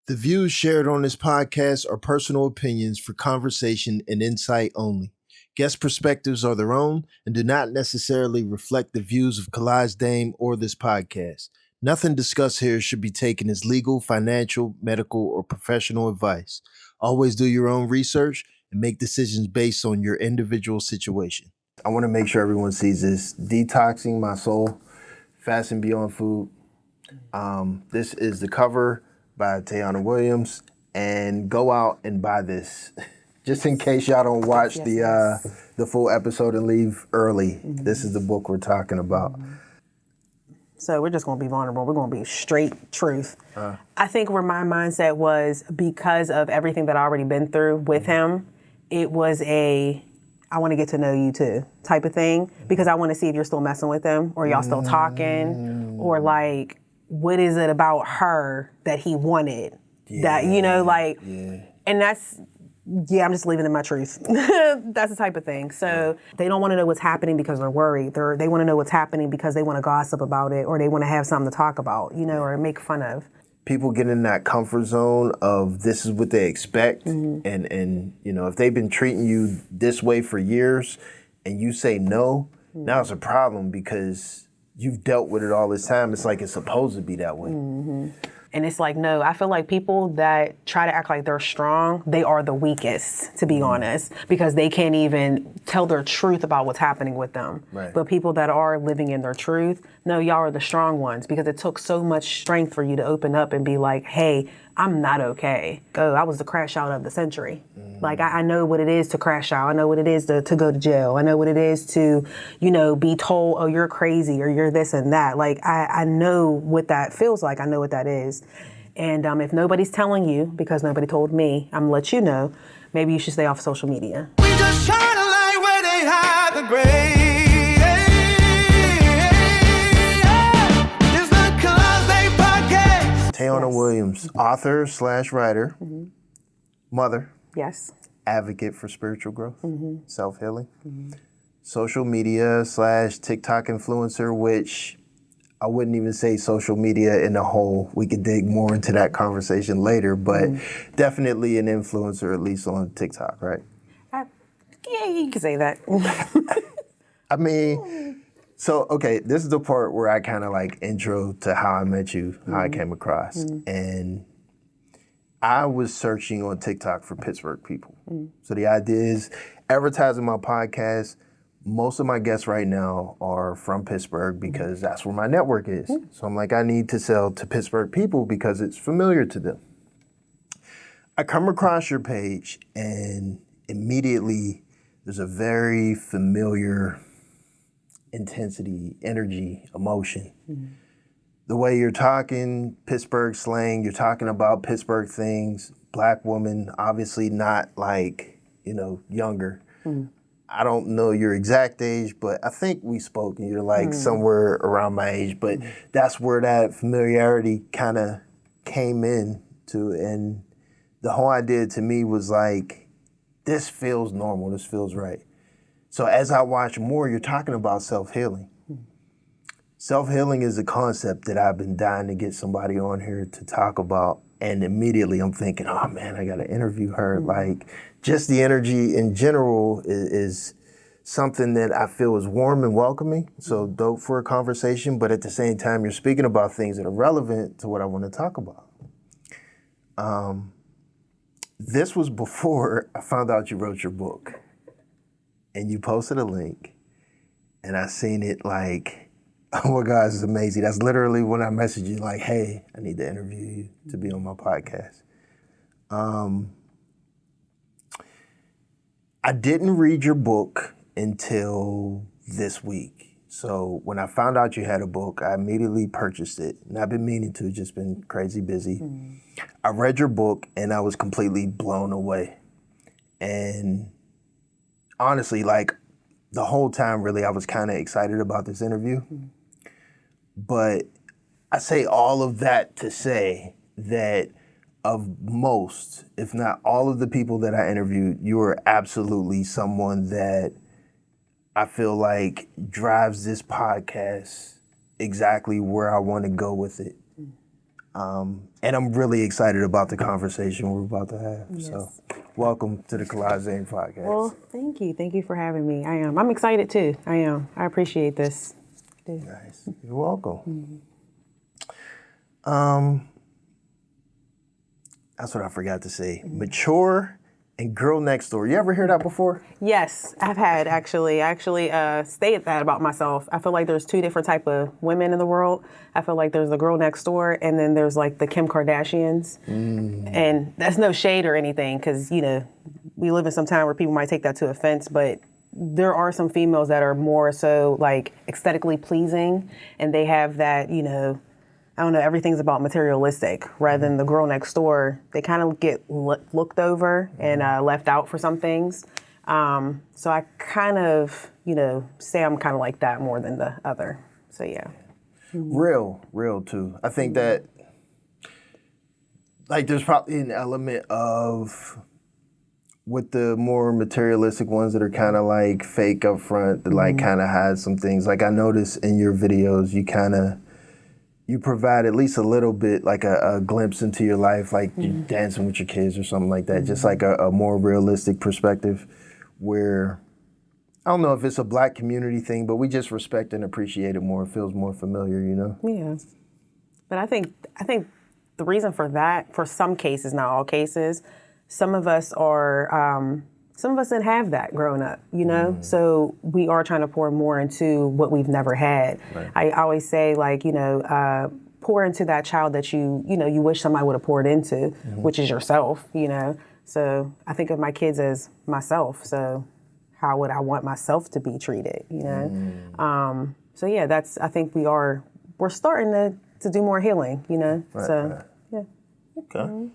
The views shared on this podcast are personal opinions for conversation and insight only. Guest perspectives are their own and do not necessarily reflect the views of Kalaj Dame or this podcast. Nothing discussed here should be taken as legal, financial, medical, or professional advice. Always do your own research and make decisions based on your individual situation. I want to make sure everyone sees this. Detoxing my soul, fasting beyond food. This is the cover by Tayana Williams, and go out and buy this. Just in case y'all don't watch the full episode and leave early. Mm-hmm. This is the book we're talking about. Mm-hmm. So we're just going to be vulnerable. We're going to be straight truth. I think where my mindset was, because of everything that I already been through with him, it was I want to get to know you too type of thing, because I want to see if you're still messing with him or y'all still talking, or like, what is it about her that he wanted? That, and that's, I'm just leaving in my truth. That's the type of thing. So they don't want to know what's happening because they're worried. They want to know what's happening because they want to gossip about it, or they want to have something to talk about, or make fun of. People get in that comfort zone of this is what they expect. Mm-hmm. And if they've been treating you this way for years and you say no, now it's a problem because you've dealt with it all this time. It's like it's supposed to be that way. Mm-hmm. And it's like, no, I feel like people that try to act like they're strong, they are the weakest, to be honest, because they can't even tell their truth about what's happening with them. Right. But people that are living in their truth, no, y'all are the strong ones, because it took so much strength for you to open up and be like, hey, I'm not okay. I was the crash out of the century. Mm. Like, I know what it is to crash out. I know what it is to go to jail. I know what it is to, be told, oh, you're crazy or you're this and that. Like, I know what that feels like. I know what that is. And if nobody's telling you, because nobody told me, I'm gonna let you know, maybe you should stay off social media. We just shine a light where they hide the grave. It's the Kalaj Dame Podcast. Tayana Williams, author / writer, mother, advocate for spiritual growth, self-healing, social media / TikTok influencer, which I wouldn't even say social media in a whole. We could dig more into that conversation later, but definitely an influencer, at least on TikTok, right? Yeah, you can say that. I mean, this is the part where I kind of like intro to how I met you, how I came across. And I was searching on TikTok for Pittsburgh people. So the idea is advertising my podcast. Most of my guests right now are from Pittsburgh because that's where my network is. So I'm like, I need to sell to Pittsburgh people because it's familiar to them. I come across your page and immediately there's a very familiar intensity, energy, emotion. The way you're talking Pittsburgh slang, you're talking about Pittsburgh things, Black woman, obviously not like, younger. I don't know your exact age, but I think we spoke and you're like somewhere around my age, but that's where that familiarity kind of came in to. And the whole idea to me was like, this feels normal, this feels right. So as I watch more, you're talking about self-healing. Self-healing is a concept that I've been dying to get somebody on here to talk about. And immediately I'm thinking, oh man, I got to interview her. Like, just the energy in general is something that I feel is warm and welcoming. So dope for a conversation, but at the same time, you're speaking about things that are relevant to what I want to talk about. This was before I found out you wrote your book, and you posted a link, and I seen it like, oh my God, this is amazing. That's literally when I messaged you like, hey, I need to interview you to be on my podcast. I didn't read your book until this week. So when I found out you had a book, I immediately purchased it. And I've been meaning to, just been crazy busy. I read your book and I was completely blown away. And honestly, like the whole time really, I was kind of excited about this interview. But I say all of that to say that of most, if not all of the people that I interviewed, you are absolutely someone that I feel like drives this podcast exactly where I want to go with it. And I'm really excited about the conversation we're about to have. Yes. So welcome to the Kalaj Dame Podcast. Well, thank you. Thank you for having me. I am. I'm excited too. I am. I appreciate this. Nice. You're welcome. That's what I forgot to say. Mature and girl next door. You ever hear that before? Yes, I've had actually. I actually stated that about myself. I feel like there's two different type of women in the world. I feel like there's the girl next door, and then there's like the Kim Kardashians. And that's no shade or anything, because we live in some time where people might take that to offense, but there are some females that are more so like aesthetically pleasing, and they have that, I don't know, everything's about materialistic, rather than the girl next door. They kind of get looked over and left out for some things. So I kind of, say I'm kind of like that more than the other. So yeah. Real too. I think that like there's probably an element of with the more materialistic ones that are kind of like fake up front, that like kind of hide some things. Like I noticed in your videos, you provide at least a little bit, like a glimpse into your life, like you're dancing with your kids or something like that. Just like a more realistic perspective where, I don't know if it's a Black community thing, but we just respect and appreciate it more. It feels more familiar, Yeah. But I think the reason for that, for some cases, not all cases, some of us didn't have that growing up, So we are trying to pour more into what we've never had. Right. I always say, like, pour into that child that you wish somebody would have poured into, which is yourself, So I think of my kids as myself. So how would I want myself to be treated, So yeah, I think we're starting to do more healing, Right, So right. yeah. Okay.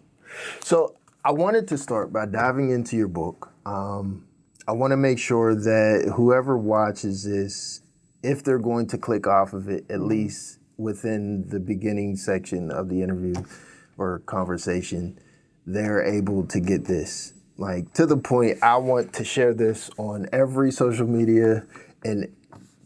So I wanted to start by diving into your book. I want to make sure that whoever watches this, if they're going to click off of it, at least within the beginning section of the interview or conversation, they're able to get this. Like, to the point, I want to share this on every social media, and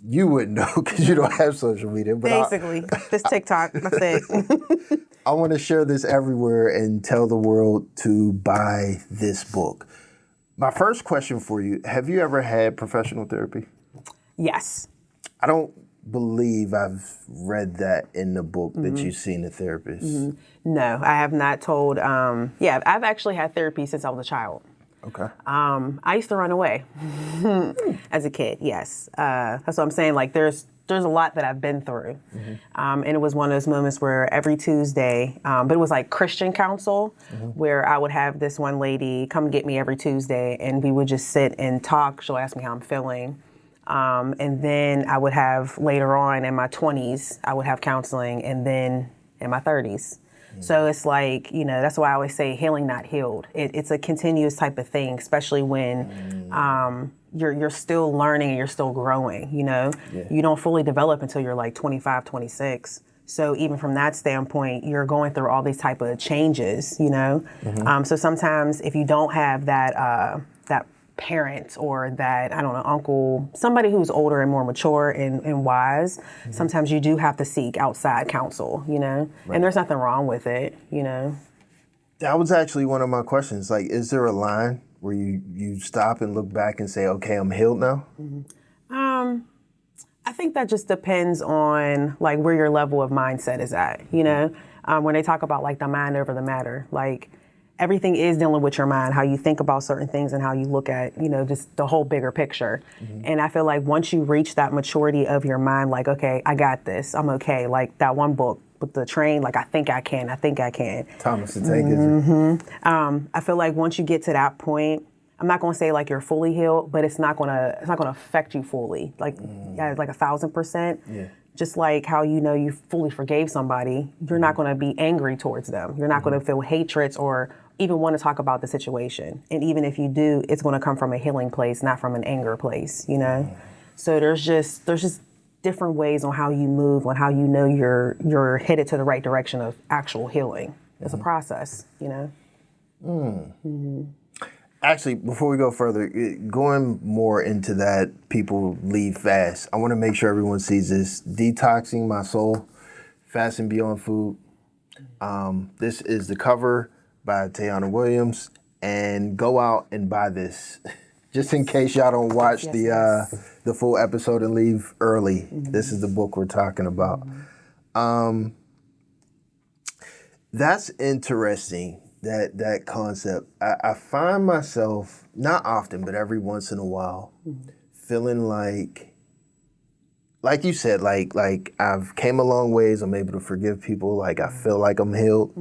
you wouldn't know because you don't have social media. But Basically, this TikTok, that's it. I want to share this everywhere and tell the world to buy this book. My first question for you, have you ever had professional therapy? Yes. I don't believe I've read that in the book that you've seen a therapist. No, I have not told. I've actually had therapy since I was a child. Okay. I used to run away as a kid, yes. That's what I'm saying. Like, there's a lot that I've been through. And it was one of those moments where every Tuesday, but it was like Christian counsel, where I would have this one lady come get me every Tuesday, and we would just sit and talk. She'll ask me how I'm feeling. And then I would have later on in my 20s, I would have counseling, and then in my 30s. So it's like, that's why I always say healing, not healed. It's a continuous type of thing, especially when you're still learning and you're still growing, Yeah. You don't fully develop until you're like 25, 26. So even from that standpoint, you're going through all these type of changes, So sometimes if you don't have that parent or that, I don't know, uncle, somebody who's older and more mature and wise, sometimes you do have to seek outside counsel, Right. And there's nothing wrong with it, That was actually one of my questions. Like, is there a line where you stop and look back and say, okay, I'm healed now? I think that just depends on like where your level of mindset is at, when they talk about like the mind over the matter, like everything is dealing with your mind, how you think about certain things and how you look at, just the whole bigger picture. And I feel like once you reach that maturity of your mind, like, okay, I got this, I'm okay. Like that one book with the train, like, I think I can. Thomas the Tank Engine. I feel like once you get to that point, I'm not going to say like you're fully healed, but it's not going to affect you fully. Like, like 1,000%. Yeah. Just like how you fully forgave somebody, you're not going to be angry towards them. You're not going to feel hatred or even want to talk about the situation. And even if you do, it's going to come from a healing place, not from an anger place, So there's just different ways on how you move, on how you're headed to the right direction of actual healing. It's a process, Actually, before we go further, going more into that, people leave fast. I want to make sure everyone sees this. Detoxing my soul, fasting beyond food. This is the cover by Tayana Williams, and go out and buy this. Just in case y'all don't watch the full episode and leave early. This is the book we're talking about. That's interesting, that concept. I find myself, not often, but every once in a while, feeling like you said, like I've came a long ways, I'm able to forgive people, like I feel like I'm healed.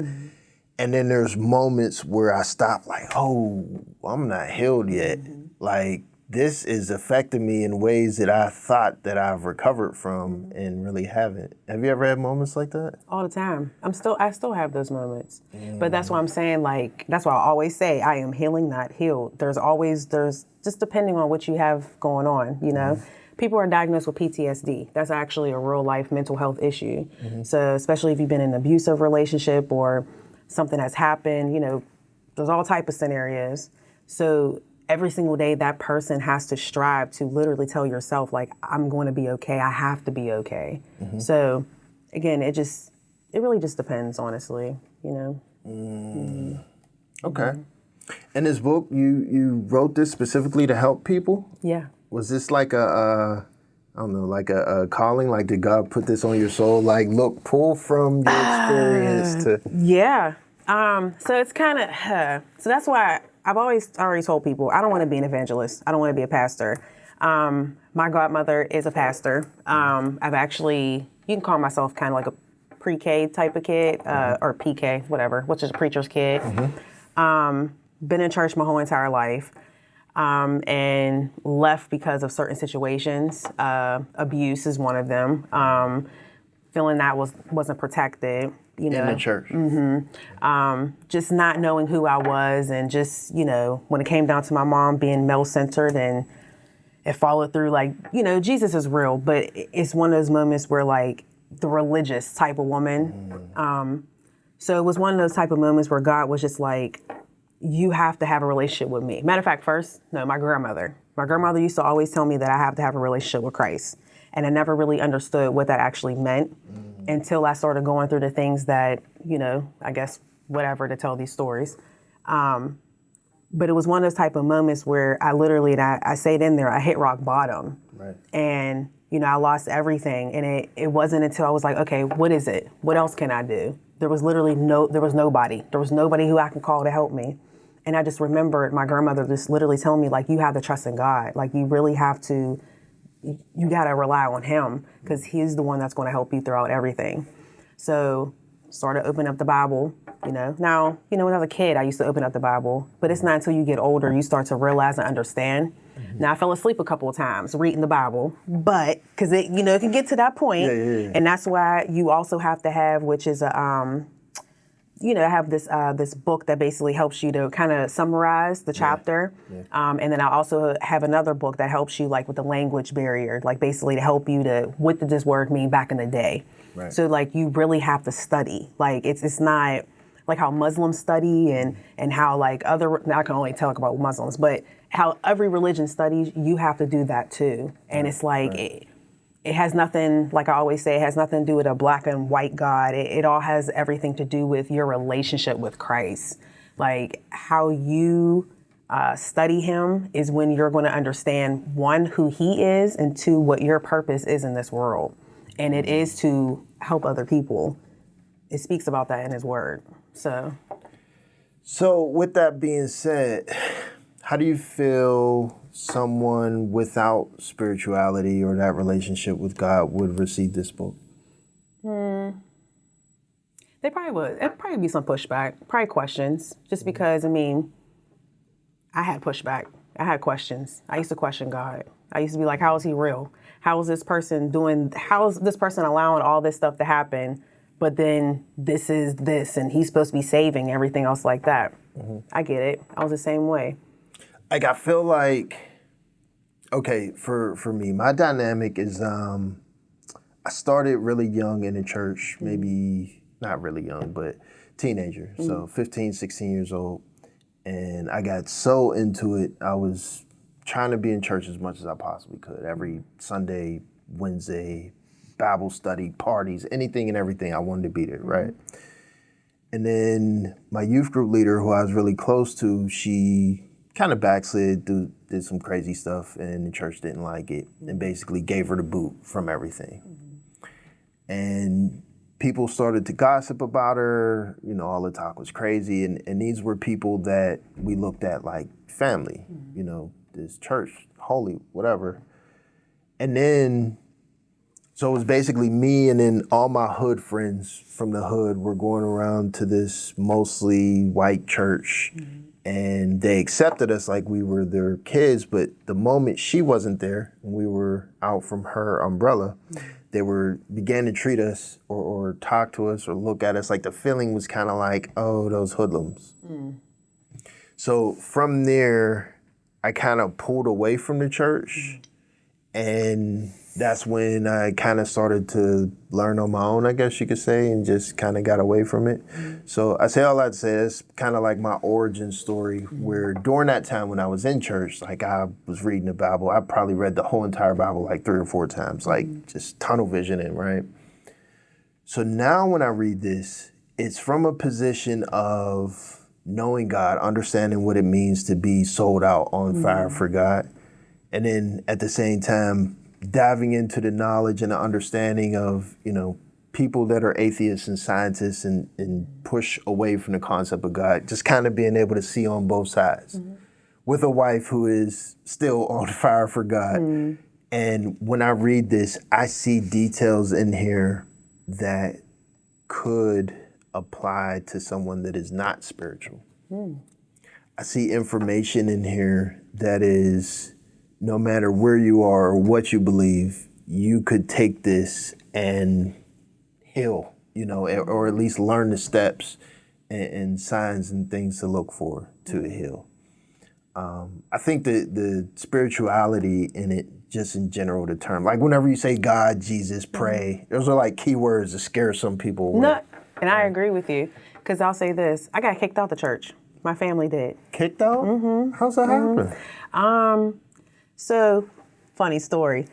And then there's moments where I stop like, oh, I'm not healed yet. Like this is affecting me in ways that I thought that I've recovered from and really haven't. Have you ever had moments like that? All the time. I still have those moments. But that's why I'm saying, like, that's why I always say I am healing, not healed. There's just depending on what you have going on, you know. People are diagnosed with PTSD. That's actually a real life mental health issue. So especially if you've been in an abusive relationship or something has happened, you know, there's all type of scenarios. So every single day that person has to strive to literally tell yourself, like, I'm going to be okay. I have to be okay. So again, it really just depends, honestly, you know. Okay. And this book, you wrote this specifically to help people? Yeah. Was this like I don't know, like a calling? Like, did God put this on your soul? Like, look, pull from your experience to... Yeah. So it's kind of, so that's why I've already told people, I don't want to be an evangelist. I don't want to be a pastor. My godmother is a pastor. I've actually, you can call myself kind of like a pre-K type of kid, or PK, whatever, which is a preacher's kid. Been in church my whole entire life. And left because of certain situations. Abuse is one of them. Feeling that wasn't protected, you know. In the church. Just not knowing who I was, and just, you know, when it came down to my mom being male-centered, and it followed through, like, you know, Jesus is real, but it's one of those moments where, like, the religious type of woman. So it was one of those type of moments where God was just like, you have to have a relationship with me. Matter of fact, my grandmother. My grandmother used to always tell me that I have to have a relationship with Christ. And I never really understood what that actually meant until I started going through the things that, you know, I guess, whatever, to tell these stories. But it was one of those type of moments where I literally, and I say it in there, I hit rock bottom. Right. And, you know, I lost everything. And it wasn't until I was like, okay, what is it? What else can I do? There was literally nobody. There was nobody who I could call to help me. And I just remembered my grandmother just literally telling me, like, you have to trust in God. Like, you really have to, you got to rely on him, because he's the one that's going to help you throughout everything. So started opening up the Bible, you know. Now, you know, when I was a kid, I used to open up the Bible, but it's not until you get older you start to realize and understand. Now, I fell asleep a couple of times reading the Bible, but because it, you know, it can get to that point. And that's why you also have to have, which is you know, I have this book that basically helps you to kind of summarize the chapter. And then I also have another book that helps you, like, with the language barrier, like basically to help you to, what did this word mean back in the day? So, like, you really have to study. Like, it's not like how Muslims study and how, like, I can only talk about Muslims, but how every religion studies, you have to do that too. And it's like, it has nothing, like I always say, it has nothing to do with a black and white God. It all has everything to do with your relationship with Christ. Like, how you study him is when you're going to understand, one, who he is, and two, what your purpose is in this world. And it is to help other people. It speaks about that in his word. So with that being said, how do you feel someone without spirituality or that relationship with God would receive this book? They probably would. It'd probably be some pushback, probably questions, just because, I mean, I had pushback. I had questions. I used to question God. I used to be like, how is he real? How is this person allowing all this stuff to happen? But then this is this, and he's supposed to be saving everything else like that. I get it. I was the same way. Like, I feel like, okay, for me, my dynamic is, I started really young in the church, maybe not really young, but teenager. So 15, 16 years old. And I got so into it, I was trying to be in church as much as I possibly could. Every Sunday, Wednesday, Bible study, parties, anything and everything, I wanted to be there, right? And then my youth group leader, who I was really close to, she kind of backslid, did some crazy stuff, and the church didn't like it, and basically gave her the boot from everything. And people started to gossip about her. You know, all the talk was crazy, and these were people that we looked at like family. You know, this church, holy, whatever. And then, so it was basically me and then all my hood friends from the hood were going around to this mostly white church, and they accepted us like we were their kids. But the moment she wasn't there and we were out from her umbrella, they began to treat us or talk to us or look at us like the feeling was kind of like, oh, those hoodlums. So from there, I kind of pulled away from the church, and that's when I kind of started to learn on my own, I guess you could say, and just kind of got away from it. So I say all that to say it's kind of like my origin story, where during that time when I was in church, like I was reading the Bible. I probably read the whole entire Bible like 3 or 4 times, like just tunnel visioning, right? So now when I read this, it's from a position of knowing God, understanding what it means to be sold out on fire for God. And then at the same time, diving into the knowledge and the understanding of, you know, people that are atheists and scientists and push away from the concept of God, just kind of being able to see on both sides. With a wife who is still on fire for God. And when I read this, I see details in here that could apply to someone that is not spiritual. I see information in here that is, no matter where you are or what you believe, you could take this and heal, you know, or at least learn the steps and signs and things to look for to heal. I think the spirituality in it, just in general, the term, like whenever you say God, Jesus, pray, those are like keywords that scare some people away. No, and I agree with you, because I'll say this. I got kicked out the church. My family did. Kicked out? How's that happen? So, funny story.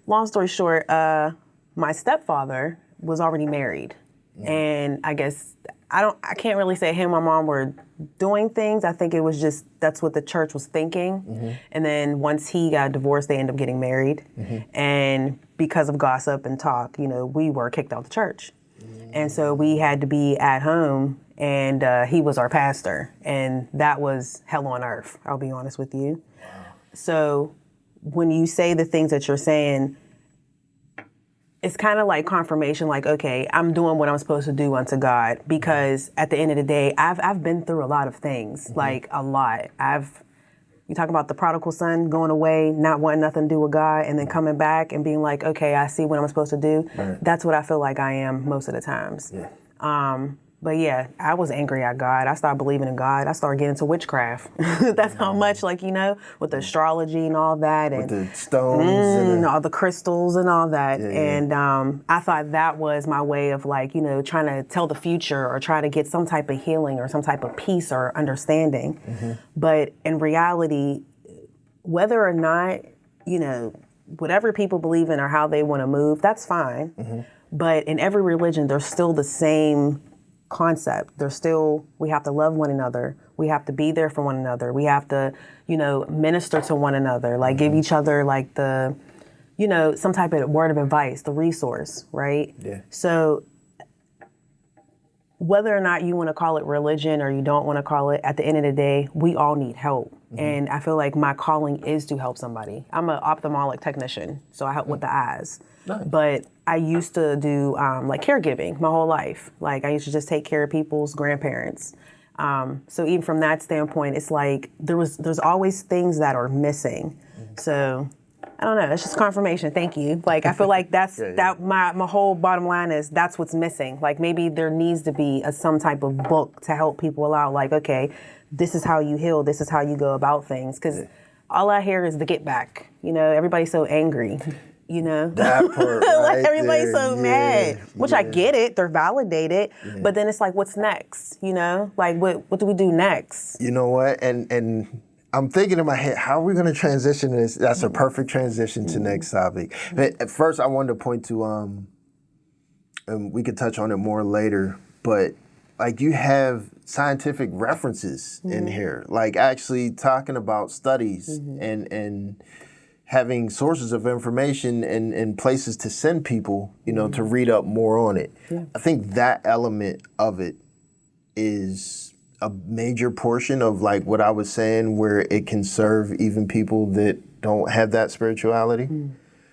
Long story short, my stepfather was already married. And I guess, I can't really say him and my mom were doing things. I think it was just, that's what the church was thinking. And then once he got divorced, they ended up getting married. And because of gossip and talk, you know, we were kicked out the church. And so we had to be at home, and he was our pastor. And that was hell on earth, I'll be honest with you. So when you say the things that you're saying, it's kind of like confirmation, like, okay, I'm doing what I'm supposed to do unto God, because at the end of the day, I've been through a lot of things, like a lot. You talk about the prodigal son going away, not wanting nothing to do with God, and then coming back and being like, okay, I see what I'm supposed to do. That's what I feel like I am most of the times. But yeah, I was angry at God. I started believing in God. I started getting into witchcraft. That's how much, like, you know, with the astrology and all that. And with the stones. And all the crystals and all that. And I thought that was my way of, like, you know, trying to tell the future or try to get some type of healing or some type of peace or understanding. But in reality, whether or not, you know, whatever people believe in or how they want to move, that's fine. But in every religion, there's still the same concept. There's still, we have to love one another. We have to be there for one another. We have to, you know, minister to one another, like give each other like the, you know, some type of word of advice, the resource, right? So whether or not you want to call it religion or you don't want to call it, at the end of the day, we all need help. And I feel like my calling is to help somebody. I'm an ophthalmic technician, so I help with the eyes. But I used to do like caregiving my whole life. Like I used to just take care of people's grandparents. So even from that standpoint, it's like there's always things that are missing. So I don't know. It's just confirmation. Thank you. Like I feel like that's that my whole bottom line is that's what's missing. Like maybe there needs to be some type of book to help people out. Like okay, this is how you heal. This is how you go about things. Because all I hear is the get back. You know, everybody's so angry. You know, that part right like everybody's there. so mad, which I get it. They're validated, but then it's like, what's next? You know, like what do we do next? You know what? And I'm thinking in my head, how are we going to transition this? That's a perfect transition to next topic. At first, I wanted to point to, and we could touch on it more later, but like you have scientific references in here, like actually talking about studies and having sources of information and places to send people, to read up more on it. Yeah. I think that element of it is a major portion of like what I was saying, where it can serve even people that don't have that spirituality.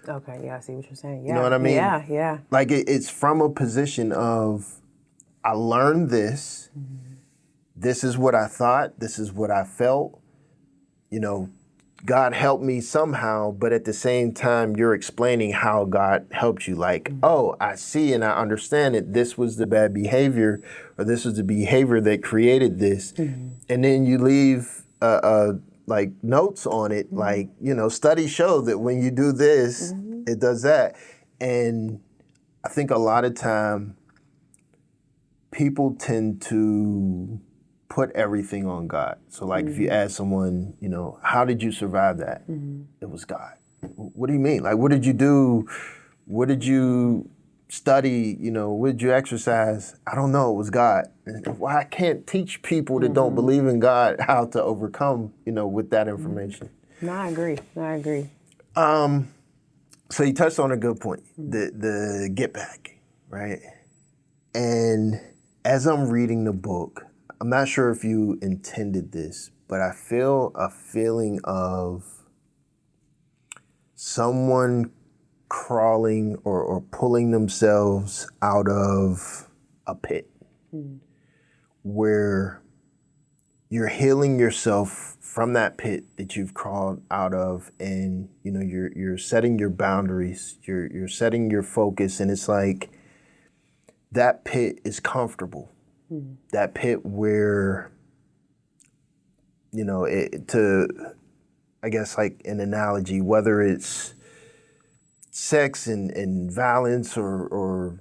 Okay, yeah, I see what you're saying. Yeah. You know what I mean? Yeah. Like it's from a position of, I learned this, this is what I thought, this is what I felt, God helped me somehow, but at the same time, you're explaining how God helped you. Like, oh, I see and I understand it. This was the bad behavior, or this was the behavior that created this. And then you leave like notes on it, like, studies show that when you do this, it does that. And I think a lot of time, people tend to put everything on God. So like if you ask someone, how did you survive that? It was God. What do you mean? Like, what did you do? What did you study? What did you exercise? I don't know. It was God. Well, I can't teach people that don't believe in God how to overcome, with that information. No, I agree. So you touched on a good point, the get back, right? And as I'm reading the book, I'm not sure if you intended this, but I feel a feeling of someone crawling or pulling themselves out of a pit where you're healing yourself from that pit that you've crawled out of, and you're setting your boundaries, you're setting your focus, and it's like that pit is comfortable. That pit where, I guess like an analogy, whether it's sex and violence or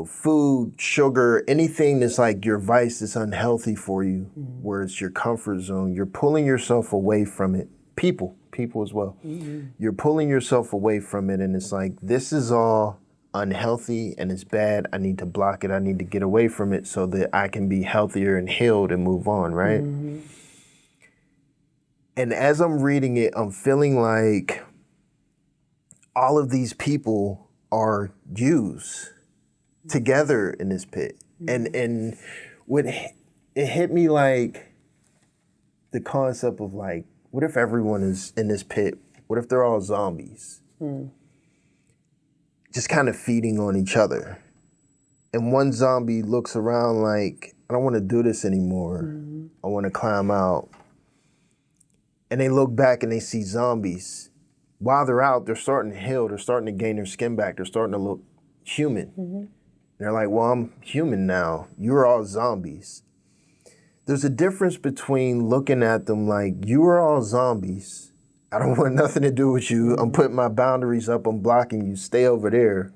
food, sugar, anything that's like your vice that's unhealthy for you, where it's your comfort zone, you're pulling yourself away from it. People as well. You're pulling yourself away from it, and it's like, this is all unhealthy and it's bad. I need to block it. I need to get away from it so that I can be healthier and healed and move on, right? And as I'm reading it, I'm feeling like all of these people are Jews together in this pit. And what it hit me, like the concept of like, what if everyone is in this pit? What if they're all zombies? Just kind of feeding on each other. And one zombie looks around like, I don't want to do this anymore. I want to climb out. And they look back and they see zombies. While they're out, they're starting to heal. They're starting to gain their skin back. They're starting to look human. They're like, well, I'm human now. You're all zombies. There's a difference between looking at them like, you are all zombies. I don't want nothing to do with you. I'm putting my boundaries up. I'm blocking you. Stay over there.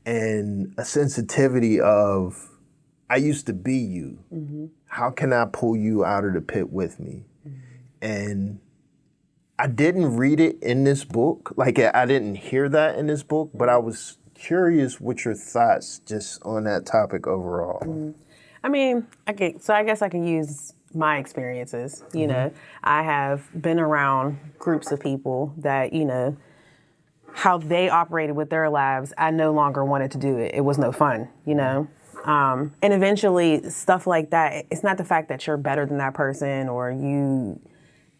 And a sensitivity of, I used to be you. How can I pull you out of the pit with me? And I didn't read it in this book. Like, I didn't hear that in this book, but I was curious what your thoughts just on that topic overall. I mean, I guess I can use my experiences. I have been around groups of people that, how they operated with their lives. I no longer wanted to do it. It was no fun, and eventually stuff like that, it's not the fact that you're better than that person, or you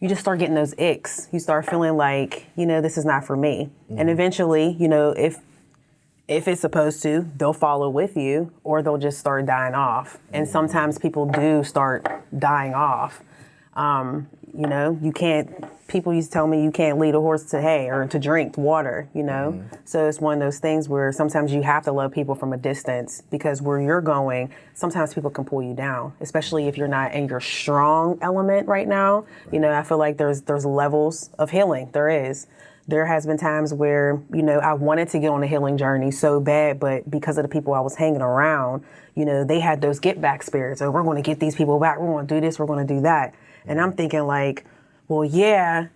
just start getting those icks. You start feeling like, this is not for me. And eventually, if it's supposed to, they'll follow with you, or they'll just start dying off. And sometimes people do start dying off. People used to tell me you can't lead a horse to hay or to drink water, So it's one of those things where sometimes you have to love people from a distance, because where you're going, sometimes people can pull you down, especially if you're not in your strong element right now. I feel like there's levels of healing. There is. There has been times where, I wanted to get on a healing journey so bad, but because of the people I was hanging around, they had those get back spirits. Oh, we're going to get these people back. We're going to do this. We're going to do that. And I'm thinking like, well, yeah,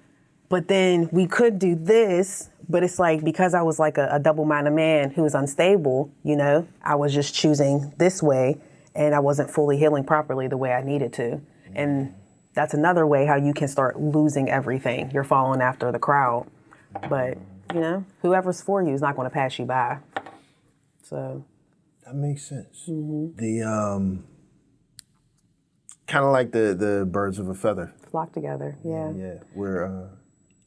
but then we could do this. But it's like, because I was like a double-minded man who was unstable, I was just choosing this way. and I wasn't fully healing properly the way I needed to. And that's another way how you can start losing everything. You're following after the crowd. But, whoever's for you is not going to pass you by. So that makes sense. The kind of like the birds of a feather. Flock together, yeah. Yeah, we're...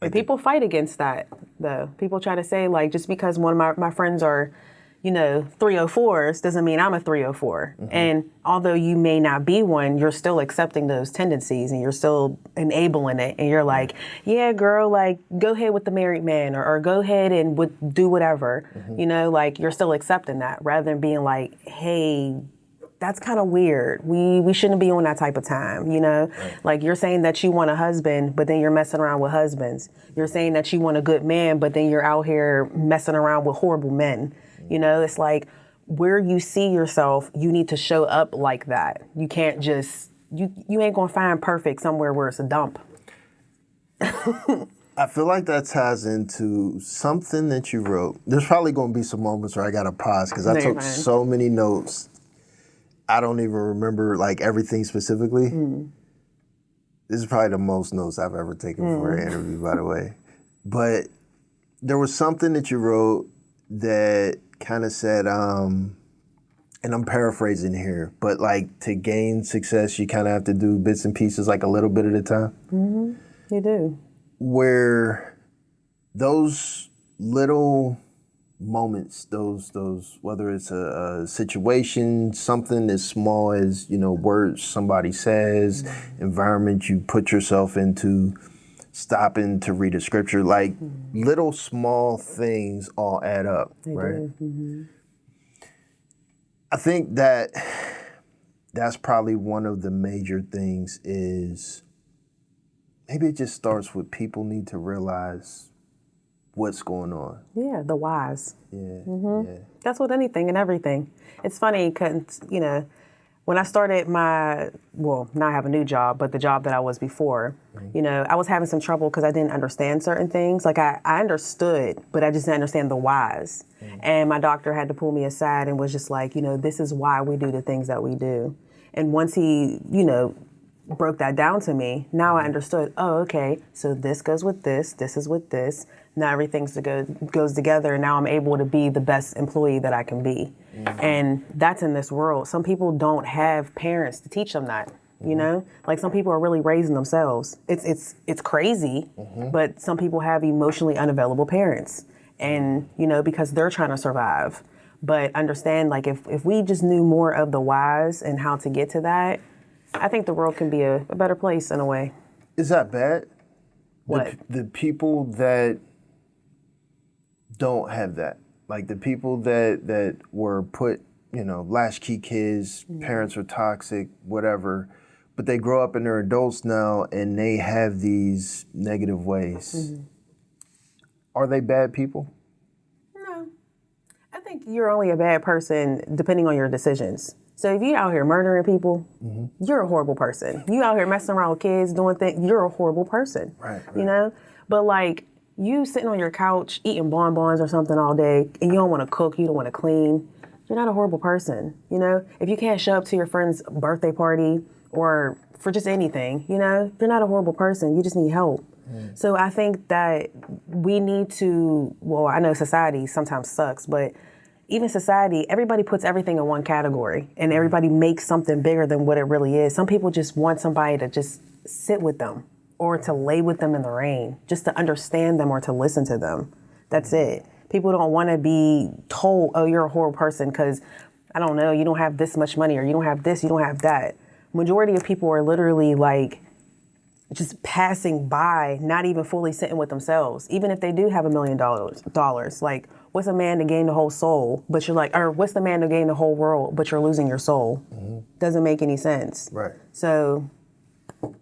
and people fight against that, though. People try to say, like, just because one of my friends are, 304s doesn't mean I'm a 304. And although you may not be one, you're still accepting those tendencies and you're still enabling it. And you're like, yeah, girl, like, go ahead with the married man or go ahead and do whatever. Like, you're still accepting that rather than being like, hey, that's kind of weird. We shouldn't be on that type of time, Right. Like, you're saying that you want a husband, but then you're messing around with husbands. You're saying that you want a good man, but then you're out here messing around with horrible men. It's like where you see yourself, you need to show up like that. You can't just, you ain't gonna find perfect somewhere where it's a dump. I feel like that ties into something that you wrote. There's probably gonna be some moments where I gotta pause because I took so many notes. I don't even remember like everything specifically. This is probably the most notes I've ever taken for an interview, by the way. But there was something that you wrote that kind of said, and I'm paraphrasing here, but like to gain success, you kind of have to do bits and pieces like a little bit at a time. You do. Where those little moments, those whether it's a situation, something as small as, words somebody says, environment you put yourself into, stopping to read a scripture, like little small things all add up, right? I think that's probably one of the major things is maybe it just starts with people need to realize what's going on. Yeah, the whys. Yeah. That's with anything and everything. It's funny because, when I started now I have a new job, but the job that I was before, I was having some trouble because I didn't understand certain things. Like I understood, but I just didn't understand the whys. And my doctor had to pull me aside and was just like, this is why we do the things that we do. And once he, broke that down to me, now I understood, oh, okay, so this goes with this is with this. Now everything goes together, and now I'm able to be the best employee that I can be. And that's in this world. Some people don't have parents to teach them that, Like some people are really raising themselves. It's crazy, but some people have emotionally unavailable parents. And, because they're trying to survive. But understand, like, if we just knew more of the whys and how to get to that, I think the world can be a better place in a way. Is that bad? What? The people that don't have that, like the people that were put, latchkey kids, parents are toxic, whatever, but they grow up and they're adults now and they have these negative ways. Are they bad people? No. I think you're only a bad person depending on your decisions. So if you're out here murdering people, you're a horrible person. You out here messing around with kids, doing things, you're a horrible person. Right. But like you sitting on your couch eating bonbons or something all day and you don't want to cook, you don't want to clean, you're not a horrible person. If you can't show up to your friend's birthday party or for just anything, you're not a horrible person. You just need help. So I think that we need to, I know society sometimes sucks, but even society, everybody puts everything in one category and everybody makes something bigger than what it really is. Some people just want somebody to just sit with them or to lay with them in the rain, just to understand them or to listen to them. That's it. People don't want to be told, oh, you're a horrible person because, I don't know, you don't have this much money or you don't have this, you don't have that. Majority of people are literally like just passing by, not even fully sitting with themselves. Even if they do have $1 million, like, what's a man to gain the whole soul, but you're like, or what's the man to gain the whole world, but you're losing your soul? Doesn't make any sense. Right. So,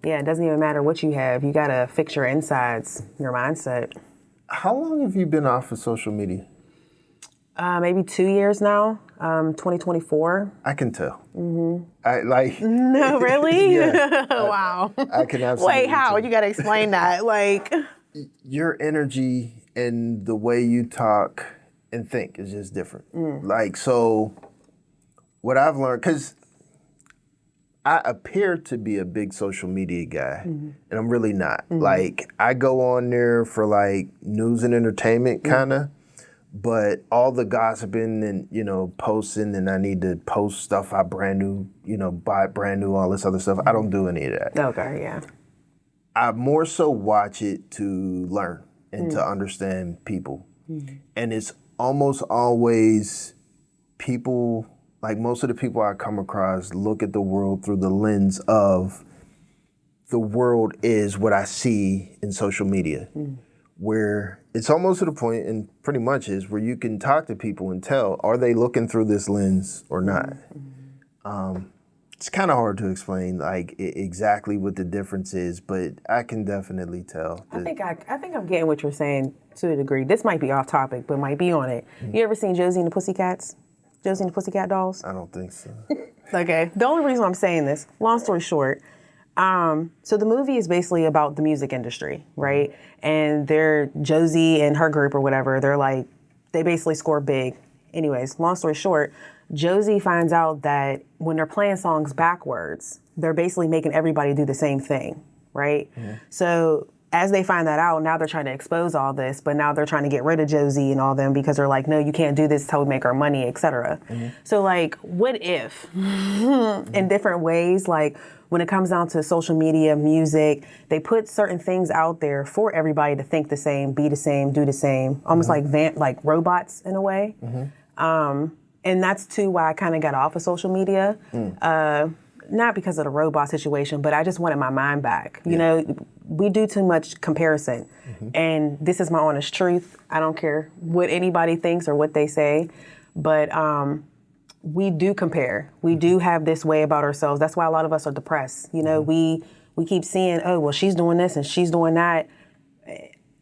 yeah, it doesn't even matter what you have. You got to fix your insides, your mindset. How long have you been off of social media? Maybe 2 years now, 2024. I can tell. I like. No, really? Yeah. Wow. I can absolutely Wait, how? tell. You got to explain that. Like, your energy and the way you talk and think is just different. Like, so what I've learned, because I appear to be a big social media guy, and I'm really not. Like, I go on there for like news and entertainment, kind of. But all the gossiping and, posting, and I need to post stuff I brand new, buy brand new, all this other stuff. I don't do any of that. Okay, yeah. I more so watch it to learn and to understand people. And it's almost always people, like most of the people I come across look at the world through the lens of the world is what I see in social media. Where it's almost to the point, and pretty much is, where you can talk to people and tell, are they looking through this lens or not? It's kind of hard to explain, like, exactly what the difference is, but I can definitely tell. I think I'm getting what you're saying to a degree. This might be off topic, but might be on it. You ever seen Josie and the Pussycats? Josie and the Pussycat Dolls? I don't think so. Okay. The only reason I'm saying this, long story short, so the movie is basically about the music industry, right? And they're Josie and her group or whatever, they basically score big. Anyways, long story short, Josie finds out that when they're playing songs backwards, they're basically making everybody do the same thing, right? So as they find that out, now they're trying to expose all this, but now they're trying to get rid of Josie and all them because they're like, no, you can't do this until we make our money, et cetera. So like, what if in different ways, like when it comes down to social media, music, they put certain things out there for everybody to think the same, be the same, do the same, almost like robots in a way. And that's too why I kind of got off of social media. Not because of the robot situation, but I just wanted my mind back. You know, we do too much comparison. And this is my honest truth. I don't care what anybody thinks or what they say, but we do compare. We do have this way about ourselves. That's why a lot of us are depressed. You know, we keep seeing, oh, well, she's doing this and she's doing that.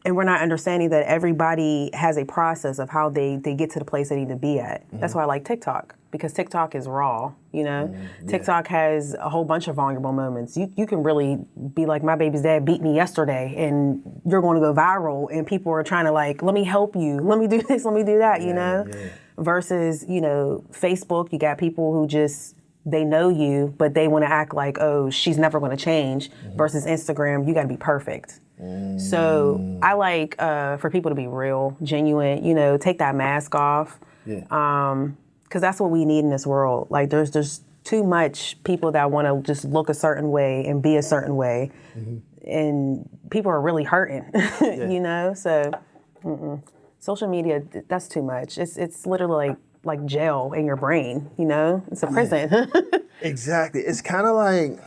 And we're not understanding that everybody has a process of how they get to the place they need to be at. That's why I like TikTok, because TikTok is raw, you know? TikTok has a whole bunch of vulnerable moments. You can really be like, my baby's dad beat me yesterday, and you're going to go viral, and people are trying to like, let me help you, let me do this, let me do that, you know? Versus, you know, Facebook, you got people who just, they know you, but they want to act like, oh, she's never going to change. Versus Instagram, you got to be perfect. So I like for people to be real, genuine, you know, take that mask off. Because that's what we need in this world. Like there's just too much people that want to just look a certain way and be a certain way. And people are really hurting, you know? So social media, that's too much. It's literally like jail in your brain, you know? It's a prison. Exactly. It's kind of like,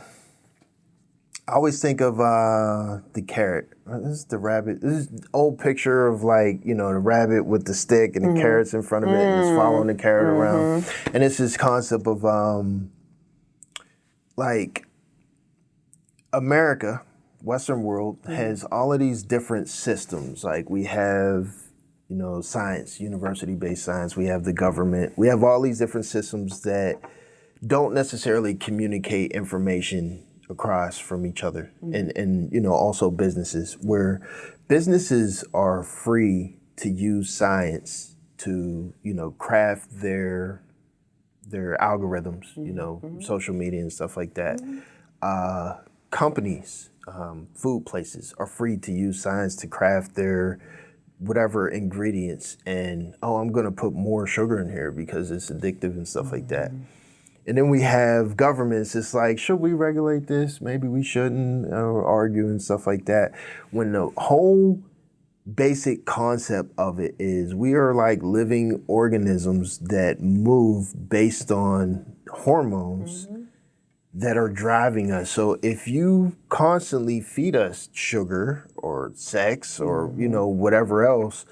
I always think of the carrot. This is the rabbit. This is an old picture of like, you know, the rabbit with the stick and the carrots in front of it and it's following the carrot around. And it's this concept of like America, Western world, has all of these different systems. Like we have, you know, science, university-based science. We have the government. We have all these different systems that don't necessarily communicate information across from each other, and you know, also businesses, where businesses are free to use science to, you know, craft their algorithms, you know, social media and stuff like that. Companies, food places are free to use science to craft their whatever ingredients, and I'm gonna put more sugar in here because it's addictive and stuff like that. And then we have governments. It's like, should we regulate this? Maybe we shouldn't, or argue and stuff like that. When the whole basic concept of it is we are like living organisms that move based on hormones that are driving us. So if you constantly feed us sugar or sex or, you know, whatever else,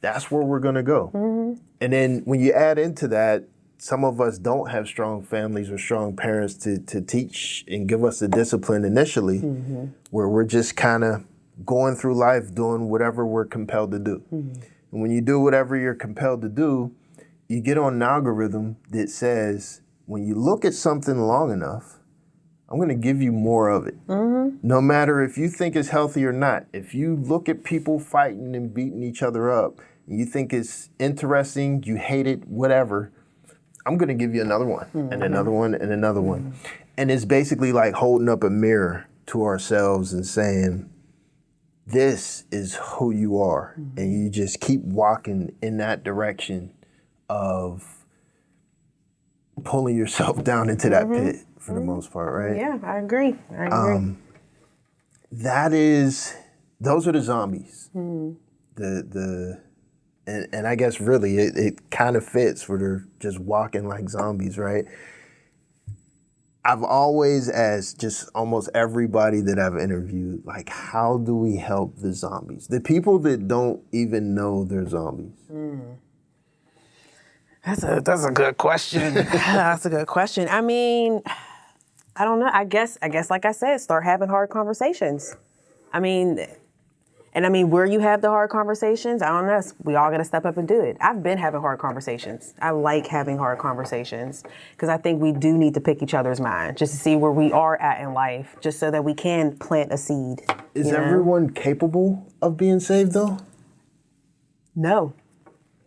that's where we're gonna go. And then when you add into that, some of us don't have strong families or strong parents to teach and give us the discipline initially, where we're just kind of going through life doing whatever we're compelled to do. And when you do whatever you're compelled to do, you get on an algorithm that says, when you look at something long enough, I'm going to give you more of it. No matter if you think it's healthy or not. If you look at people fighting and beating each other up, and you think it's interesting, you hate it, whatever, I'm going to give you another one and another one and another one. And it's basically like holding up a mirror to ourselves and saying, this is who you are. And you just keep walking in that direction of pulling yourself down into that pit for the most part, right? Yeah, I agree. Those are the zombies. And I guess really it kind of fits where they're just walking like zombies, right? I've always asked just almost everybody that I've interviewed, like, how do we help the zombies? The people that don't even know they're zombies. That's a good question. That's a good question. I mean, I don't know. I guess like I said, start having hard conversations. Where you have the hard conversations, I don't know. We all got to step up and do it. I've been having hard conversations. I like having hard conversations because I think we do need to pick each other's mind just to see where we are at in life, just so that we can plant a seed. Is everyone capable of being saved, though? No.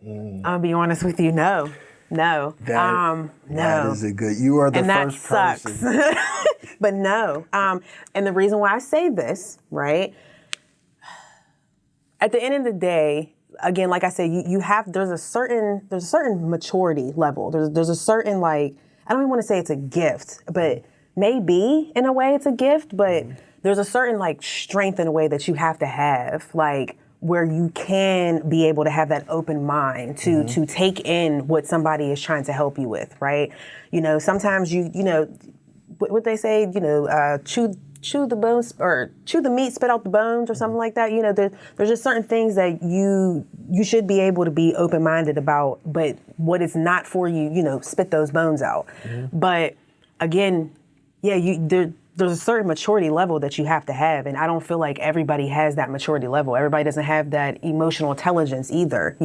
I'm gonna be honest with you. No. No. That is a good. You are the first person. That sucks. But no. And the reason why I say this, right? At the end of the day, again, like I said, there's a certain maturity level. There's a certain, like, I don't even want to say it's a gift, but maybe in a way it's a gift, but there's a certain, like, strength in a way that you have to have, like, where you can be able to have that open mind to take in what somebody is trying to help you with, right? You know, sometimes what they say, chew the bones or chew the meat, spit out the bones or something like that. You know, there's just certain things that you should be able to be open-minded about, but what is not for you, spit those bones out. But again, there's a certain maturity level that you have to have, and I don't feel like everybody has that maturity level. Everybody doesn't have that emotional intelligence either,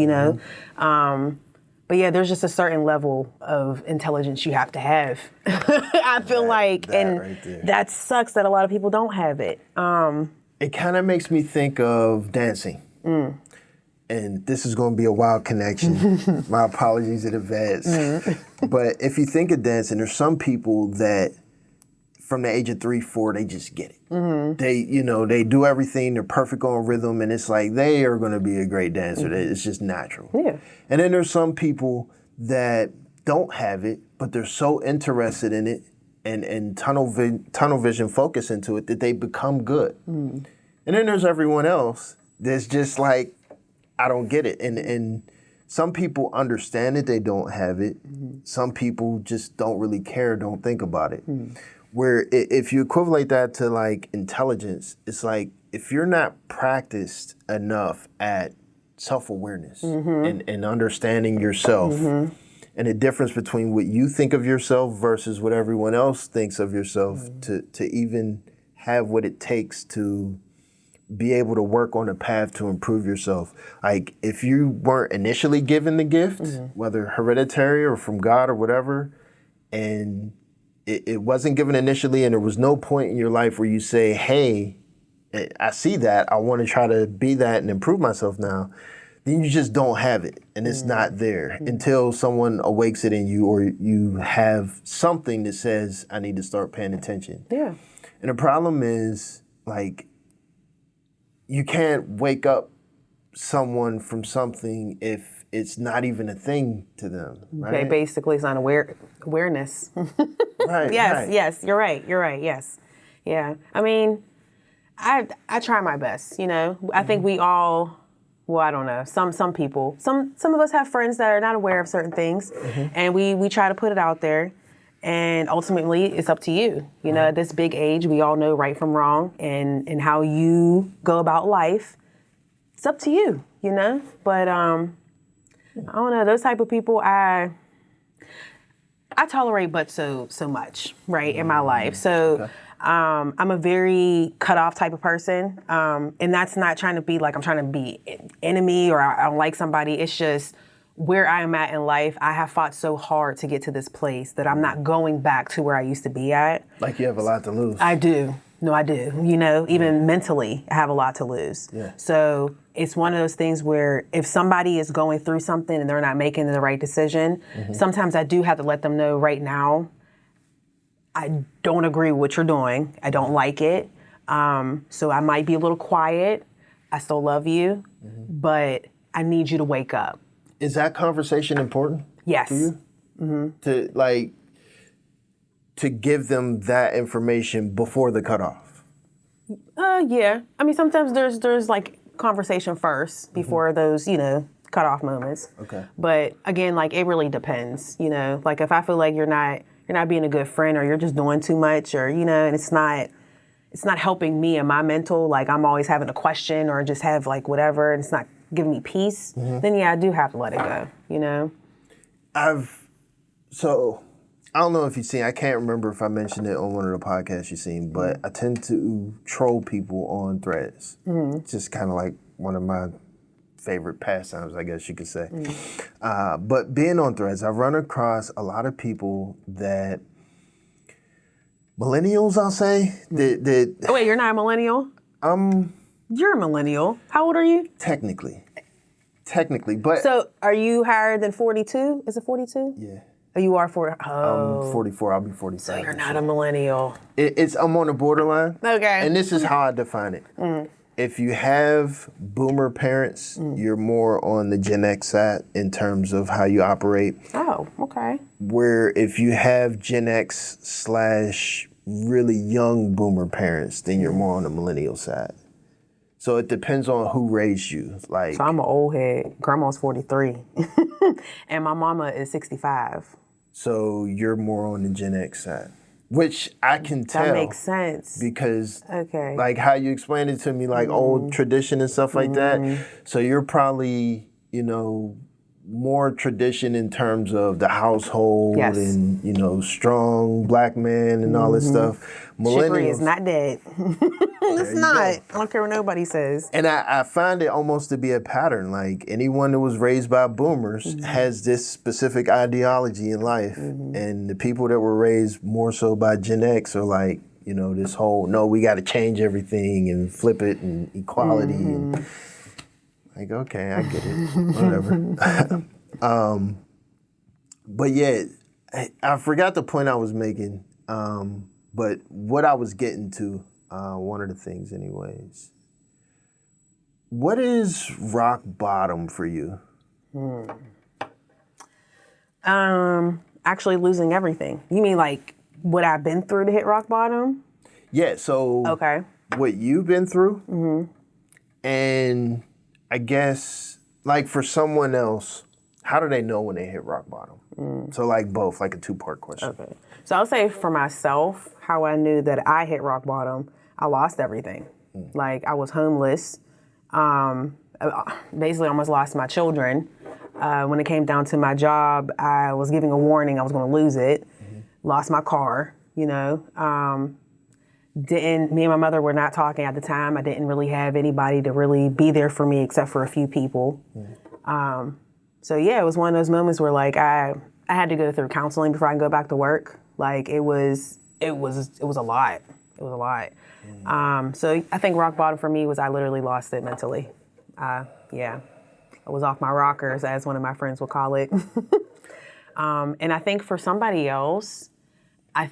But yeah, there's just a certain level of intelligence you have to have. I feel that sucks that a lot of people don't have it. It kind of makes me think of dancing. And this is going to be a wild connection. My apologies in advance. But if you think of dancing, there's some people that from the age of 3, 4, they just get it. They do everything. They're perfect on rhythm, and it's like they are going to be a great dancer. It's just natural. Yeah. And then there's some people that don't have it, but they're so interested in it and tunnel vision focus into it that they become good. And then there's everyone else that's just like, I don't get it. And some people understand it, they don't have it. Some people just don't really care, don't think about it. Where if you equivalent that to like intelligence, it's like if you're not practiced enough at self-awareness and understanding yourself and the difference between what you think of yourself versus what everyone else thinks of yourself to even have what it takes to be able to work on a path to improve yourself. Like if you weren't initially given the gift, whether hereditary or from God or whatever, and it wasn't given initially, and there was no point in your life where you say, hey, I see that, I want to try to be that and improve myself now, then you just don't have it, and it's not there until someone awakes it in you or you have something that says, I need to start paying attention. Yeah. And the problem is, like, you can't wake up someone from something if it's not even a thing to them, right? Okay, basically it's not awareness. Right. Yes, you're right, yes. Yeah, I mean, I try my best, I think we all, well, I don't know, some people, some of us have friends that are not aware of certain things, and we try to put it out there, and ultimately it's up to you. At this big age, we all know right from wrong, and how you go about life, it's up to you, but I don't know, those type of people, I tolerate but so much, right, in my life. So I'm a very cut off type of person. And that's not trying to be like I'm trying to be an enemy or I don't like somebody. It's just where I am at in life. I have fought so hard to get to this place that I'm not going back to where I used to be at. Like you have a lot to lose. I do. No, I do. Even mentally, I have a lot to lose. Yeah. So it's one of those things where if somebody is going through something and they're not making the right decision, sometimes I do have to let them know right now, I don't agree with what you're doing. I don't like it. So I might be a little quiet. I still love you, but I need you to wake up. Is that conversation important? Yes. To you? To give them that information before the cutoff? Yeah. I mean, sometimes there's like conversation first before those, cutoff moments. Okay. But again, like it really depends, like if I feel like you're not being a good friend or you're just doing too much or, and it's not helping me and my mental, like I'm always having a question or just have like whatever and it's not giving me peace, then yeah, I do have to let it go, So I don't know if you've seen, I can't remember if I mentioned it on one of the podcasts you've seen, but I tend to troll people on Threads. Just kind of like one of my favorite pastimes, I guess you could say. But being on Threads, I've run across a lot of people that, millennials, I'll say, that Oh, wait, you're not a millennial? You're a millennial. How old are you? Technically, but... So are you higher than 42? Is it 42? Yeah. Oh, you are 40. Oh. I'm 44, I'll be 45. So you're not a millennial. I'm on the borderline. Okay. And this is how I define it. If you have boomer parents, you're more on the Gen X side in terms of how you operate. Oh, okay. Where if you have Gen X / really young boomer parents, then you're more on the millennial side. So it depends on who raised you. Like, so I'm an old head. Grandma's 43. And my mama is 65. So you're more on the Gen X side. Which I can tell. That makes sense. Because, okay, like how you explained it to me, like old tradition and stuff like that. So you're probably, more tradition in terms of the household and, strong black man and all this stuff. Chicory is not dead. It's not. I don't care what nobody says. And I find it almost to be a pattern. Like anyone that was raised by boomers has this specific ideology in life. And the people that were raised more so by Gen X are like, this whole, no, we got to change everything and flip it and equality. And like, okay, I get it. Whatever. But yeah, I forgot the point I was making. But what I was getting to, one of the things anyways, what is rock bottom for you? Actually losing everything. You mean like what I've been through to hit rock bottom? Yeah, so okay, what you've been through, and I guess like for someone else, how do they know when they hit rock bottom? So like both, like a two-part question. Okay. So I'll say for myself, how I knew that I hit rock bottom, I lost everything. Like I was homeless, basically almost lost my children. When it came down to my job, I was giving a warning I was going to lose it. Lost my car, me and my mother were not talking at the time. I didn't really have anybody to really be there for me except for a few people. So yeah, it was one of those moments where like I had to go through counseling before I can go back to work. Like it was a lot. It was a lot. So I think rock bottom for me was I literally lost it mentally. Yeah, I was off my rockers, as one of my friends would call it. And I think for somebody else, I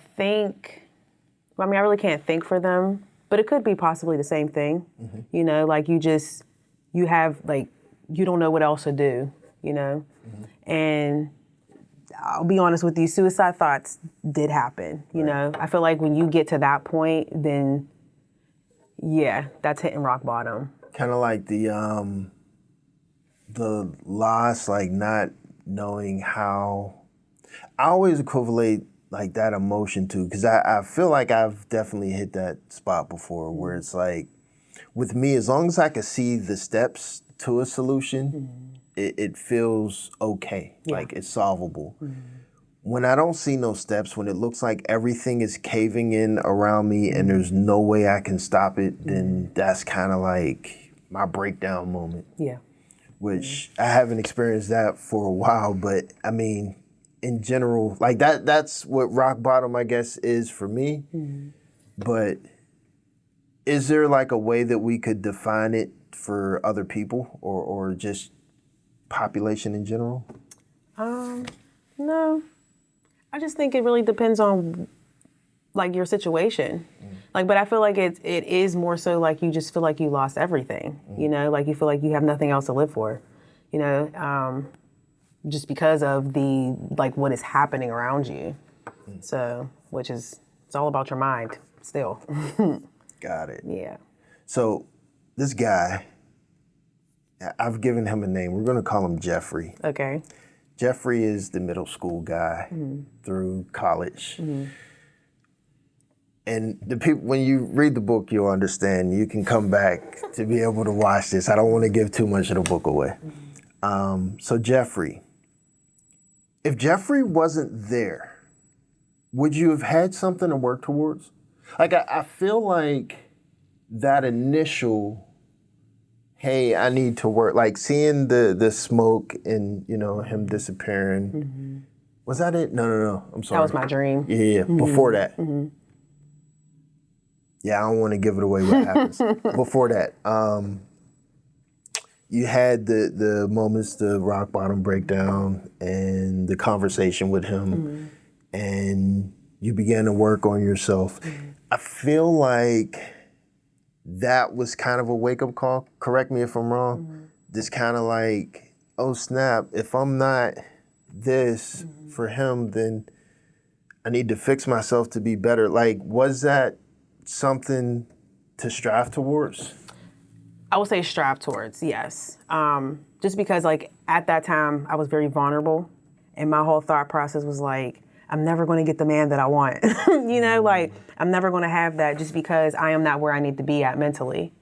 really can't think for them, but it could be possibly the same thing. Like you have like, you don't know what else to do, and I'll be honest with you, suicide thoughts did happen, know. I feel like when you get to that point, then yeah, that's hitting rock bottom. Kind of like the loss, like not knowing how, I always equivalent like that emotion too, because I feel like I've definitely hit that spot before where it's like, with me, as long as I can see the steps to a solution, it feels okay, like it's solvable. When I don't see no steps, when it looks like everything is caving in around me and there's no way I can stop it, then that's kind of like my breakdown moment. Yeah. Which I haven't experienced that for a while, but I mean, in general, like that's what rock bottom, I guess, is for me. But is there like a way that we could define it for other people or just population in general? No. I just think it really depends on like your situation. Like, but I feel like it is more so like you just feel like you lost everything, you know, like you feel like you have nothing else to live for, you know, just because of the, like what is happening around you. So, it's all about your mind still. Got it. Yeah. So this guy, I've given him a name. We're going to call him Jeffrey. Okay. Jeffrey is the middle school guy through college. And the people, when you read the book, you'll understand. You can come back to be able to watch this. I don't want to give too much of the book away. So Jeffrey, if Jeffrey wasn't there, would you have had something to work towards? Like, I feel like that initial, hey, I need to work, like seeing the smoke and, you know, him disappearing. Was that it? No. I'm sorry. That was my dream. Yeah. Before that. Yeah, I don't want to give it away what happens. Before that, you had the moments, the rock bottom breakdown and the conversation with him, and you began to work on yourself. I feel like that was kind of a wake-up call. Correct me if I'm wrong. This kind of like, oh snap, if I'm not this for him, then I need to fix myself to be better. Like, was that something to strive towards? I would say strive towards, yes. Just because like at that time I was very vulnerable and my whole thought process was like, I'm never going to get the man that I want. You know, like I'm never going to have that just because I am not where I need to be at mentally.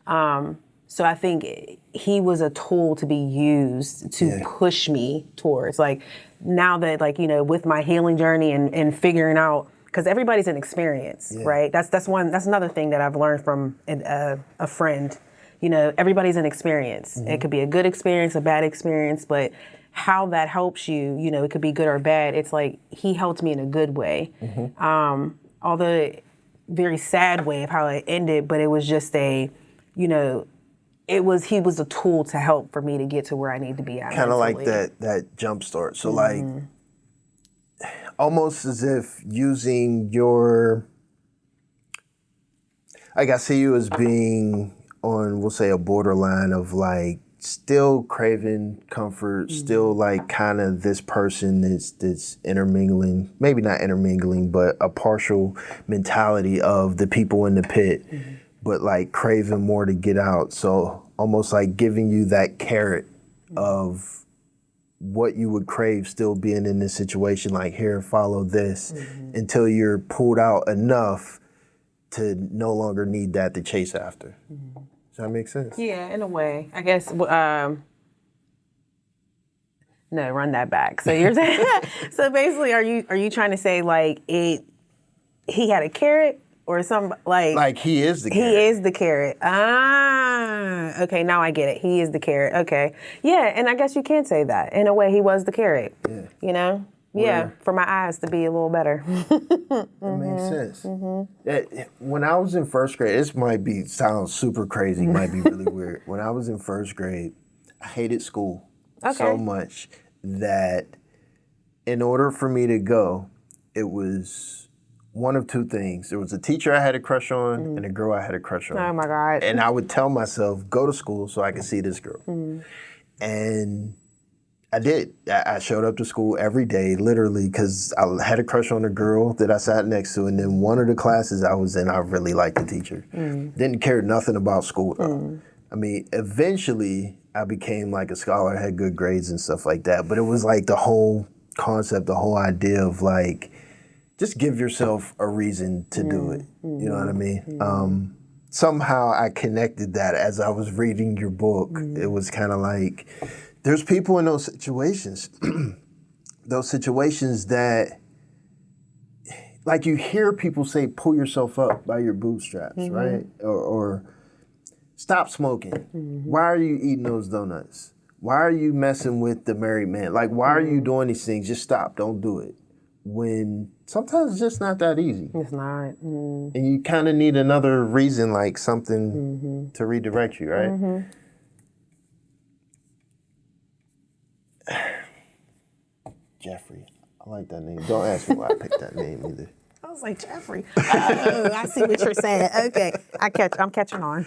So I think he was a tool to be used to push me towards, like, now that, like, you know, with my healing journey and figuring out, because everybody's an experience, right? That's another thing that I've learned from a friend. You know, everybody's an experience. It could be a good experience, a bad experience, but how that helps you, you know, it could be good or bad. It's like he helped me in a good way. Although very sad way of how it ended, but it was just a, you know, he was a tool to help for me to get to where I need to be at. Kind of like that jump start. So like, almost as if using your, like I see you as being on, we'll say, a borderline of like still craving comfort, still like kind of this person that's intermingling, maybe not intermingling, but a partial mentality of the people in the pit, but like craving more to get out. So almost like giving you that carrot of what you would crave still being in this situation, like here, follow this, until you're pulled out enough to no longer need that to chase after. Does that make sense? Yeah, in a way. I guess, no, run that back. So you're saying, so basically are you trying to say like he had a carrot or something like? Like he is the carrot. He is the carrot. Ah, okay, now I get it. He is the carrot. Okay. Yeah, and I guess you can say that. In a way, he was the carrot. Yeah. You know? Yeah, for my eyes to be a little better. That makes sense. When I was in first grade, this might sound super crazy, might be really weird. When I was in first grade, I hated school so much that in order for me to go, it was one of two things. There was a teacher I had a crush on and a girl I had a crush on. Oh my God. And I would tell myself, go to school so I could see this girl. And I did. I showed up to school every day, literally, because I had a crush on a girl that I sat next to, and then one of the classes I was in, I really liked the teacher. Didn't care nothing about school, though. I mean, eventually, I became like a scholar, had good grades and stuff like that, but it was like the whole concept, the whole idea of like, just give yourself a reason to do it. You know what I mean? Somehow I connected that as I was reading your book. It was kind of like, there's people in those situations that, like you hear people say, pull yourself up by your bootstraps, right? Or stop smoking. Why are you eating those donuts? Why are you messing with the married man? Like, why are you doing these things? Just stop, don't do it. When sometimes it's just not that easy. It's not. And you kind of need another reason, like something to redirect you, right? Jeffrey. I like that name. Don't ask me why I picked that name either. was like, Jeffrey. Oh, I see what you're saying. Okay, I'm catching on.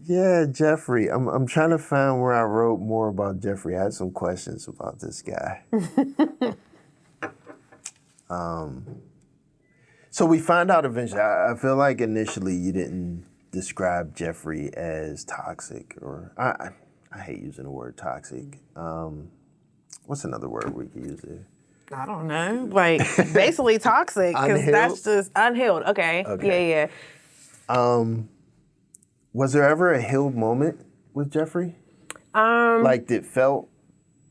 Yeah, Jeffrey. I'm trying to find where I wrote more about Jeffrey. I had some questions about this guy. So we find out eventually. I feel like initially you didn't describe Jeffrey as toxic, or I hate using the word toxic. What's another word we could use there? I don't know. Like, basically toxic, because that's just unhealed. Okay. Yeah. Was there ever a healed moment with Jeffrey? Like that felt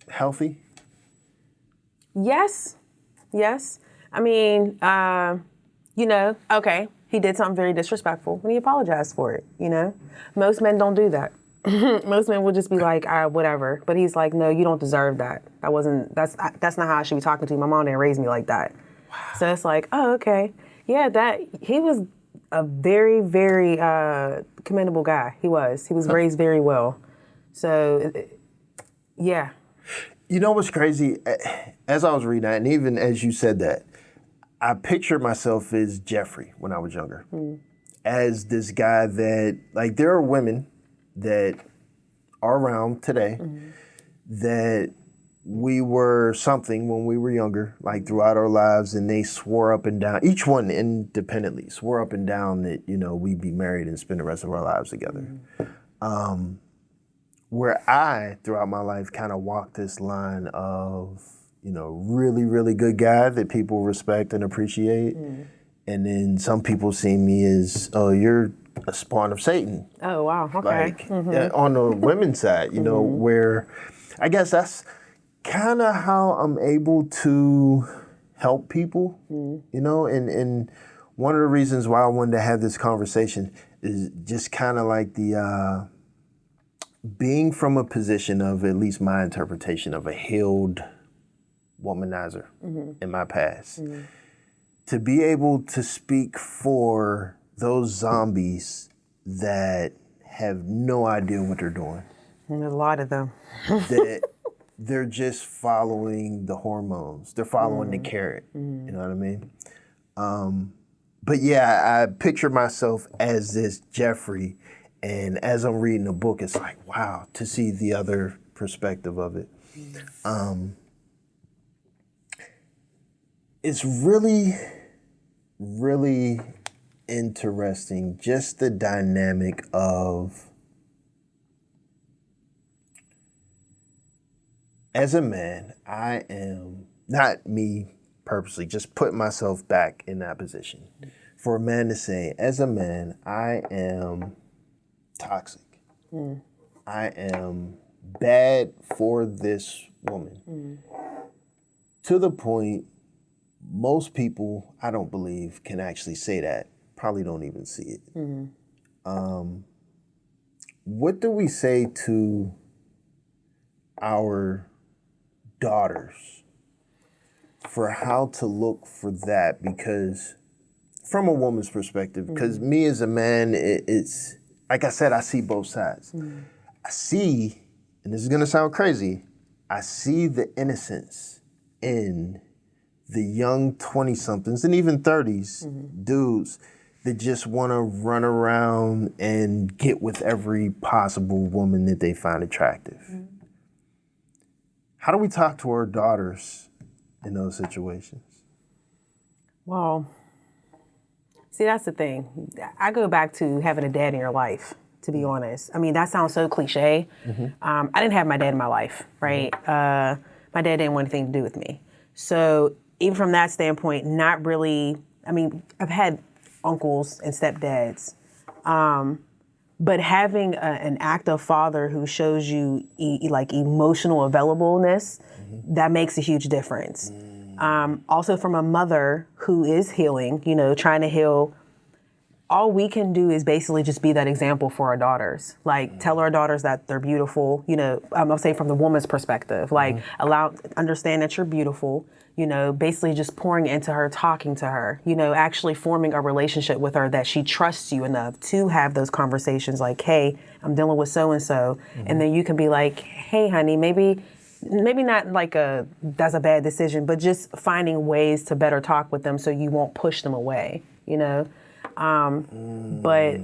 healthy? Yes. I mean, okay, he did something very disrespectful and he apologized for it, Most men don't do that. Most men would just be like, whatever. But he's like, no, you don't deserve that. That's not how I should be talking to you. My mom didn't raise me like that. Wow. So it's like, oh, okay. Yeah, he was a very, very commendable guy. He was raised very well. So, yeah. You know what's crazy? As I was reading that, and even as you said that, I pictured myself as Jeffrey when I was younger. As this guy that, like, there are women that are around today that we were something when we were younger, like throughout our lives, and they swore up and down, each one independently, swore up and down that, we'd be married and spend the rest of our lives together. Where I, throughout my life, kind of walked this line of, really, really good guy that people respect and appreciate. And then some people see me as, oh, you're a spawn of Satan. Oh, wow. Okay. Like, on the women's side, where I guess that's kind of how I'm able to help people, and one of the reasons why I wanted to have this conversation is just kind of like the being from a position of, at least my interpretation of, a healed womanizer in my past. To be able to speak for those zombies that have no idea what they're doing. And there's a lot of them. That they're just following the hormones. They're following the carrot. You know what I mean? But yeah, I picture myself as this Jeffrey, and as I'm reading the book, it's like, wow, to see the other perspective of it. It's really, really interesting, just the dynamic of, as a man, I am, not me purposely, just put myself back in that position. For a man to say, as a man, I am toxic. I am bad for this woman. To the point, most people, I don't believe, can actually say that. Probably don't even see it. What do we say to our daughters for how to look for that? Because from a woman's perspective, because me as a man, it's, like I said, I see both sides. I see, and this is gonna sound crazy, I see the innocence in the young 20-somethings and even 30s dudes that just wanna run around and get with every possible woman that they find attractive. How do we talk to our daughters in those situations? Well, see, that's the thing. I go back to having a dad in your life, to be honest. I mean, that sounds so cliche. I didn't have my dad in my life, right? My dad didn't want anything to do with me. So even from that standpoint, not really, I mean, I've had uncles and stepdads, but having an active father who shows you like emotional availableness, that makes a huge difference. Also from a mother who is healing, trying to heal, all we can do is basically just be that example for our daughters. Like, tell our daughters that they're beautiful, I'll say from the woman's perspective, like understand that you're beautiful, basically just pouring into her, talking to her, actually forming a relationship with her that she trusts you enough to have those conversations like, hey, I'm dealing with so-and-so. And then you can be like, hey, honey, maybe maybe not like that's a bad decision, but just finding ways to better talk with them so you won't push them away, you know? But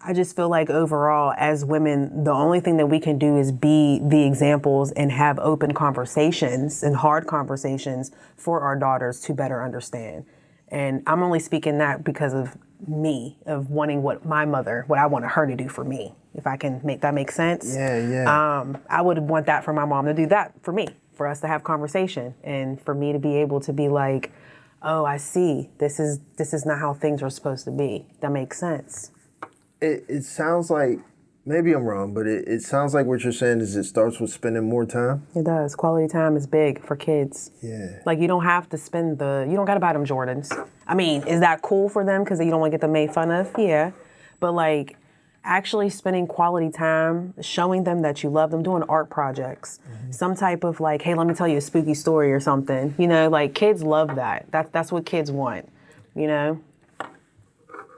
I just feel like overall, as women, the only thing that we can do is be the examples and have open conversations and hard conversations for our daughters to better understand. And I'm only speaking that because of me, of wanting what I wanted her to do for me, if I can make that make sense. Yeah. I would want that for my mom to do that for me, for us to have conversation, and for me to be able to be like, oh, I see, this is not how things are supposed to be. That makes sense. It sounds like, maybe I'm wrong, but it sounds like what you're saying is it starts with spending more time. It does. Quality time is big for kids. Yeah. Like, you don't have to you don't got to buy them Jordans. I mean, is that cool for them because you don't want to get them made fun of? Yeah. But like, actually spending quality time, showing them that you love them, doing art projects, some type of like, hey, let me tell you a spooky story or something. You know, like, kids love that. That's what kids want, you know?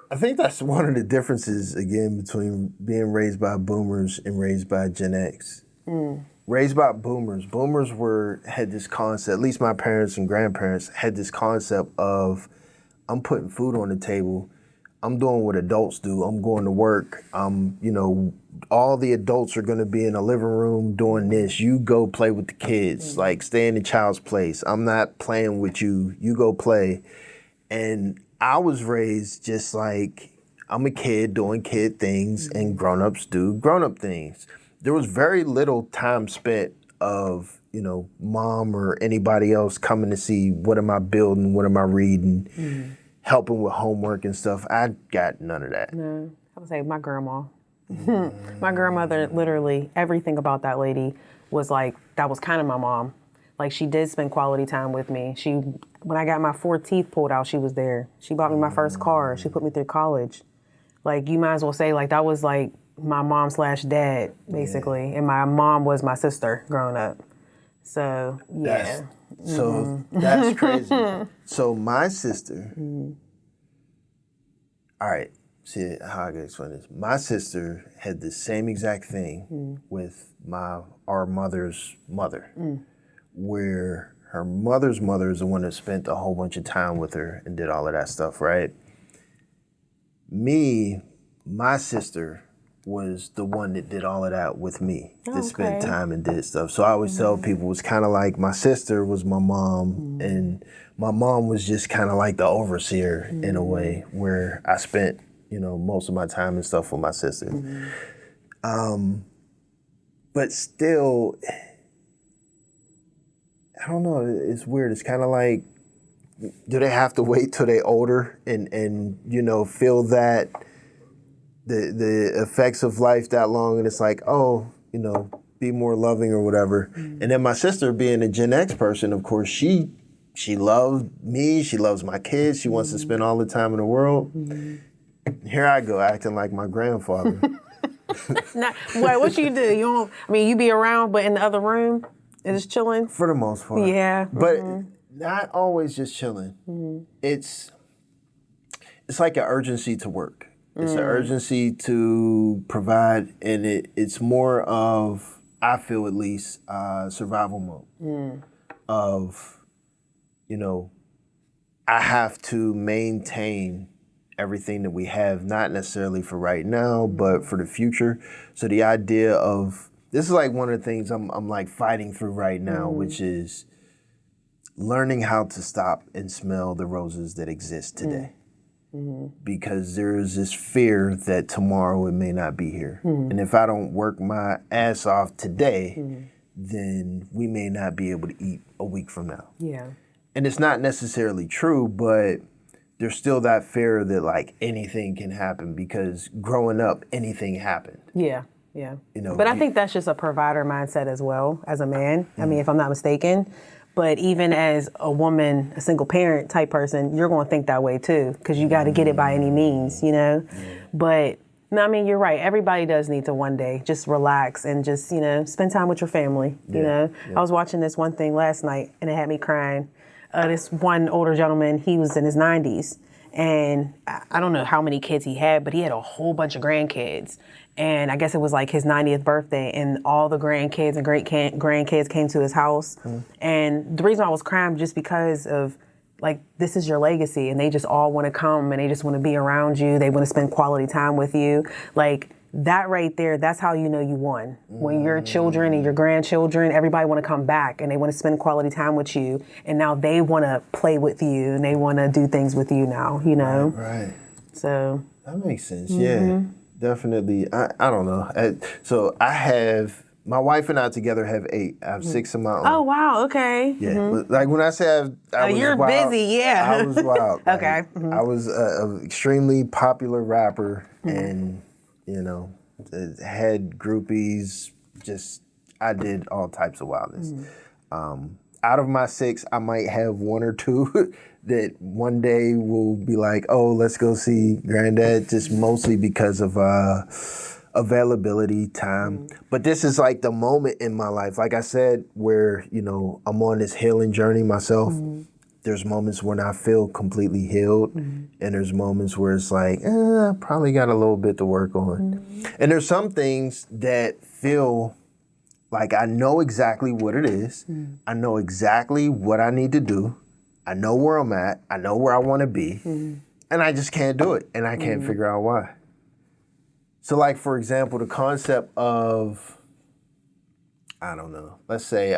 I think that's one of the differences, again, between being raised by boomers and raised by Gen X. Raised by boomers had this concept, at least my parents and grandparents had this concept of, I'm putting food on the table, I'm doing what adults do, I'm going to work, all the adults are gonna be in the living room doing this, you go play with the kids, like stay in the child's place, I'm not playing with you, you go play. And I was raised just like, I'm a kid doing kid things and grown-ups do grown-up things. There was very little time spent of, mom or anybody else coming to see what am I building, what am I reading, helping with homework and stuff. I got none of that. No, I would say my grandma. My grandmother, literally, everything about that lady was like, that was kind of my mom. Like, she did spend quality time with me. When I got my 4 teeth pulled out, she was there. She bought me my first car. She put me through college. Like, you might as well say, like, that was like my mom/dad, basically. Yeah. And my mom was my sister growing up. So, yeah. That's crazy. So my sister, all right, see how I can explain this. My sister had the same exact thing with our mother's mother. Where her mother's mother is the one that spent a whole bunch of time with her and did all of that stuff, right? My sister was the one that did all of that with me, that spent time and did stuff. So I always tell people it was kind of like my sister was my mom, and my mom was just kind of like the overseer in a way, where I spent, most of my time and stuff with my sister. But still, I don't know, it's weird. It's kind of like, do they have to wait till they're older and feel that the effects of life that long, and it's like, be more loving or whatever. And then my sister, being a Gen X person, of course, she loved me, she loves my kids, she wants to spend all the time in the world. Here I go, acting like my grandfather. What you do? You be around, but in the other room? And just chilling? For the most part. Yeah. But not always just chilling. It's like an urgency to work. It's an urgency to provide, and it's more of, I feel at least, survival mode. Of, I have to maintain everything that we have, not necessarily for right now, but for the future. So the idea of, this is like one of the things I'm like fighting through right now, which is learning how to stop and smell the roses that exist today. Because there is this fear that tomorrow it may not be here. And if I don't work my ass off today, then we may not be able to eat a week from now. Yeah. And it's not necessarily true, but there's still that fear that like anything can happen, because growing up, anything happened. Yeah. Yeah. But I think that's just a provider mindset as well, as a man. I mean, if I'm not mistaken. But even as a woman, a single parent type person, you're going to think that way too, because you got to get it by any means, But no, I mean, you're right. Everybody does need to one day just relax and just, spend time with your family, I was watching this one thing last night and it had me crying. This one older gentleman, he was in his 90s. And I don't know how many kids he had, but he had a whole bunch of grandkids. And I guess it was like his 90th birthday, and all the grandkids and grandkids came to his house. And the reason I was crying just because of, like, this is your legacy, and they just all want to come, and they just want to be around you. They want to spend quality time with you. Like, that right there, that's how you know you won. When your children and your grandchildren, everybody want to come back, and they want to spend quality time with you, and now they want to play with you, and they want to do things with you now, you know? Right. So. That makes sense, yeah. Definitely. I don't know. So I have, my wife and I together have 8. I have 6 of my own. Oh, wow, okay. Yeah, but like when I say I was you're wild, busy, yeah. I was wild. Like, Okay. I was an extremely popular rapper, and you know, had groupies. Just I did all types of wildness. Out of my 6, I might have 1 or 2 that one day will be like, oh, let's go see Granddad. Just mostly because of availability, time. But this is like the moment in my life, like I said, where, you know, I'm on this healing journey myself. There's moments when I feel completely healed, and there's moments where it's like, I probably got a little bit to work on. And there's some things that feel like I know exactly what it is. I know exactly what I need to do. I know where I'm at. I know where I want to be. And I just can't do it, and I can't figure out why. So, like, for example, the concept of, I don't know, let's say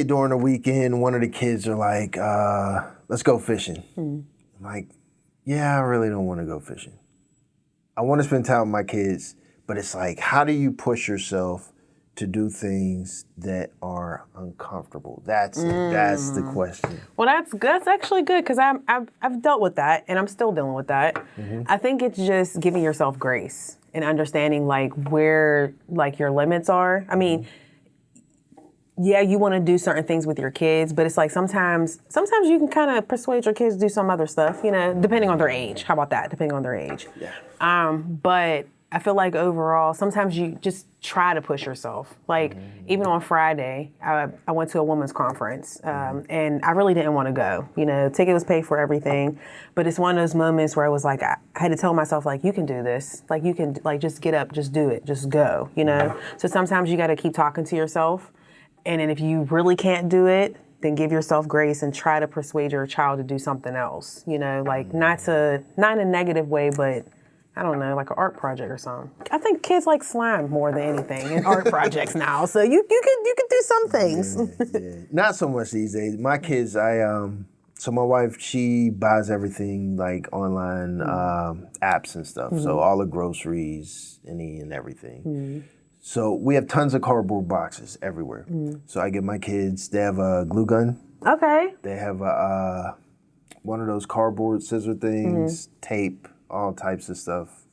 during the weekend, one of the kids are like, let's go fishing. I'm like, yeah, I really don't want to go fishing. I want to spend time with my kids, but it's like, how do you push yourself to do things that are uncomfortable? That's the question. Well, that's good. That's actually good, because I've dealt with that, and I'm still dealing with that. I think it's just giving yourself grace and understanding like where like your limits are. I mean, yeah, you want to do certain things with your kids, but it's like sometimes you can kind of persuade your kids to do some other stuff, you know, depending on their age. How about that? Depending on their age. Yeah. But I feel like overall, sometimes you just try to push yourself. Like, even on Friday, I went to a women's conference, and I really didn't want to go. You know, ticket was paid for, everything. But it's one of those moments where I was like, I had to tell myself, like, you can do this. Like, you can, like, just get up, just do it, just go, you know? So sometimes you got to keep talking to yourself. And then if you really can't do it, then give yourself grace and try to persuade your child to do something else. You know, like, not in a negative way, but I don't know, like an art project or something. I think kids like slime more than anything in art projects now. So you can do some things. Yeah. Not so much these days. My kids, so my wife, she buys everything like online apps and stuff. So all the groceries, any and everything. So we have tons of cardboard boxes everywhere. So I get my kids, they have a glue gun. Okay. They have one of those cardboard scissor things, tape, all types of stuff,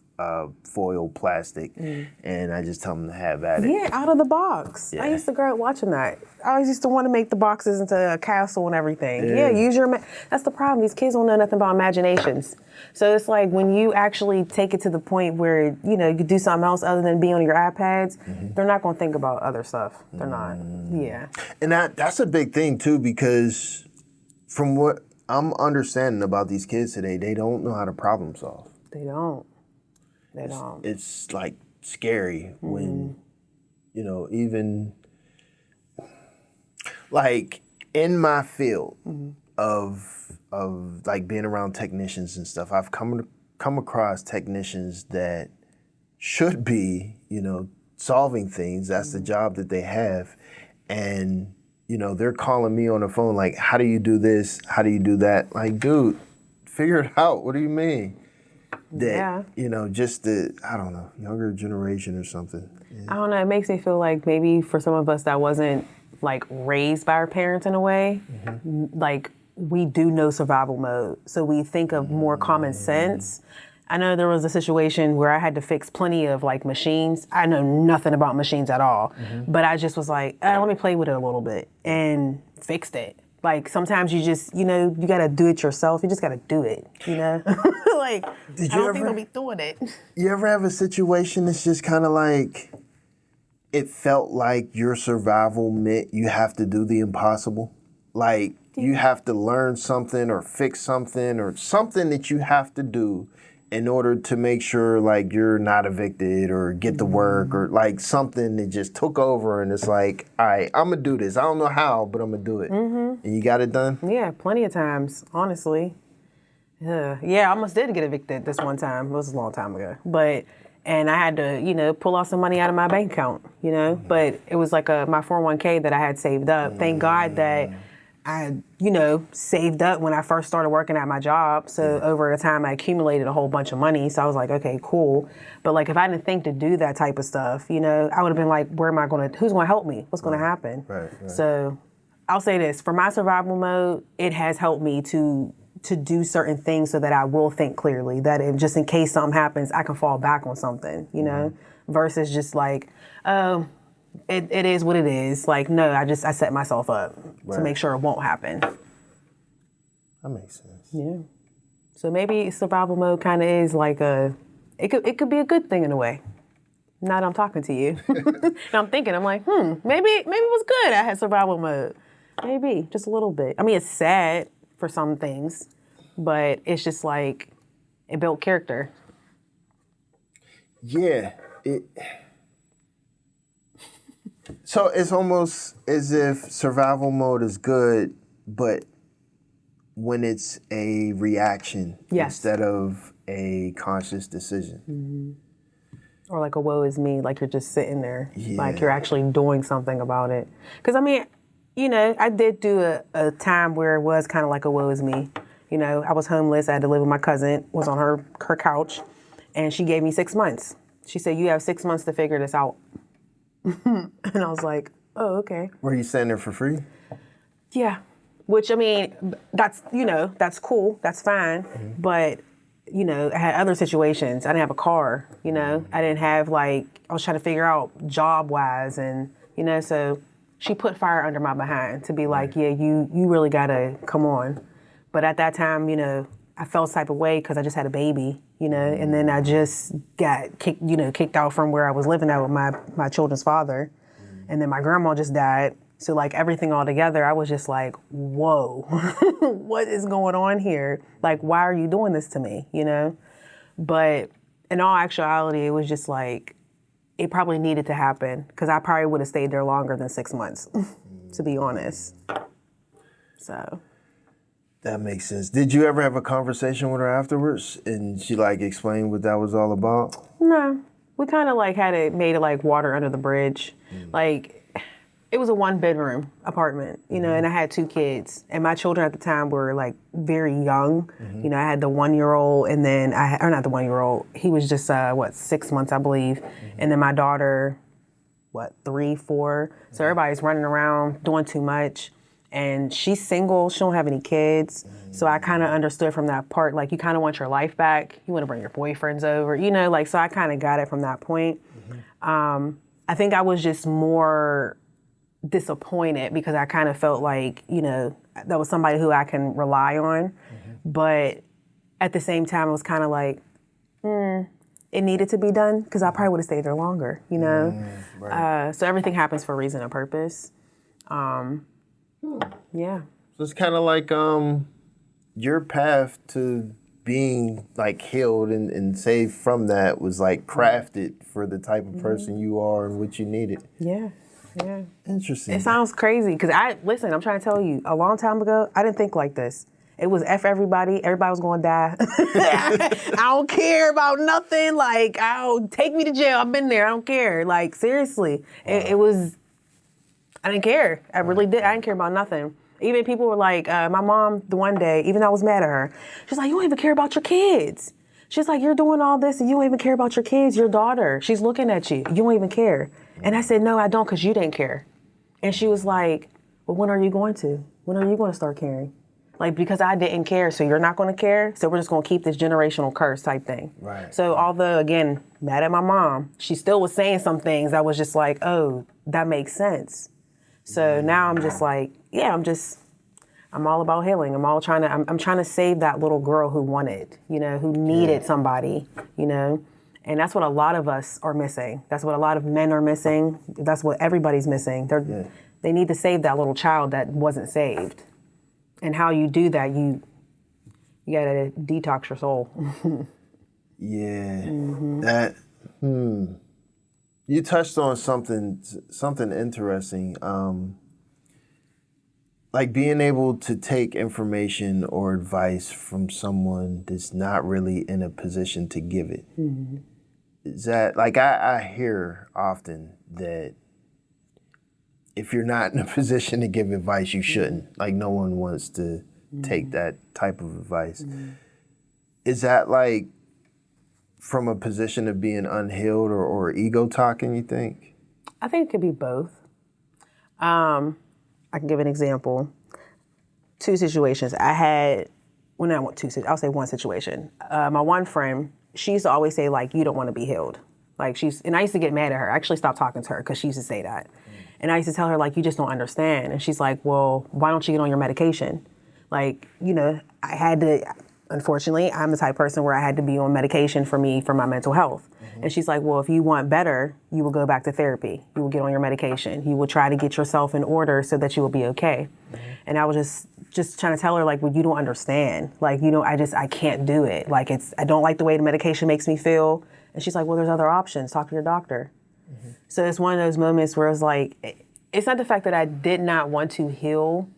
foil, plastic, and I just tell them to have at it. Yeah, out of the box. Yeah. I used to grow up watching that. I always used to want to make the boxes into a castle and everything. Yeah, use your, that's the problem. These kids don't know nothing about imaginations. So it's like when you actually take it to the point where, you know, you could do something else other than be on your iPads, they're not going to think about other stuff. They're not. Yeah. And that's a big thing too, because from what I'm understanding about these kids today, they don't know how to problem solve. They don't. They don't. It's like scary when, you know, even like in my field of like being around technicians and stuff, I've come across technicians that should be, you know, solving things. That's the job that they have. And, you know, they're calling me on the phone like, how do you do this? How do you do that? Like, dude, figure it out. What do you mean? That, you know, just the, I don't know, younger generation or something. Yeah. I don't know. It makes me feel like maybe for some of us that wasn't like raised by our parents in a way, like we do know survival mode. So we think of more common sense. I know there was a situation where I had to fix plenty of like machines. I know nothing about machines at all, but I just was like, let me play with it a little bit and fixed it. Like sometimes you just, you know, you gotta do it yourself. You just gotta do it, you know? Like, I don't think they'll be doing it. You ever have a situation that's just kind of like, it felt like your survival meant you have to do the impossible? Like, you have to learn something or fix something or something that you have to do in order to make sure like you're not evicted or get the work or like something that just took over and it's like, all right, I'm gonna do this. I don't know how, but I'm gonna do it. And you got it done? Yeah, plenty of times, honestly. Yeah, I almost did get evicted this one time. It was a long time ago. And I had to, pull out some money out of my bank account, But it was like my 401k that I had saved up. Thank God that I, saved up when I first started working at my job. So over the time, I accumulated a whole bunch of money. So I was like, okay, cool. But like, if I didn't think to do that type of stuff, I would have been like, who's going to help me? What's going to happen? Right. So I'll say this, for my survival mode, it has helped me to do certain things so that I will think clearly, that if just in case something happens, I can fall back on something, versus just like, it is what it is. Like, no, I set myself up to make sure it won't happen. That makes sense. Yeah. So maybe survival mode kind of is like it could be a good thing in a way. Now that I'm talking to you. And I'm thinking, I'm like, maybe it was good I had survival mode. Maybe, just a little bit. I mean, it's sad for some things, but it's just like, it built character. Yeah. So it's almost as if survival mode is good, but when it's a reaction instead of a conscious decision. Or like a woe is me, like you're just sitting there, like you're actually doing something about it. Because I mean, I did do a time where it was kind of like a woe is me. I was homeless, I had to live with my cousin, was on her couch, and she gave me 6 months. She said, you have 6 months to figure this out. And I was like, oh, okay. Were you staying there for free? Yeah. Which, I mean, that's cool. That's fine. But, I had other situations. I didn't have a car, I didn't have I was trying to figure out job-wise and, so she put fire under my behind to be like, yeah, you really got to come on. But at that time, I felt type of way because I just had a baby, and then I just got kicked out from where I was living at with my children's father. And then my grandma just died. So like everything all together, I was just like, whoa, what is going on here? Like, why are you doing this to me? But in all actuality, it was just like, it probably needed to happen because I probably would have stayed there longer than 6 months, to be honest. So. That makes sense. Did you ever have a conversation with her afterwards and she explained what that was all about? No. We kind of made it water under the bridge. It was a 1-bedroom apartment, and I had 2 kids. And my children at the time were very young. I had the 1-year-old and then not the 1-year-old. He was just, 6 months, I believe. And then my daughter, 3, 4. So everybody's running around doing too much. And she's single, she don't have any kids. So I kind of understood from that part, you kind of want your life back. You want to bring your boyfriends over, so I kind of got it from that point. I think I was just more disappointed because I kind of felt like, that was somebody who I can rely on. But at the same time, it was kind of like, it needed to be done because I probably would have stayed there longer, Right. So everything happens for a reason and purpose. Yeah. So it's kind of like your path to being healed and saved from that was crafted for the type of person you are and what you needed. Yeah. Interesting. It sounds crazy because I'm trying to tell you, a long time ago, I didn't think like this. It was F everybody was going to die. I don't care about nothing. Take me to jail. I've been there. I don't care. Seriously. It was, I didn't care. I really did. I didn't care about nothing. Even people were like, my mom, the one day, even though I was mad at her, she's like, you don't even care about your kids. She's like, you're doing all this and you don't even care about your kids, your daughter. She's looking at you. You don't even care. And I said, no, I don't, because you didn't care. And she was like, well, when are you going to? When are you going to start caring? Because I didn't care, so you're not going to care, so we're just going to keep this generational curse type thing. Right. So although, again, mad at my mom, she still was saying some things that was just like, oh, that makes sense. So now I'm just like, I'm all about healing. I'm trying to save that little girl who wanted, who needed somebody, and that's what a lot of us are missing. That's what a lot of men are missing. That's what everybody's missing. They need to save that little child that wasn't saved. And how you do that, you gotta detox your soul. Yeah, that. You touched on something interesting. Like being able to take information or advice from someone that's not really in a position to give it. Is that, like, I hear often that if you're not in a position to give advice, you shouldn't. Like, no one wants to take that type of advice. Is that, like, from a position of being unhealed or ego talking, you think? I think it could be both. I can give an example. 2 situations. I'll say one situation. My one friend, she used to always say, like, you don't want to be healed. Like, and I used to get mad at her. I actually stopped talking to her because she used to say that. And I used to tell her, like, you just don't understand. And she's like, well, why don't you get on your medication? Like, I had to, unfortunately, I'm the type of person where I had to be on medication for my mental health. And she's like, well, if you want better, you will go back to therapy. You will get on your medication. You will try to get yourself in order so that you will be okay. And I was just trying to tell her, like, well, you don't understand. Like, I can't do it. Like, I don't like the way the medication makes me feel. And she's like, well, there's other options. Talk to your doctor. So it's one of those moments where it's like, it's not the fact that I did not want to heal.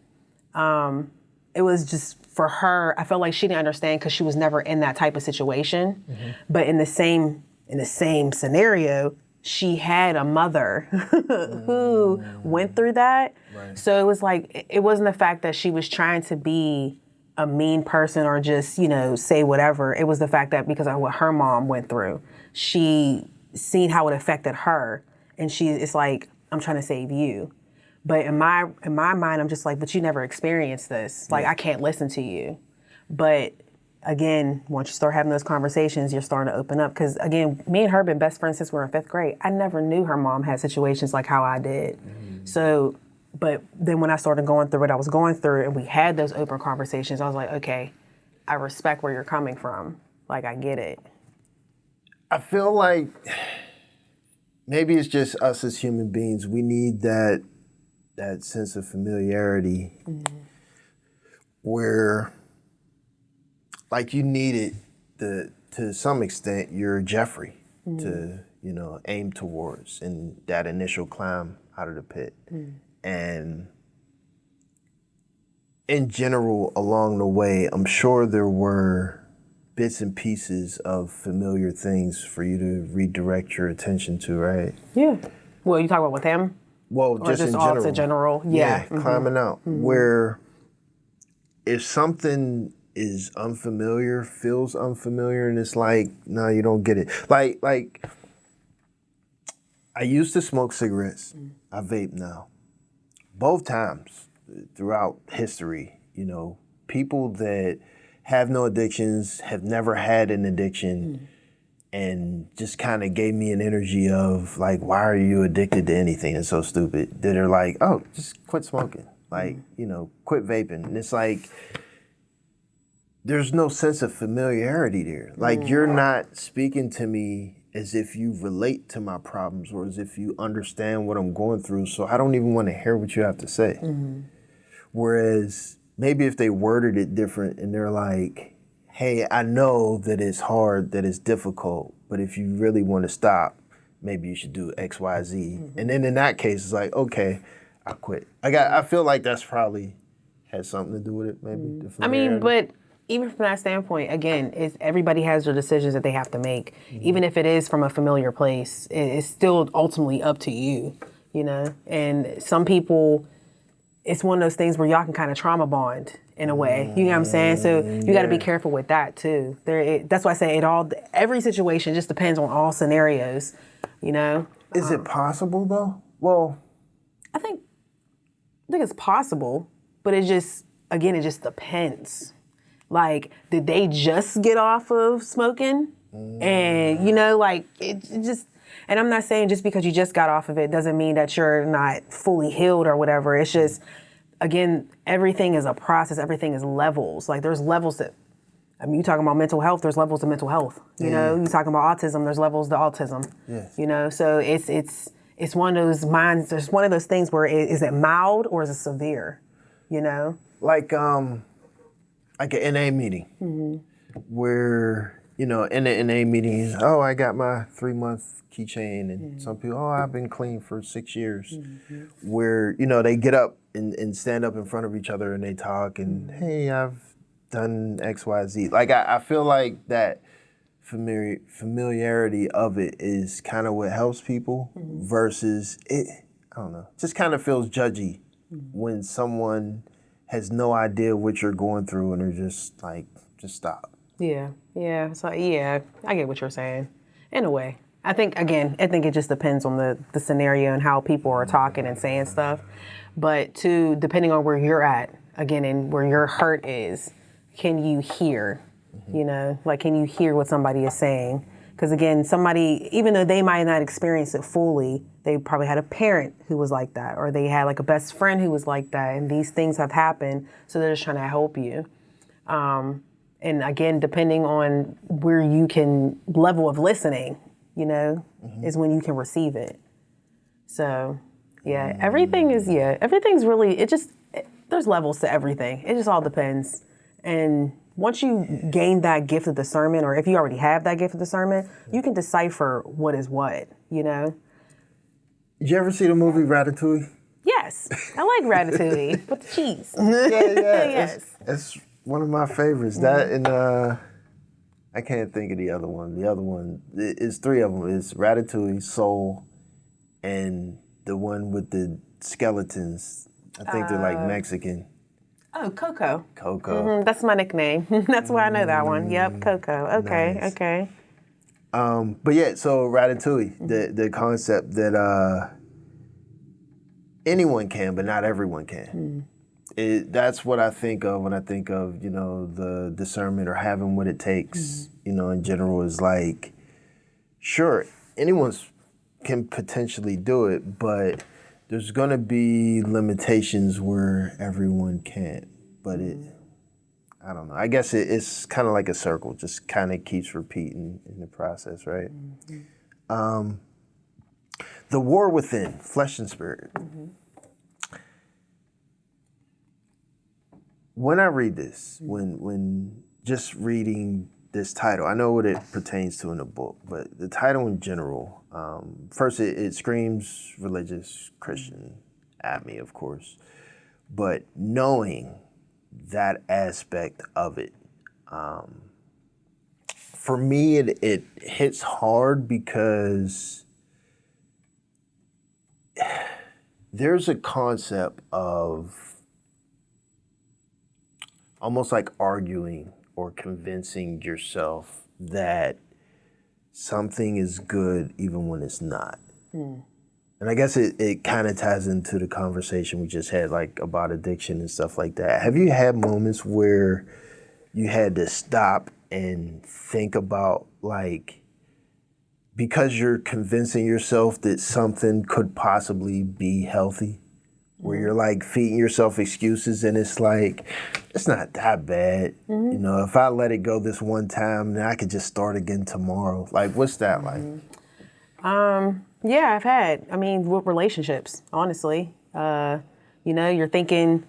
It was just, for her, I felt like she didn't understand because she was never in that type of situation. But in the same scenario, she had a mother who went through that. Right. So it was like, it wasn't the fact that she was trying to be a mean person or just, say whatever. It was the fact that because of what her mom went through, she seen how it affected her. And it's like, I'm trying to save you. But in my mind, I'm just like, but you never experienced this. Like, I can't listen to you. But again, once you start having those conversations, you're starting to open up. Because again, me and her have been best friends since we were in 5th grade. I never knew her mom had situations like how I did. So, but then when I started going through what I was going through and we had those open conversations, I was like, okay, I respect where you're coming from. Like, I get it. I feel like maybe it's just us as human beings. We need that sense of familiarity where, like, you need it to some extent, you're Jeffrey to, aim towards in that initial climb out of the pit. And in general, along the way, I'm sure there were bits and pieces of familiar things for you to redirect your attention to, right? Yeah. Well, you talk about with him? Well, or just all to general? Yeah. Climbing out. Where if something is unfamiliar, feels unfamiliar, and it's like, no, you don't get it. Like I used to smoke cigarettes. I vape now. Both times throughout history, people that have no addictions, have never had an addiction, and just kind of gave me an energy of like, why are you addicted to anything? It's so stupid. That are like, oh, just quit smoking. Like, quit vaping. And it's like, there's no sense of familiarity there. Like, you're not speaking to me as if you relate to my problems or as if you understand what I'm going through. So I don't even want to hear what you have to say. Whereas maybe if they worded it different and they're like, hey, I know that it's hard, that it's difficult, but if you really want to stop, maybe you should do X, Y, Z. And then in that case, it's like, okay, I quit. I feel like that's probably has something to do with it, maybe. I mean, but even from that standpoint, again, everybody has their decisions that they have to make. Even if it is from a familiar place, it's still ultimately up to you, And some people, it's one of those things where y'all can kind of trauma bond in a way. You know what I'm saying? So you got to be careful with that too. That's why I say every situation just depends on all scenarios, Is it possible though? Well, I think it's possible, but it just depends. Like, did they just get off of smoking? And, it just, and I'm not saying just because you just got off of it doesn't mean that you're not fully healed or whatever. It's just, again, everything is a process. Everything is levels. Like, there's levels you talking about mental health, there's levels to mental health. You talking about autism, there's levels to autism. Yes. So it's one of those minds, there's one of those things where is it mild or is it severe? like an NA meeting where, in the NA meeting, I got my 3-month keychain, and some people, I've been clean for 6 years. Where, they get up and stand up in front of each other and they talk and, hey, I've done X, Y, Z. Like, I feel like that familiarity of it is kind of what helps people versus it, I don't know, just kind of feels judgy when someone has no idea what you're going through and they're just like, just stop. Yeah. So, I get what you're saying in a way. I think it just depends on the scenario and how people are talking and saying stuff. But depending on where you're at, again, and where your hurt is, can you hear? Can you hear what somebody is saying? Because again, somebody, even though they might not experience it fully, they probably had a parent who was like that, or they had like a best friend who was like that, and these things have happened, so they're just trying to help you. And again, depending on where you can, level of listening, is when you can receive it. So, everything's really, there's levels to everything. It just all depends. And once you gain that gift of discernment, or if you already have that gift of discernment, you can decipher what is what, Did you ever see the movie Ratatouille? Yes, I like Ratatouille with the cheese. Yeah. Yes. It's one of my favorites. That and I can't think of the other one. The other one, it's 3 of them. It's Ratatouille, Soul, and the one with the skeletons. I think they're like Mexican. Oh, Coco. Coco. That's my nickname. That's why I know that one. Yep, Coco. Okay, Nice. okay. But yeah, so Ratatouille, the concept that anyone can, but not everyone can. That's what I think of when I think of, the discernment or having what it takes, in general, is like, sure, anyone can potentially do it, but there's going to be limitations where everyone can't. But I don't know. I guess it's kind of like a circle, just kind of keeps repeating in the process, right? The War Within, Flesh and Spirit. When I read this, when just reading this title, I know what it pertains to in the book, but the title in general, first it screams religious, Christian at me, of course, but knowing that aspect of it, for me, it hits hard because there's a concept of almost like arguing or convincing yourself that something is good even when it's not. And I guess it kind of ties into the conversation we just had, like about addiction and stuff like that. Have you had moments where you had to stop and think about, like, because you're convincing yourself that something could possibly be healthy, where you're like feeding yourself excuses and it's like, it's not that bad. If I let it go this one time, then I could just start again tomorrow. Like, what's that like? Yeah, I've had. With relationships, honestly. You're thinking,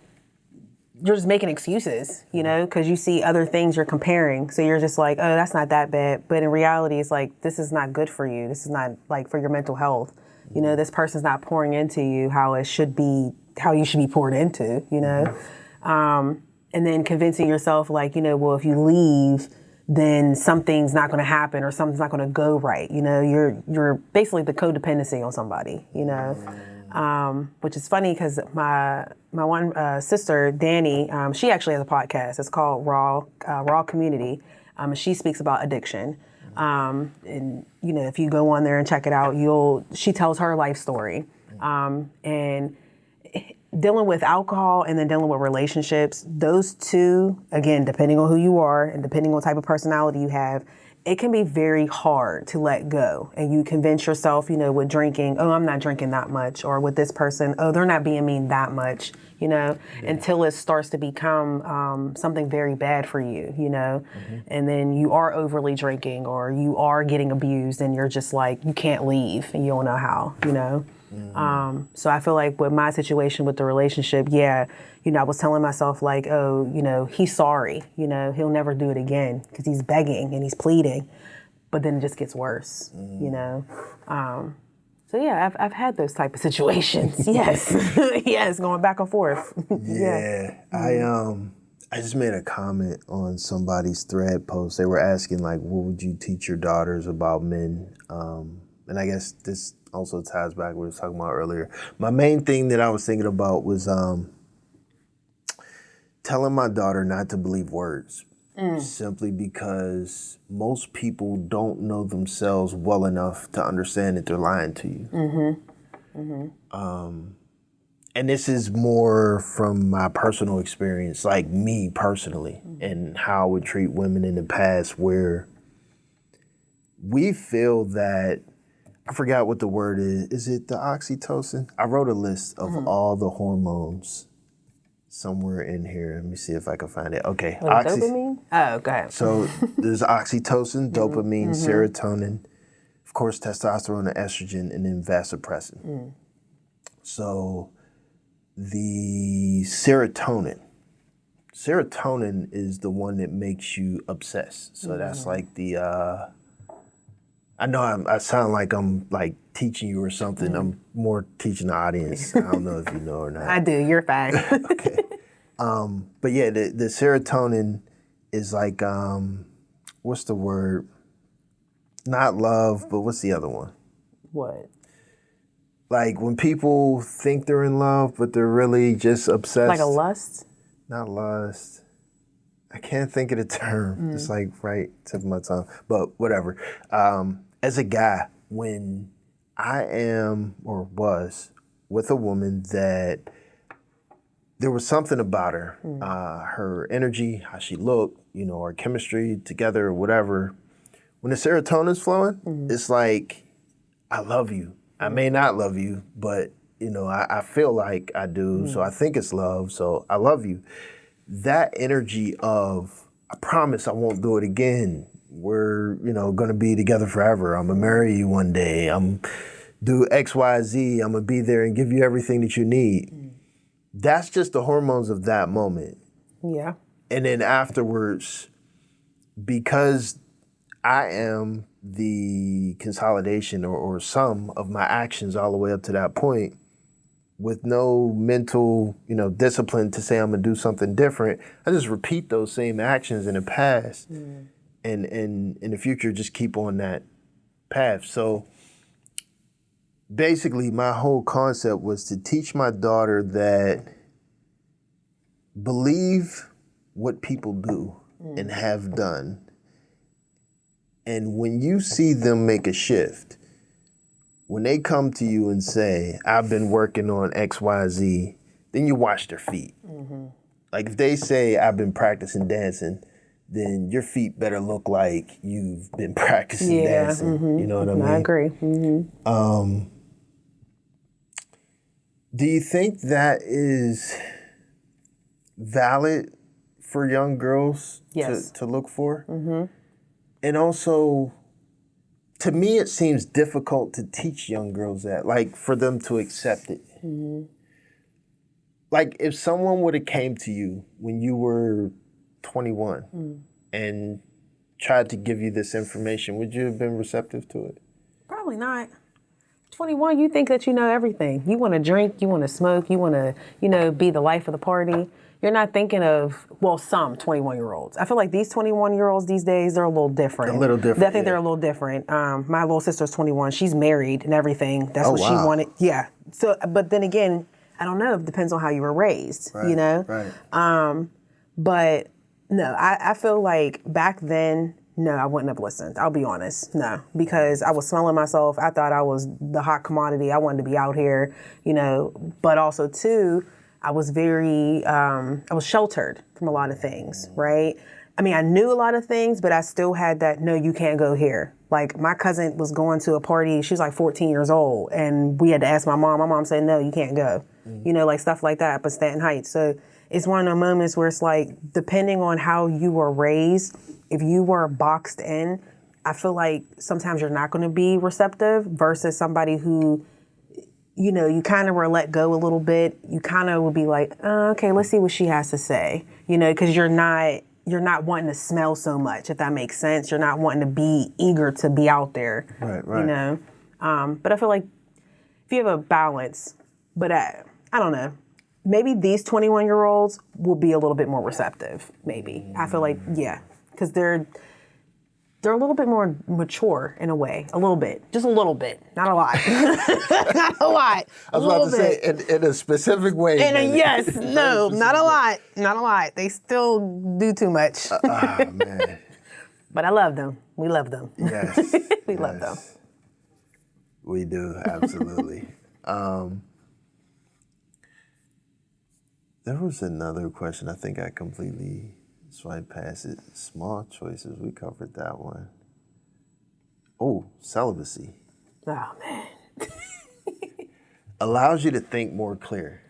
you're just making excuses, because you see other things you're comparing. So you're just like, oh, that's not that bad. But in reality, it's like, this is not good for you. This is not like for your mental health. This person's not pouring into you how it should be, how you should be poured into, and then convincing yourself like, well, if you leave, then something's not going to happen or something's not going to go right. You're basically the codependency on somebody, which is funny because my one sister, Danny, she actually has a podcast. It's called Raw Community. She speaks about addiction. And if you go on there and check it out, she tells her life story. And dealing with alcohol and then dealing with relationships, those two, again, depending on who you are and depending on what type of personality you have, it can be very hard to let go. And you convince yourself, with drinking, oh, I'm not drinking that much. Or with this person, oh, they're not being mean that much, until it starts to become something very bad for you, And then you are overly drinking or you are getting abused and you're just like, you can't leave and you don't know how, So I feel like with my situation with the relationship, I was telling myself like, oh, he's sorry, he'll never do it again because he's begging and he's pleading, but then it just gets worse, So yeah, I've had those type of situations. Yes, yes, going back and forth. Yeah, I just made a comment on somebody's thread post. They were asking like, what would you teach your daughters about men? And I guess this also ties back to what we were talking about earlier. My main thing that I was thinking about was telling my daughter not to believe words. Simply because most people don't know themselves well enough to understand that they're lying to you. And this is more from my personal experience, like me personally, and how I would treat women in the past, where we feel that, I forgot what the word is. Is it the oxytocin? I wrote a list of all the hormones somewhere in here. Let me see if I can find it. Okay. Dopamine? Oh, go ahead. So there's oxytocin, dopamine, serotonin, of course, testosterone and estrogen, and then vasopressin. So the serotonin is the one that makes you obsessed. So that's like the, I know I sound like I'm like teaching you or something. I'm more teaching the audience. I don't know if you know or not. I do. You're fine. Okay. But yeah, the serotonin is like, what's the word? Not love, but what's the other one? What? Like when people think they're in love, but they're really just obsessed. Like a lust? Not lust. I can't think of the term. It's like right tip of my tongue. But whatever. As a guy, when I am or was with a woman that there was something about her, her energy, how she looked, our chemistry together or whatever. When the serotonin's flowing, it's like, I love you. I may not love you, but I feel like I do, so I think it's love, so I love you. That energy of, I promise I won't do it again. We're, gonna be together forever. I'm gonna marry you one day. I'm do X, Y, Z. I'm gonna be there and give you everything that you need. That's just the hormones of that moment. Yeah. And then afterwards, because I am the consolidation or sum of my actions all the way up to that point, with no mental, discipline to say I'm gonna do something different, I just repeat those same actions in the past, and in the future just keep on that path. So basically, my whole concept was to teach my daughter that believe what people do and have done, and when you see them make a shift, when they come to you and say, I've been working on X, Y, Z, then you watch their feet. Like if they say, I've been practicing dancing, then your feet better look like you've been practicing dancing. You know what I mean? I agree. Do you think that is valid for young girls to look for? And also, to me, it seems difficult to teach young girls that, like for them to accept it. Like if someone would have came to you when you were 21 and tried to give you this information, would you have been receptive to it? Probably not. 21, you think that you know everything. You want to drink, you want to smoke, you want to, be the life of the party. You're not thinking of, some 21-year-olds. I feel like these 21-year-olds these days, they're a little different. A little different. I think they're a little different. My little sister's 21. She's married and everything. That's what she wanted. Yeah. So, but then again, I don't know. It depends on how you were raised, Right. But no, I feel like back then, no, I wouldn't have listened. I'll be honest. No, because I was smelling myself. I thought I was the hot commodity. I wanted to be out here, but also too, I was I was sheltered from a lot of things, right? I mean, I knew a lot of things, but I still had that, no, you can't go here. Like my cousin was going to a party. She was like 14 years old and we had to ask my mom. My mom said, no, you can't go. Like stuff like that, but Stanton Heights. So it's one of those moments where it's like, depending on how you were raised, if you were boxed in, I feel like sometimes you're not going to be receptive versus somebody who you kind of were let go a little bit, you kind of would be like, okay, let's see what she has to say, because you're not wanting to smell so much, if that makes sense. You're not wanting to be eager to be out there. Right. But I feel like if you have a balance, but I don't know, maybe these 21-year-olds will be a little bit more receptive, maybe. I feel like, yeah, because they're a little bit more mature in a way, a little bit, just a little bit, not a lot, not a lot. I was about to say in a specific way. Yes, no, not a lot. They still do too much. Man. But I love them. We love them. Yes. We love them. We do, absolutely. There was another question. I think I completely swiped past it. Small choices. We covered that one. Oh, celibacy. Oh, man. Allows you to think more clear.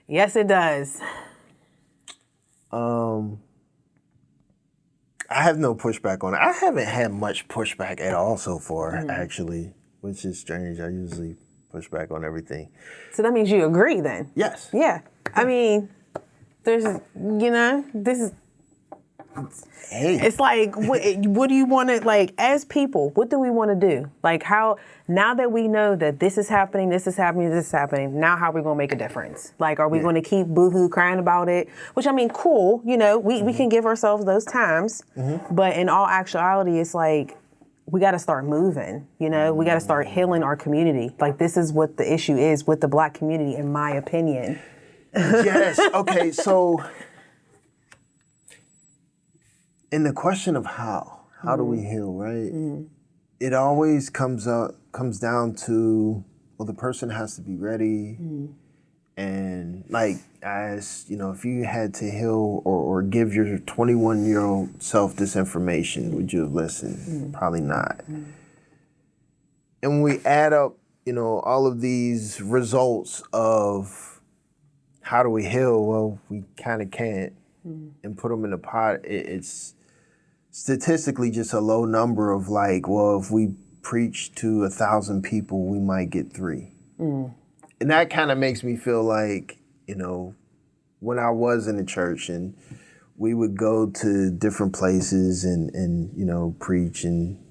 Yes, it does. I have no pushback on it. I haven't had much pushback at all so far, actually, which is strange. I usually push back on everything. So that means you agree then? Yes. Yeah. I mean, there's, this is, Hey. it's like, what do you want to, like, as people, what do we want to do? Like, how, now that we know that this is happening, now how are we going to make a difference? Like, are we going to keep boohoo crying about it? Which, I mean, cool, we can give ourselves those times. But in all actuality, it's like, we got to start moving, we got to start healing our community. Like, this is what the issue is with the Black community, in my opinion. Yes. Okay. So, in the question of how do we heal, right? It always comes down to, well, the person has to be ready. And like, as if you had to heal or give your 21-year-old self this information, would you have listened? Probably not. And when we add up, all of these results of how do we heal? Well, we kind of can't. And put them in a pot. It's statistically just a low number of like, well, if we preach to 1,000 people, we might get 3. And that kind of makes me feel like, when I was in the church and we would go to different places and preach and,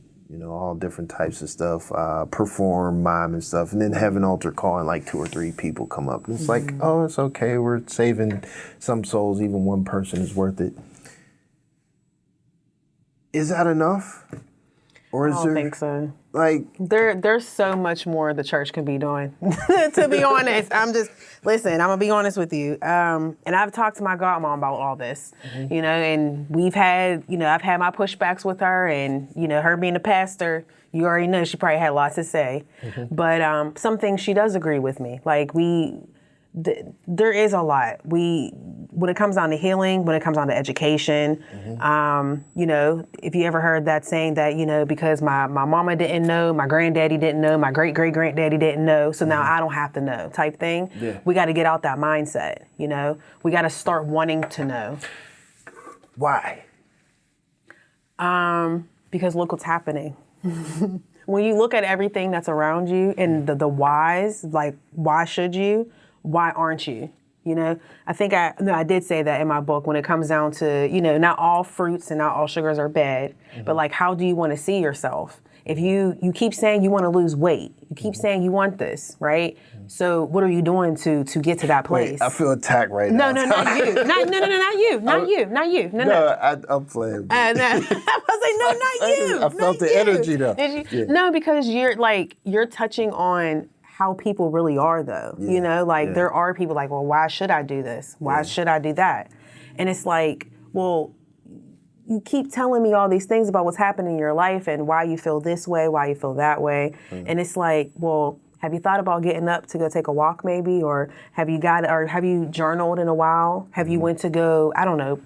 all different types of stuff, perform, mime and stuff, and then have an altar call and like 2 or 3 people come up. And it's like, oh, it's okay. We're saving some souls. Even one person is worth it. Is that enough? Or is I don't think so. Like, there's so much more the church can be doing. To be honest, I'm gonna be honest with you. And I've talked to my godmom about all this, and we've had, I've had my pushbacks with her, and her being a pastor, you already know she probably had lots to say. But some things she does agree with me. Like there is a lot. When it comes down to healing, when it comes down to education, if you ever heard that saying that, because my mama didn't know, my granddaddy didn't know, my great-great-granddaddy didn't know, so now I don't have to know type thing. Yeah. We got to get out that mindset, We got to start wanting to know. Why? Because look what's happening. When you look at everything that's around you and the whys, like, why should you? Why aren't you? I think I did say that in my book when it comes down to, not all fruits and not all sugars are bad, but like, how do you want to see yourself? If you keep saying you want to lose weight, you keep saying you want this, right? So what are you doing to get to that place? Wait, I feel attacked right now. No, not you. Not you. I'm playing. No. I was like, no, not you. I felt the energy though. Did you? Yeah. No, because you're touching on how people really are though. There are people like, well, why should I do this? Why should I do that? And it's like, well, you keep telling me all these things about what's happening in your life and why you feel this way, why you feel that way. And it's like, well, have you thought about getting up to go take a walk maybe? Or have you journaled in a while? Have you went to go, I don't know,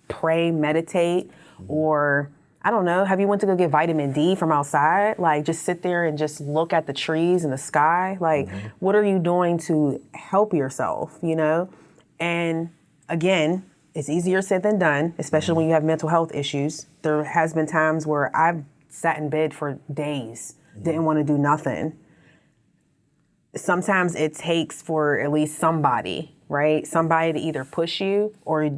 pray, meditate, or I don't know, have you went to go get vitamin D from outside? Like, just sit there and just look at the trees and the sky? Like, what are you doing to help yourself, And again, it's easier said than done, especially when you have mental health issues. There has been times where I've sat in bed for days, didn't want to do nothing. sometimes it takes for at least somebody, right? Somebody to either push you or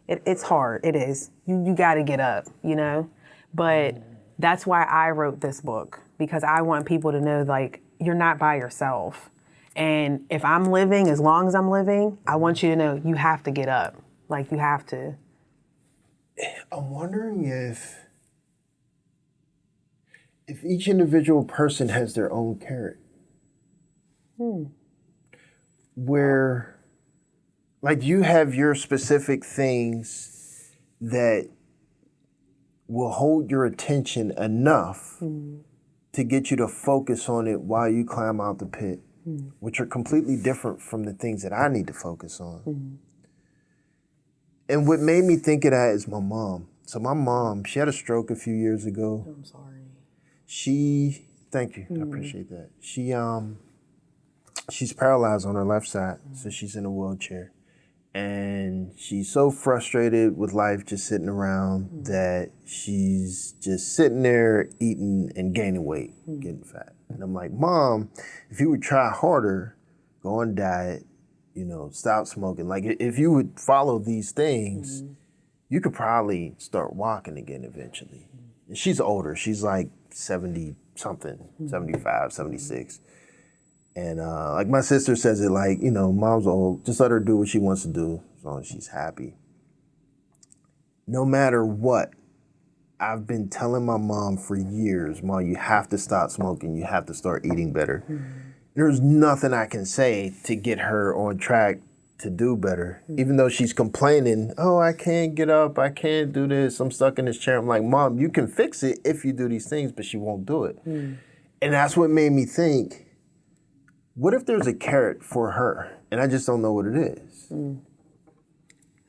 it's hard. It is. You got to get up, you know? But that's why I wrote this book, because I want people to know, like, you're not by yourself. And if I'm living, as long as I'm living, I want you to know you have to get up. Like, you have to. I'm wondering if each individual person has their own carrot. Where, like, you have your specific things that will hold your attention enough to get you to focus on it while you climb out the pit, which are completely different from the things that I need to focus on. And what made me think of that is my mom. So my mom, she had a stroke a few years ago. I'm sorry. Thank you, I appreciate that. She's paralyzed on her left side, so she's in a wheelchair. And she's so frustrated with life just sitting around that she's just sitting there eating and gaining weight, getting fat. And I'm like, Mom, if you would try harder, go on diet, you know, stop smoking. Like, if you would follow these things, you could probably start walking again eventually. And she's older. She's like 70-something, 75, 76. And like my sister says it like, you know, Mom's old. Just let her do what she wants to do as long as she's happy. No matter what, I've been telling my mom for years, Mom, you have to stop smoking. You have to start eating better. There's nothing I can say to get her on track to do better. Even though she's complaining, oh, I can't get up. I can't do this. I'm stuck in this chair. I'm like, Mom, you can fix it if you do these things, but she won't do it. And that's what made me think, what if there's a carrot for her and I just don't know what it is?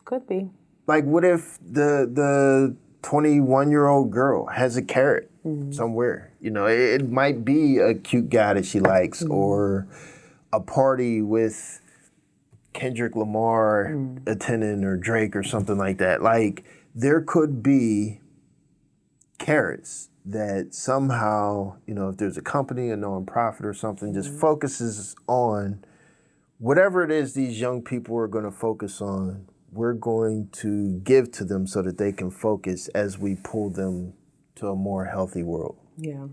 Could be. Like, what if the 21-year-old girl has a carrot somewhere? You know, it might be a cute guy that she likes or a party with Kendrick Lamar attending or Drake or something like that. Like, there could be carrots that somehow, you know, if there's a company, a nonprofit or something, just focuses on whatever it is these young people are going to focus on, we're going to give to them so that they can focus as we pull them to a more healthy world. Yeah.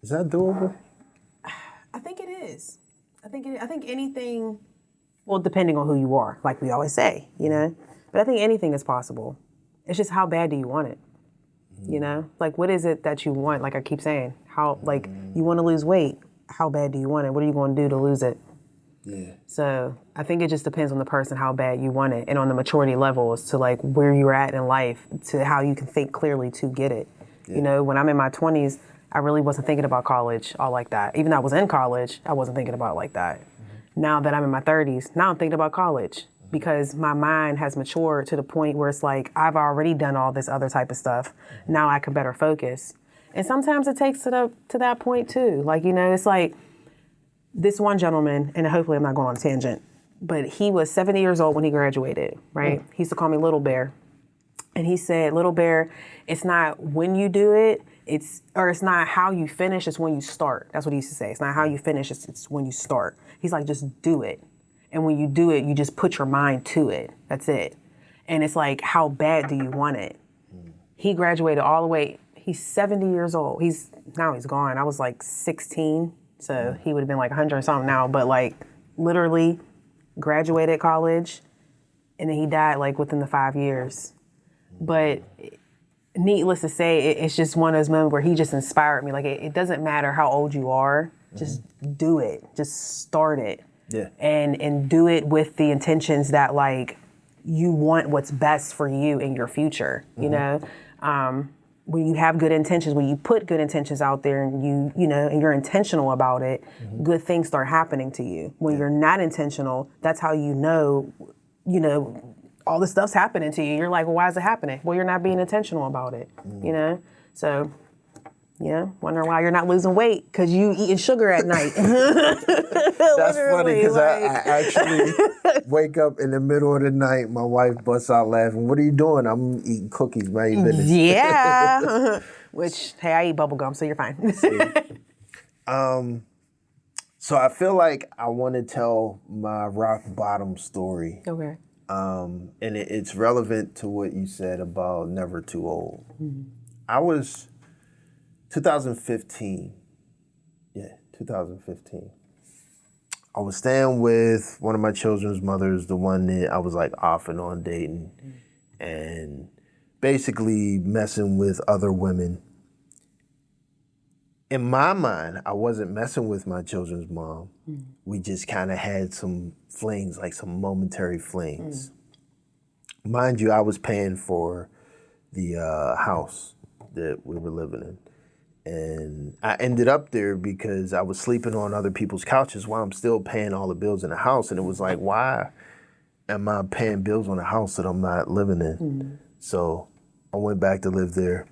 Is that doable? I think it is. I think anything, well, depending on who you are, like we always say, you know, but I think anything is possible. It's just, how bad do you want it? You know, like, what is it that you want? Like I keep saying, how, like, you want to lose weight. How bad do you want it? What are you going to do to lose it? Yeah. So I think it just depends on the person, how bad you want it, and on the maturity level as to like where you're at in life, to how you can think clearly to get it. Yeah. You know, when I'm in my 20s, I really wasn't thinking about college all like that. Even though I was in college, I wasn't thinking about it like that. Now that I'm in my 30s, now I'm thinking about college. Because my mind has matured to the point where it's like, I've already done all this other type of stuff. Now I can better focus. And sometimes it takes to that point too. Like, you know, it's like this one gentleman, and hopefully I'm not going on a tangent, but he was 70 years old when he graduated, right? He used to call me Little Bear. And he said, Little Bear, it's not when you do it, it's not how you finish, it's when you start. That's what he used to say. It's not how you finish, it's when you start. He's like, just do it. And when you do it, you just put your mind to it. That's it. And it's like, how bad do you want it? He graduated all the way. He's 70 years old. Now he's gone. I was like 16, so he would have been like 100 and something now. But like, literally graduated college, and then he died like within the 5 years. But needless to say, it's just one of those moments where he just inspired me. Like, it doesn't matter how old you are, just do it. Just start it. Yeah. And do it with the intentions that, like, you want what's best for you in your future, you know? When you have good intentions, when you put good intentions out there and you know, and you're intentional about it, good things start happening to you. When you're not intentional, that's how you know, all this stuff's happening to you. You're like, well, why is it happening? Well, you're not being intentional about it, you know? So, yeah, wondering why you're not losing weight because you eating sugar at night. That's funny because I actually wake up in the middle of the night. My wife busts out laughing. What are you doing? I'm eating cookies, man. Yeah. Which, hey, I eat bubble gum, so you're fine. So I feel like I want to tell my rock bottom story. Okay. And it's relevant to what you said about never too old. I was 2015. Yeah, 2015. I was staying with one of my children's mothers, the one that I was like off and on dating and basically messing with other women. In my mind, I wasn't messing with my children's mom. We just kind of had some flings, like some momentary flings. Mind you, I was paying for the house that we were living in. And I ended up there because I was sleeping on other people's couches while I'm still paying all the bills in the house. And it was like, why am I paying bills on a house that I'm not living in? So I went back to live there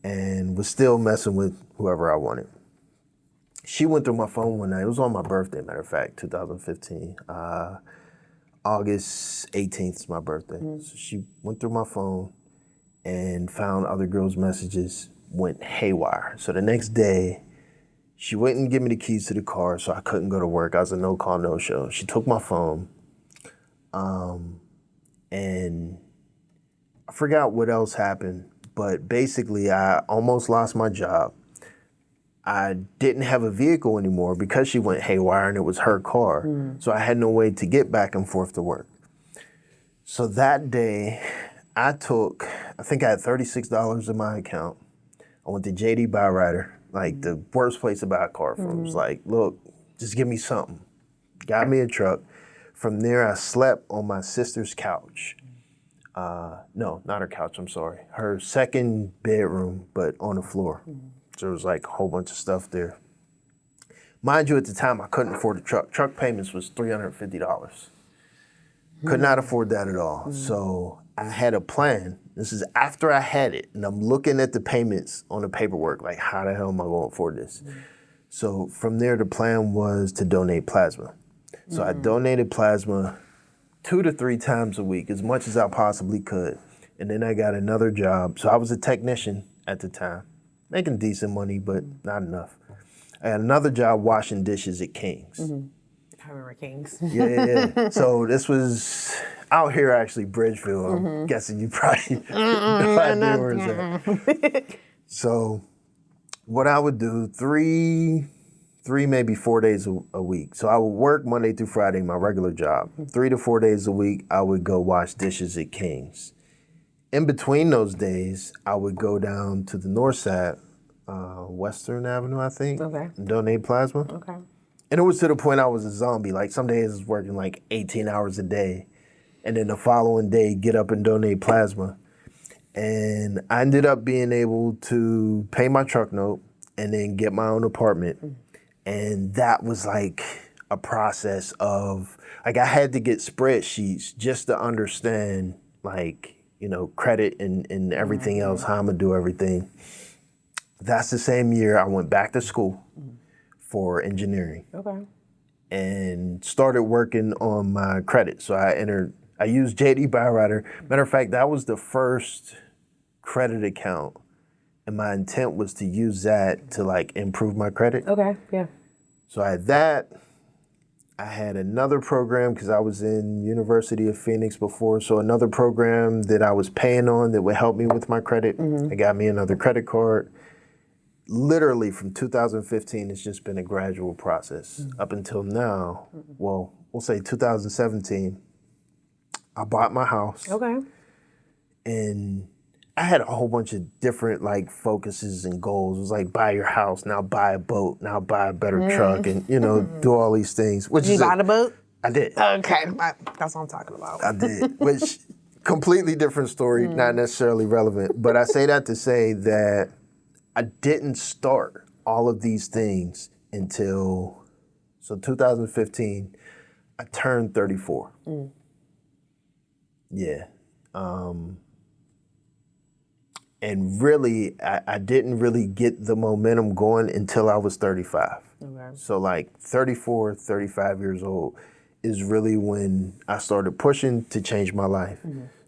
and was still messing with whoever I wanted. She went through my phone one night. It was on my birthday, matter of fact, 2015. August 18th is my birthday. So she went through my phone and found other girls' messages, went haywire. So the next day, she wouldn't give me the keys to the car, so I couldn't go to work. I was a no-call, no-show. She took my phone, and I forgot what else happened, but basically I almost lost my job. I didn't have a vehicle anymore because she went haywire and it was her car. So I had no way to get back and forth to work. So that day, I think I had $36 in my account. I went to JD Byrider, like the worst place to buy a car from. It was like, look, just give me something. Got me a truck. From there, I slept on my sister's couch. No, not her couch, I'm sorry. Her second bedroom, but on the floor. So there was like a whole bunch of stuff there. Mind you, at the time, I couldn't afford a truck. Truck payments was $350. Could not afford that at all. So I had a plan. This is after I had it, and I'm looking at the payments on the paperwork, like how the hell am I going to afford this? So from there, the plan was to donate plasma. So I donated plasma 2 to 3 times a week, as much as I possibly could. And then I got another job. So I was a technician at the time, making decent money, but not enough. I had another job washing dishes at King's. I remember Kings. Yeah. So this was out here, actually, Bridgeville. I'm guessing you probably no idea where it's at. So what I would do, three, maybe 4 days a week. So I would work Monday through Friday, my regular job. 3 to 4 days a week, I would go wash dishes at King's. In between those days, I would go down to the north side, Western Avenue, I think, and donate plasma. And it was to the point I was a zombie. Like some days I was working like 18 hours a day. And then the following day, get up and donate plasma. And I ended up being able to pay my truck note and then get my own apartment. And that was like a process of, like I had to get spreadsheets just to understand like, you know, credit and everything else, how I'm gonna do everything. That's the same year I went back to school for engineering. And started working on my credit. So I used JD Byrider. Matter of fact, that was the first credit account. And my intent was to use that to like improve my credit. So I had that. I had another program because I was in University of Phoenix before. So another program that I was paying on that would help me with my credit. I got me another credit card. Literally from 2015, it's just been a gradual process up until now. Well, we'll say 2017, I bought my house. And I had a whole bunch of different like focuses and goals. It was like buy your house, now buy a boat, now buy a better truck, and you know, do all these things. Which you got a boat? I did. Okay, that's what I'm talking about. I did, which completely different story, not necessarily relevant. But I say that to say that I didn't start all of these things until, 2015, I turned 34. Yeah. And really, I didn't really get the momentum going until I was 35. So like 34, 35 years old is really when I started pushing to change my life.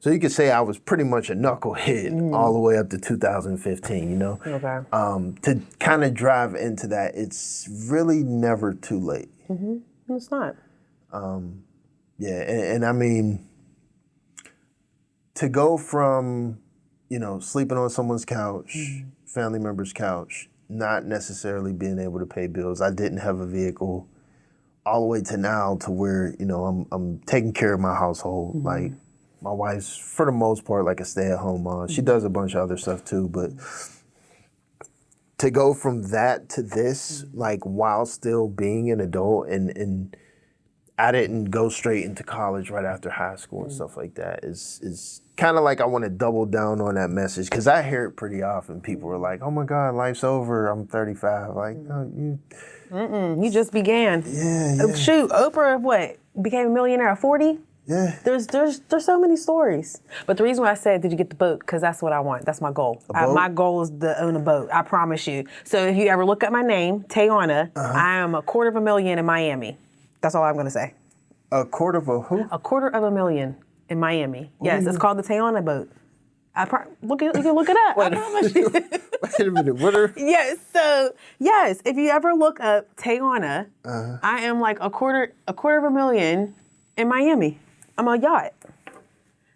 So you could say I was pretty much a knucklehead all the way up to 2015, you know? Okay. To kind of drive into that, it's really never too late. It's not. Yeah, and I mean, to go from, sleeping on someone's couch, family member's couch, not necessarily being able to pay bills. I didn't have a vehicle, all the way to now to where, I'm taking care of my household. Like, my wife's, for the most part, like a stay-at-home mom. She does a bunch of other stuff too, but to go from that to this, like, while still being an adult, and I didn't go straight into college right after high school and stuff like that, is kind of like I want to double down on that message, because I hear it pretty often. People are like, oh my God, life's over, I'm 35. Like, no, you just began. Yeah. Shoot, Oprah, what, became a millionaire at 40? Yeah. There's so many stories. But the reason why I said, did you get the boat? Because that's what I want. That's my goal. Boat? My goal is to own a boat. I promise you. So if you ever look up my name, Tayana, I am $250,000 in Miami. That's all I'm going to say. A quarter of a who? $250,000 in Miami. Yes, it's called the Tayana boat. You can look it up. I promise you. Wait a minute. What are? Yes. So yes, if you ever look up Tayana, I am like $250,000 in Miami. I'm a yacht.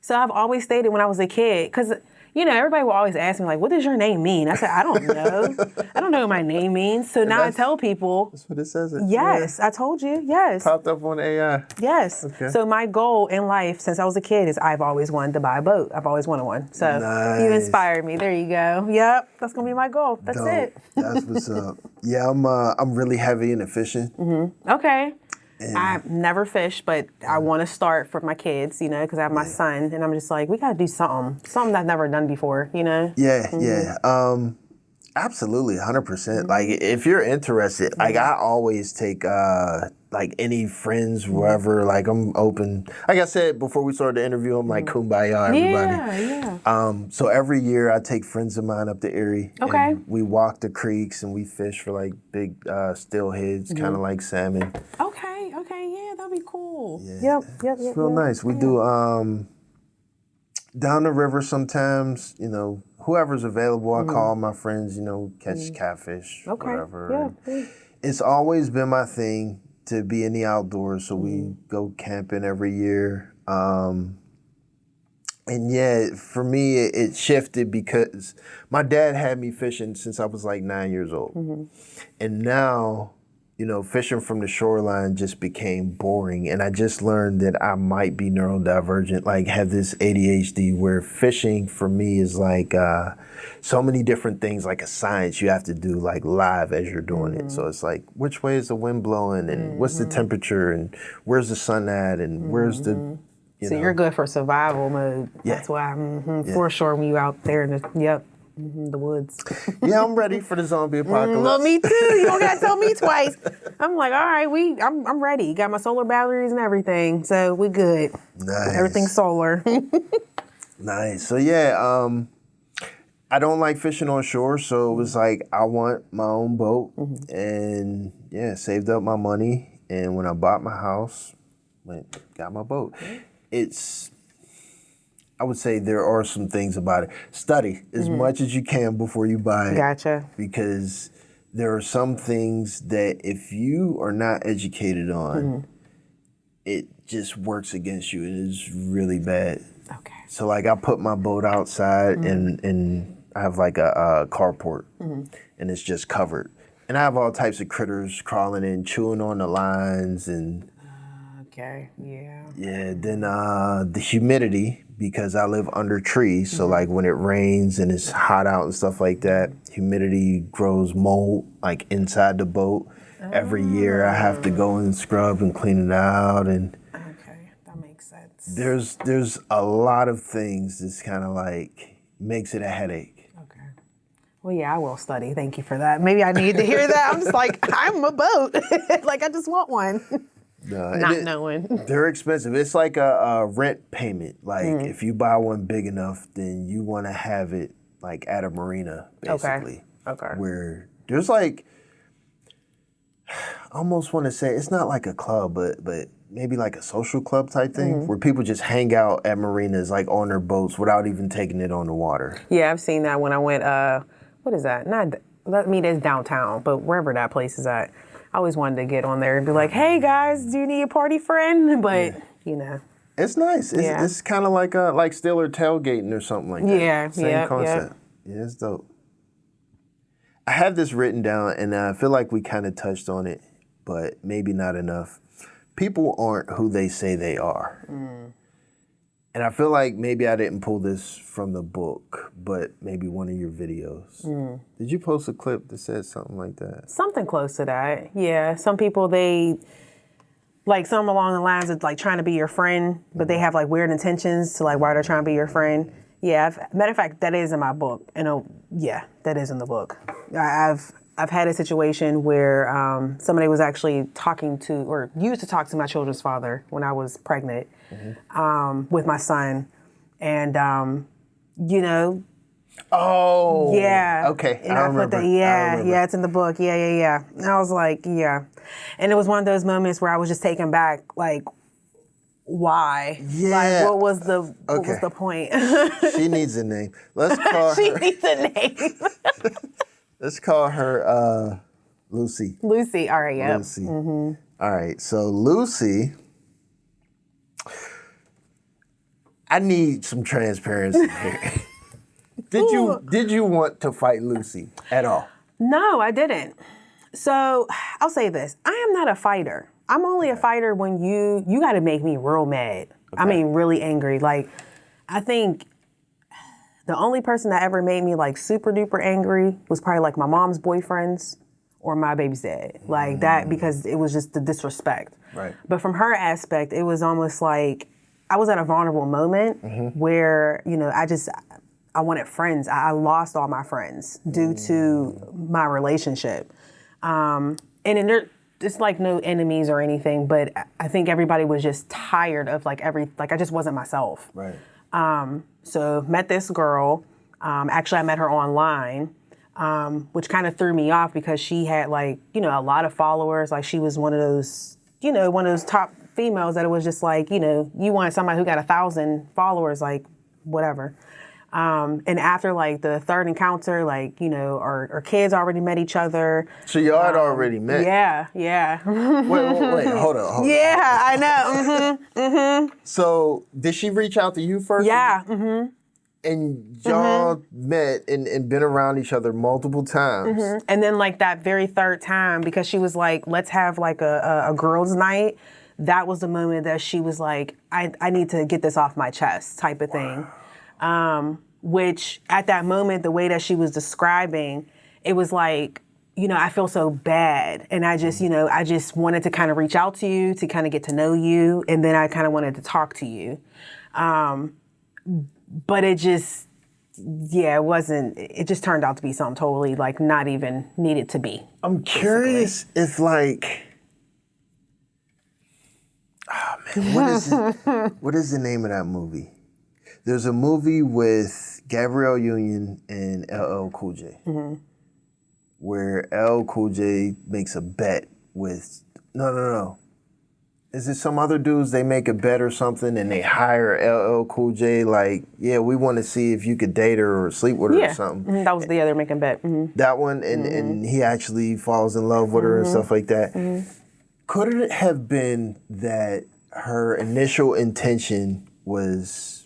So I've always stated when I was a kid, because everybody will always ask me, like, what does your name mean? I said, I don't know. I don't know what my name means. So now I tell people. That's what it says. Yes, I told you. Yes. Popped up on AI. Yes. Okay. So my goal in life since I was a kid is I've always wanted to buy a boat. I've always wanted one. So you inspired me. There you go. Yep. That's going to be my goal. That's it. That's what's up. Yeah, I'm really heavy into fishing. Okay. I've never fished, but I want to start for my kids, because I have my son, and I'm just like, we got to do something that I've never done before, Yeah. Absolutely, 100%. Like, if you're interested, like, I always take, like, any friends, wherever, like, I'm open. Like I said before we started the interview, I'm like, kumbaya, everybody. Yeah. So every year I take friends of mine up to Erie. Okay. And we walk the creeks and we fish for, like, big steelheads, kind of like salmon. Okay, yeah, that'd be cool. Yeah. Yep. It's real nice. We do down the river sometimes, whoever's available, I call my friends, catch catfish, whatever. Yeah. It's always been my thing to be in the outdoors, so we go camping every year. And yeah, for me, it shifted because my dad had me fishing since I was like 9 years old. And now, fishing from the shoreline just became boring. And I just learned that I might be neurodivergent, like have this ADHD, where fishing for me is like so many different things, like a science you have to do like live as you're doing it. So it's like, which way is the wind blowing, and what's the temperature, and where's the sun at, and where's the, So you're good for survival mode. Yeah. That's why for sure when you out there in the woods. Yeah, I'm ready for the zombie apocalypse. Well, me too. You don't gotta tell me twice. I'm like, all right, I'm ready. Got my solar batteries and everything, so we good. Nice. Everything's solar. Nice. So yeah, I don't like fishing on shore, so it was like I want my own boat, and yeah, saved up my money, and when I bought my house, got my boat. I would say there are some things about it. Study as much as you can before you buy it. Gotcha. Because there are some things that if you are not educated on, it just works against you. It is really bad. Okay. So like I put my boat outside and I have like a carport and it's just covered. And I have all types of critters crawling in, chewing on the lines and... Okay, yeah. Yeah, then the humidity, because I live under trees, so like when it rains and it's hot out and stuff like that, humidity grows mold like inside the boat. Every year I have to go and scrub and clean it out, and Okay, that makes sense. there's a lot of things that's kind of like makes it a headache. Okay. Well, yeah, I will study. Thank you for that. Maybe I need to hear that. I'm just like, I'm a boat. Like, I just want one. Not knowing. They're expensive. It's like a rent payment. Like if you buy one big enough, then you want to have it like at a marina, basically. Okay. Where there's like, I almost want to say it's not like a club, but maybe like a social club type thing where people just hang out at marinas, like on their boats without even taking it on the water. Yeah, I've seen that when I went, what is that? It's downtown, but wherever that place is at. I always wanted to get on there and be like, hey guys, do you need a party friend? But, you know. It's nice. It's kind of like Stiller tailgating or something like that. Yeah, Same concept. Yeah, it's dope. I have this written down, and I feel like we kind of touched on it, but maybe not enough. People aren't who they say they are. And I feel like maybe I didn't pull this from the book, but maybe one of your videos. Did you post a clip that said something like that? Something close to that, yeah. Some people, like some along the lines of like trying to be your friend, but they have like weird intentions to like why they're trying to be your friend. Yeah, matter of fact, that is in my book. Yeah, that is in the book. I've had a situation where somebody was actually talking to, or used to talk to my children's father when I was pregnant with my son. And, you know. Oh. Yeah. Okay, and I remember. Yeah, it's in the book. Yeah. And I was like, yeah. And it was one of those moments where I was just taken back, like, why? Yeah. Like, what was the point? She needs a name. Let's call her. She needs a name. Let's call her Lucy. Lucy, all right, yeah. Lucy. All right, so Lucy, I need some transparency here. Did you want to fight Lucy at all? No, I didn't. So I'll say this: I am not a fighter. I'm only a fighter when you got to make me real mad. Okay. I mean, really angry. Like, I think the only person that ever made me like super duper angry was probably like my mom's boyfriends or my baby's dad. Like that, because it was just the disrespect. Right. But from her aspect, it was almost like I was at a vulnerable moment where, you know, I wanted friends. I lost all my friends due to my relationship. And then it's like no enemies or anything, but I think everybody was just tired of like I just wasn't myself. Right. So met this girl. Actually, I met her online, which kind of threw me off because she had like, you know, a lot of followers. Like she was one of those, you know, one of those top females that it was just like, you know, you wanted somebody who got 1,000 followers, like whatever. And after like the third encounter, like, you know, our kids already met each other. So y'all had already met? Yeah. Wait, hold on. Yeah, I know. So did she reach out to you first? Yeah. And y'all met and been around each other multiple times. And then like that very third time, because she was like, let's have like a girls' night. That was the moment that she was like, I need to get this off my chest type of thing. Which at that moment, the way that she was describing, it was like, you know, I feel so bad. And I just, you know, I just wanted to kind of reach out to you to kind of get to know you. And then I kind of wanted to talk to you. But it just, it just turned out to be something totally like not even needed to be. I'm curious if like, oh man, what is the name of that movie? There's a movie with Gabrielle Union and LL Cool J, where LL Cool J makes a bet with, no. Is it some other dudes, they make a bet or something and they hire LL Cool J, like, yeah, we want to see if you could date her or sleep with her or something. That was the other making bet. That one, and he actually falls in love with her and stuff like that. Could it have been that her initial intention was,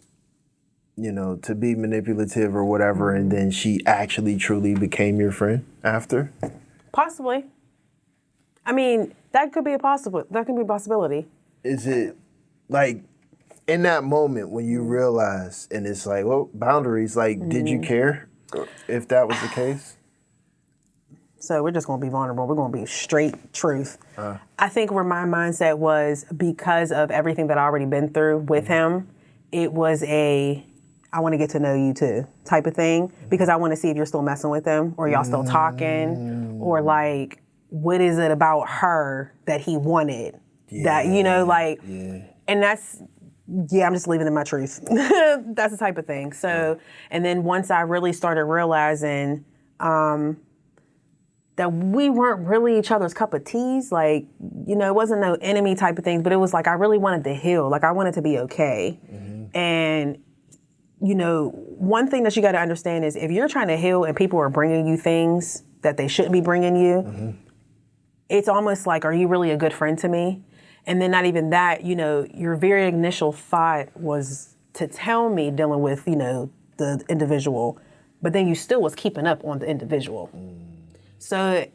you know, to be manipulative or whatever, and then she actually truly became your friend after? Possibly. I mean, that could be a possibility. Is it like in that moment when you realize, and it's like, well, boundaries, like, did you care if that was the case? So we're just going to be vulnerable. We're going to be straight truth. I think where my mindset was, because of everything that I already been through with him, it was I want to get to know you too type of thing, because I want to see if you're still messing with him or y'all still talking, or like, what is it about her that he wanted that, you know, like, and that's, I'm just leaving in my truth. That's the type of thing. So, and then once I really started realizing, that we weren't really each other's cup of teas. Like, it wasn't no enemy type of things, but it was like I really wanted to heal. Like I wanted to be okay. And, one thing that you got to understand is if you're trying to heal and people are bringing you things that they shouldn't be bringing you, it's almost like, are you really a good friend to me? And then not even that, your very initial thought was to tell me dealing with, the individual, but then you still was keeping up on the individual. So,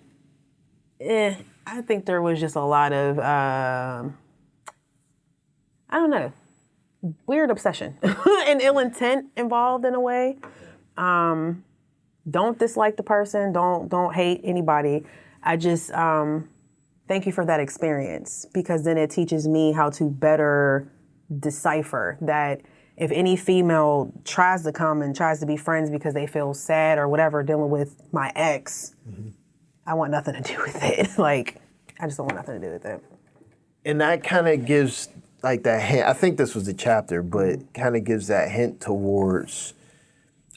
I think there was just a lot of, I don't know, weird obsession and ill intent involved in a way. Don't dislike the person. Don't hate anybody. I just thank you for that experience, because then it teaches me how to better decipher that if any female tries to come and tries to be friends because they feel sad or whatever dealing with my ex, I want nothing to do with it. Like, I just don't want nothing to do with it. And that kind of gives like that hint. I think this was the chapter, but kind of gives that hint towards,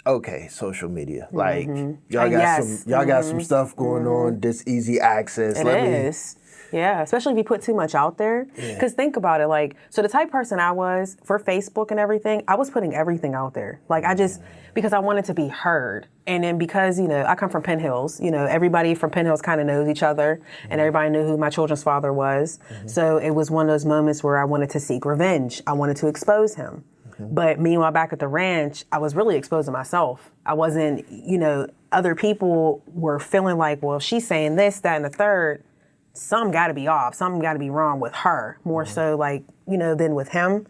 okay, social media. Like y'all got some stuff going on. This easy access. It is. Yeah, especially if you put too much out there. Because think about it, like, so the type person I was for Facebook and everything, I was putting everything out there. Like, because I wanted to be heard. And then because, I come from Penn Hills, everybody from Penn Hills kind of knows each other, and everybody knew who my children's father was. So it was one of those moments where I wanted to seek revenge. I wanted to expose him. But meanwhile, back at the ranch, I was really exposing myself. I wasn't, other people were feeling like, well, she's saying this, that, and the third. Something got to be off. Something got to be wrong with her, more so like, than with him.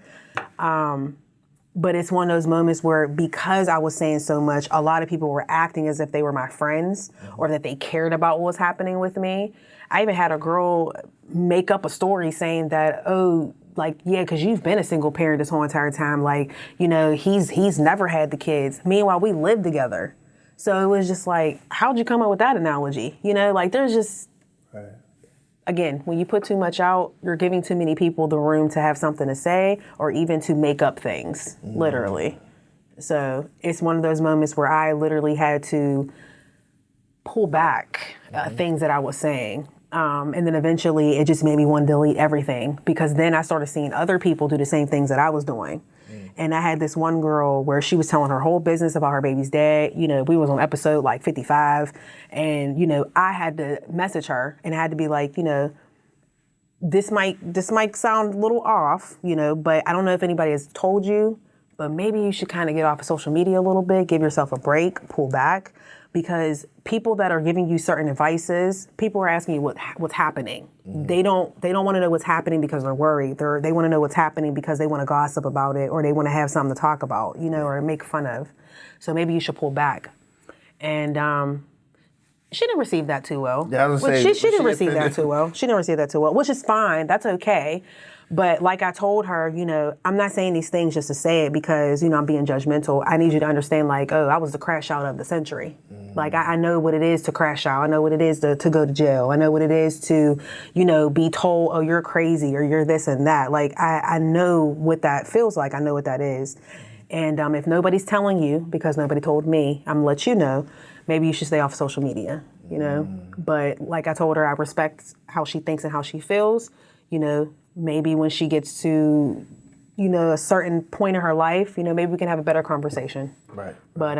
But it's one of those moments where, because I was saying so much, a lot of people were acting as if they were my friends or that they cared about what was happening with me. I even had a girl make up a story saying that, oh, like, yeah, because you've been a single parent this whole entire time. Like, he's never had the kids. Meanwhile, we lived together. So it was just like, how'd you come up with that analogy? Like there's just... Right. Again, when you put too much out, you're giving too many people the room to have something to say or even to make up things, literally. So it's one of those moments where I literally had to pull back things that I was saying. And then eventually it just made me want to delete everything, because then I started seeing other people do the same things that I was doing. And I had this one girl where she was telling her whole business about her baby's dad. We was on episode like 55, and I had to message her and I had to be like, this might sound a little off, but I don't know if anybody has told you, but maybe you should kind of get off of social media a little bit, give yourself a break, pull back, because people that are giving you certain advices, people are asking you what's happening. They don't want to know what's happening because they're worried. They want to know what's happening because they want to gossip about it, or they want to have something to talk about, or make fun of. So maybe you should pull back. And she didn't receive that too well. Yeah, she didn't receive that too well. She didn't receive that too well, which is fine. That's okay. But like I told her, I'm not saying these things just to say it because, I'm being judgmental. I need you to understand, like, oh, I was the crash out of the century. Like, I know what it is to crash out. I know what it is to go to jail. I know what it is to, be told, oh, you're crazy or you're this and that. Like, I know what that feels like. I know what that is. And if nobody's telling you, because nobody told me, I'm gonna let you know, maybe you should stay off social media, But like I told her, I respect how she thinks and how she feels, Maybe when she gets to, a certain point in her life, maybe we can have a better conversation. Right. But,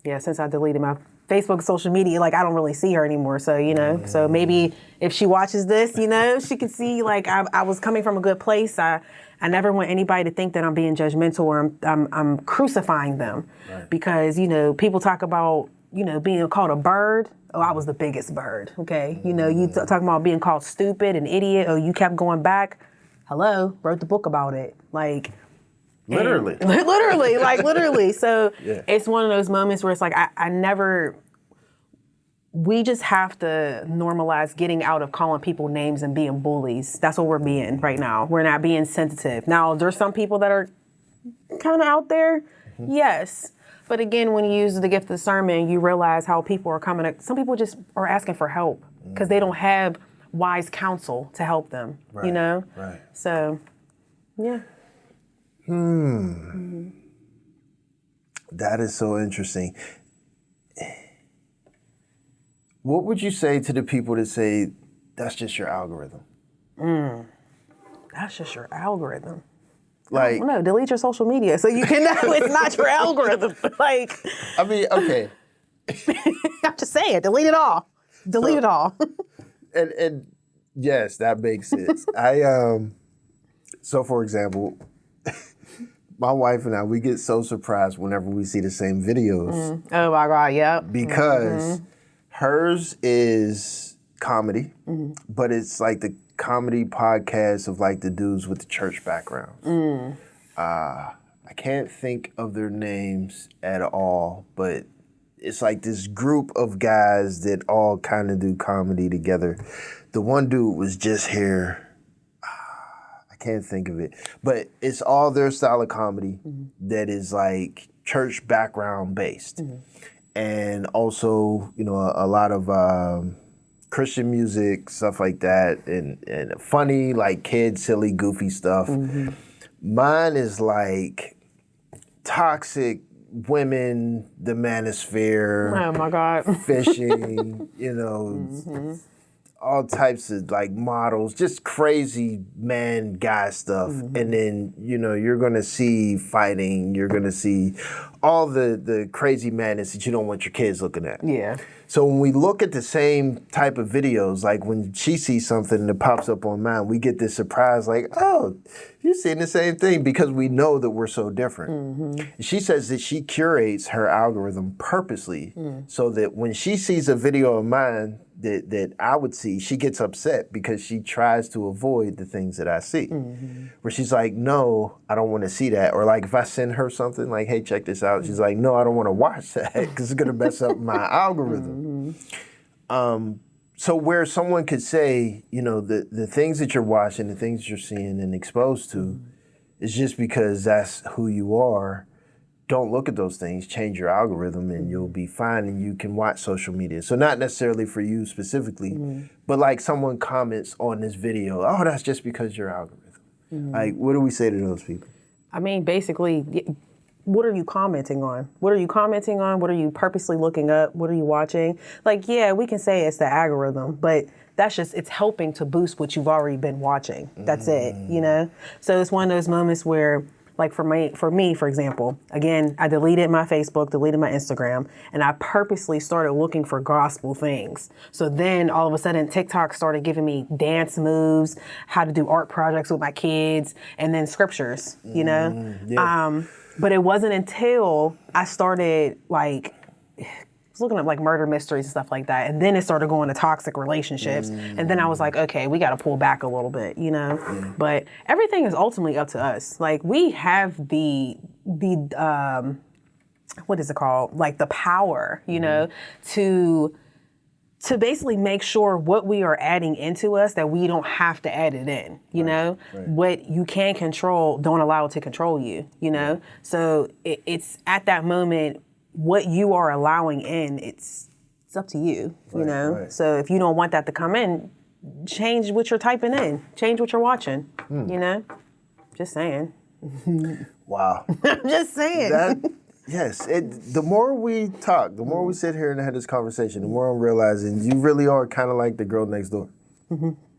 yeah, since I deleted my Facebook, social media, like, I don't really see her anymore. So, so maybe if she watches this, she can see, like, I was coming from a good place. I never want anybody to think that I'm being judgmental or I'm crucifying them. Right. Because, people talk about, being called a bird. Oh, I was the biggest bird, okay? You talking about being called stupid and idiot. Oh, you kept going back. Hello, wrote the book about it. Like, literally. Literally. So It's one of those moments where it's like, we just have to normalize getting out of calling people names and being bullies. That's what we're being right now. We're not being sensitive. Now, there's some people that are kind of out there. Yes. But again, when you use the gift of discernment, you realize how people are coming. Some people just are asking for help because they don't have wise counsel to help them, Right. So, yeah. That is so interesting. What would you say to the people that say that's just your algorithm? That's just your algorithm. Like, No, delete your social media so you can know it's not your algorithm. Like, I mean, okay. I'm just saying, delete it all. Delete it all. And yes, that makes sense. So for example, my wife and I, we get so surprised whenever we see the same videos. Oh my God, yep. Because hers is comedy, but it's like the comedy podcast of like the dudes with the church backgrounds. I can't think of their names at all, but it's like this group of guys that all kind of do comedy together. The one dude was just here. I can't think of it, but it's all their style of comedy that is like church background based. And also, you know, a lot of Christian music, stuff like that, and funny, like kid, silly, goofy stuff. Mine is like toxic women, the manosphere, Oh my God. fishing, you know, all types of like models, just crazy man guy stuff. And then, you know, you're gonna see fighting, you're gonna see all the crazy madness that you don't want your kids looking at. Yeah. So when we look at the same type of videos, like when she sees something that pops up on mine, we get this surprise like, oh, you're seeing the same thing, because we know that we're so different. She says that she curates her algorithm purposely so that when she sees a video of mine that I would see, she gets upset because she tries to avoid the things that I see. Where she's like, no, I don't want to see that. Or like if I send her something like, hey, check this out. She's like, no, I don't want to watch that because it's going to mess up my algorithm. So where someone could say, you know, the things that you're watching, the things that you're seeing and exposed to is just because that's who you are. Don't look at those things, change your algorithm, and you'll be fine, and you can watch social media. So not necessarily for you specifically, but like someone comments on this video, oh, that's just because your algorithm. Like, what do we say to those people? I mean, basically, what are you commenting on? What are you commenting on? What are you purposely looking up? What are you watching? Like, yeah, we can say it's the algorithm, but that's just, it's helping to boost what you've already been watching. That's it, you know? So it's one of those moments where, like for me, for example, again, I deleted my Facebook, deleted my Instagram, and I purposely started looking for gospel things. So then all of a sudden TikTok started giving me dance moves, how to do art projects with my kids, and then scriptures, you know? Yeah. But it wasn't until I started like, I was looking up like murder mysteries and stuff like that. And then it started going to toxic relationships. And then I was like, okay, we got to pull back a little bit, you know? But everything is ultimately up to us. Like we have the what is it called? Like the power, you know, to basically make sure what we are adding into us, that we don't have to add it in, you know? What you can control, don't allow it to control you, you know? So it's at that moment, what you are allowing in, it's up to you, you know? So if you don't want that to come in, change what you're typing in, change what you're watching, you know? Just saying. Wow. I'm just saying. Yes, the more we talk, the more we sit here and have this conversation, the more I'm realizing you really are kind of like the girl next door.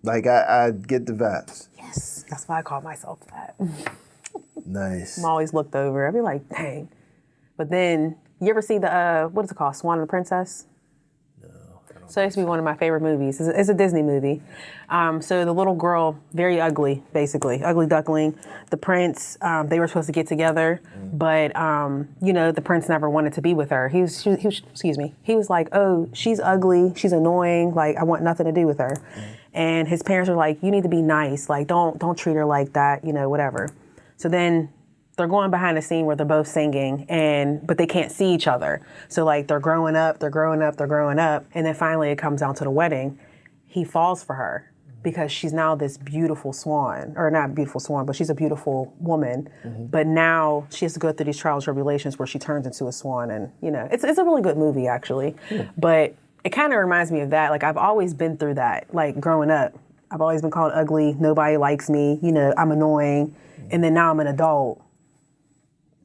Like, I get the vibes. Yes, that's why I call myself that. Nice. I'm always looked over. I'd be like, dang. But then, you ever see the, what is it called, Swan and the Princess? So it used to be one of my favorite movies. It's a Disney movie. So the little girl, very ugly, basically, ugly duckling. The prince, they were supposed to get together, but you know, the prince never wanted to be with her. He was like, oh, she's ugly, she's annoying, like I want nothing to do with her. And his parents are like, you need to be nice, like don't treat her like that, you know, whatever. So then they're going behind a scene where they're both singing, but they can't see each other. So like they're growing up, and then finally it comes down to the wedding. He falls for her because she's now this beautiful swan, or not beautiful swan, but she's a beautiful woman. But now she has to go through these trials and tribulations where she turns into a swan, and you know, it's a really good movie actually. But it kind of reminds me of that. Like I've always been through that. Like growing up, I've always been called ugly. Nobody likes me. You know, I'm annoying. And then now I'm an adult.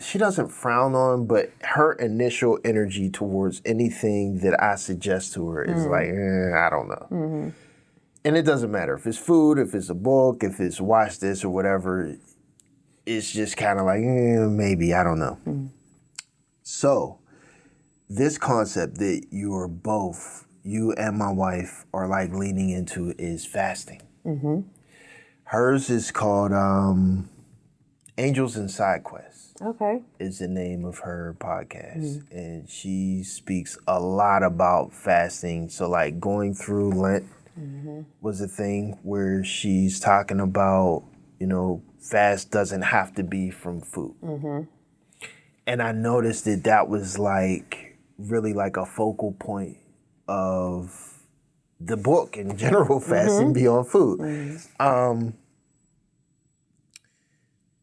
she doesn't frown on, but her initial energy towards anything that I suggest to her is like, I don't know. And it doesn't matter if it's food, if it's a book, if it's watch this or whatever. It's just kind of like, maybe, I don't know. So this concept that you and my wife are like leaning into is fasting. Hers is called Angels and Side Quests. Okay. Is the name of her podcast. And she speaks a lot about fasting. So like going through Lent was a thing where she's talking about, fast doesn't have to be from food. And I noticed that was like really like a focal point of the book in general, fasting beyond food.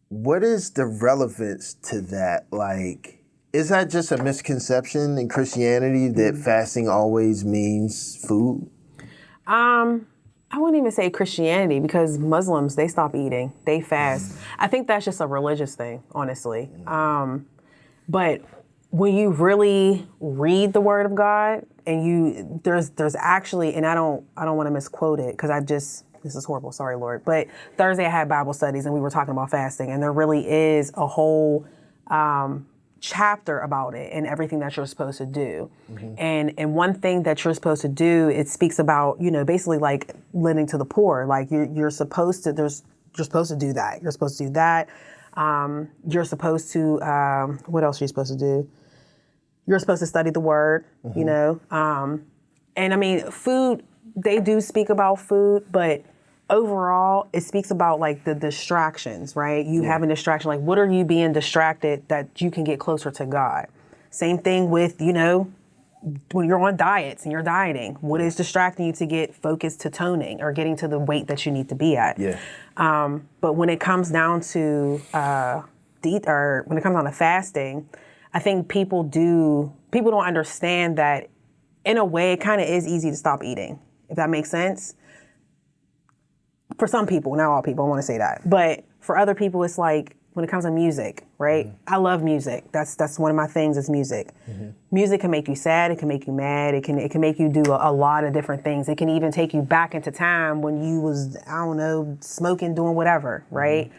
What is the relevance to that? Like, is that just a misconception in Christianity that fasting always means food? I wouldn't even say Christianity, because Muslims, they stop eating, they fast. I think that's just a religious thing, honestly. But when you really read the Word of God, and there's actually, and I don't want to misquote it, because this is horrible, sorry Lord, but Thursday I had Bible studies and we were talking about fasting, and there really is a whole chapter about it and everything that you're supposed to do. And one thing that you're supposed to do, it speaks about, basically like lending to the poor. Like you're supposed to do that. You're supposed to do that. You're supposed to, what else are you supposed to do? You're supposed to study the Word, and I mean, food, they do speak about food, but overall, it speaks about like the distractions, right? You have a distraction, like what are you being distracted that you can get closer to God? Same thing with, when you're on diets and you're dieting, what is distracting you to get focused to toning or getting to the weight that you need to be at? But when it comes down to when it comes down to fasting, I think people don't understand that in a way it kind of is easy to stop eating, if that makes sense. For some people, not all people, I want to say that. But for other people, it's like when it comes to music, right? I love music. That's one of my things is music. Music can make you sad. It can make you mad. It can make you do a lot of different things. It can even take you back into time when you was, I don't know, smoking, doing whatever, right?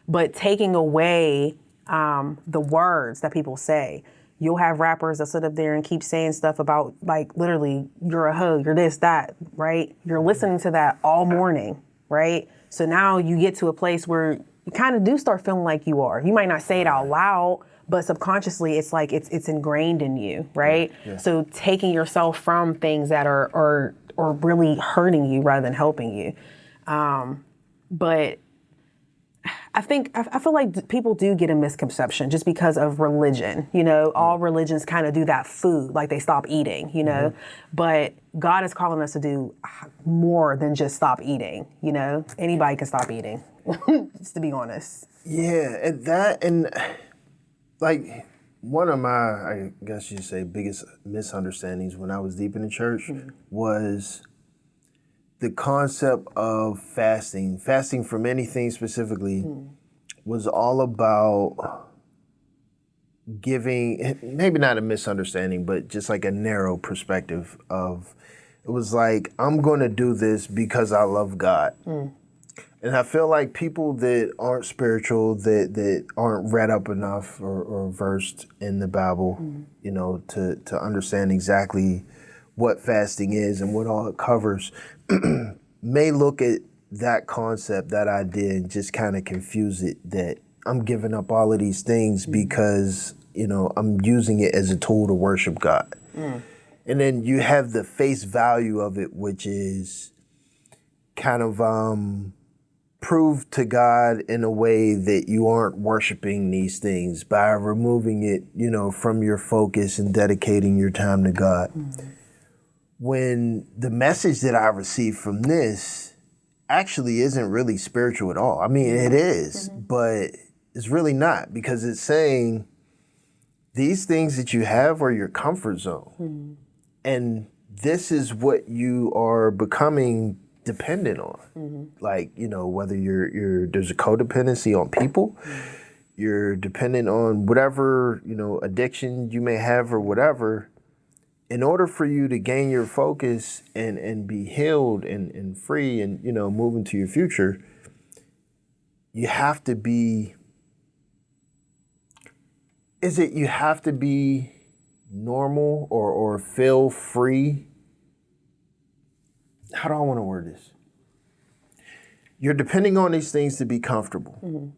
But taking away the words that people say. You'll have rappers that sit up there and keep saying stuff about, like, literally, you're a hoe, you're this, that, right? You're listening to that all morning, right? So now you get to a place where you kind of do start feeling like you are. You might not say it out loud, but subconsciously it's like it's ingrained in you, right? So taking yourself from things that are really hurting you rather than helping you. But I feel like people do get a misconception just because of religion. All religions kind of do that food, like they stop eating, but God is calling us to do more than just stop eating, Anybody can stop eating, just to be honest. Yeah, and like one of my, I guess you'd say, biggest misunderstandings when I was deep in the church was the concept of fasting from anything specifically, was all about giving, maybe not a misunderstanding, but just like a narrow perspective of, it was like, I'm going to do this because I love God. And I feel like people that aren't spiritual, that aren't read up enough or versed in the Bible, to understand exactly what fasting is and what all it covers, may look at that concept, that idea, and just kind of confuse it, that I'm giving up all of these things because, I'm using it as a tool to worship God. And then you have the face value of it, which is kind of prove to God in a way that you aren't worshiping these things by removing it, from your focus and dedicating your time to God. When the message that I received from this actually isn't really spiritual at all. I mean, it is, but it's really not, because it's saying these things that you have are your comfort zone. And this is what you are becoming dependent on. Like, whether there's a codependency on people, you're dependent on whatever, addiction you may have or whatever. In order for you to gain your focus and be healed and free and, move into your future, you have to be, you have to be normal or feel free? How do I want to word this? You're depending on these things to be comfortable,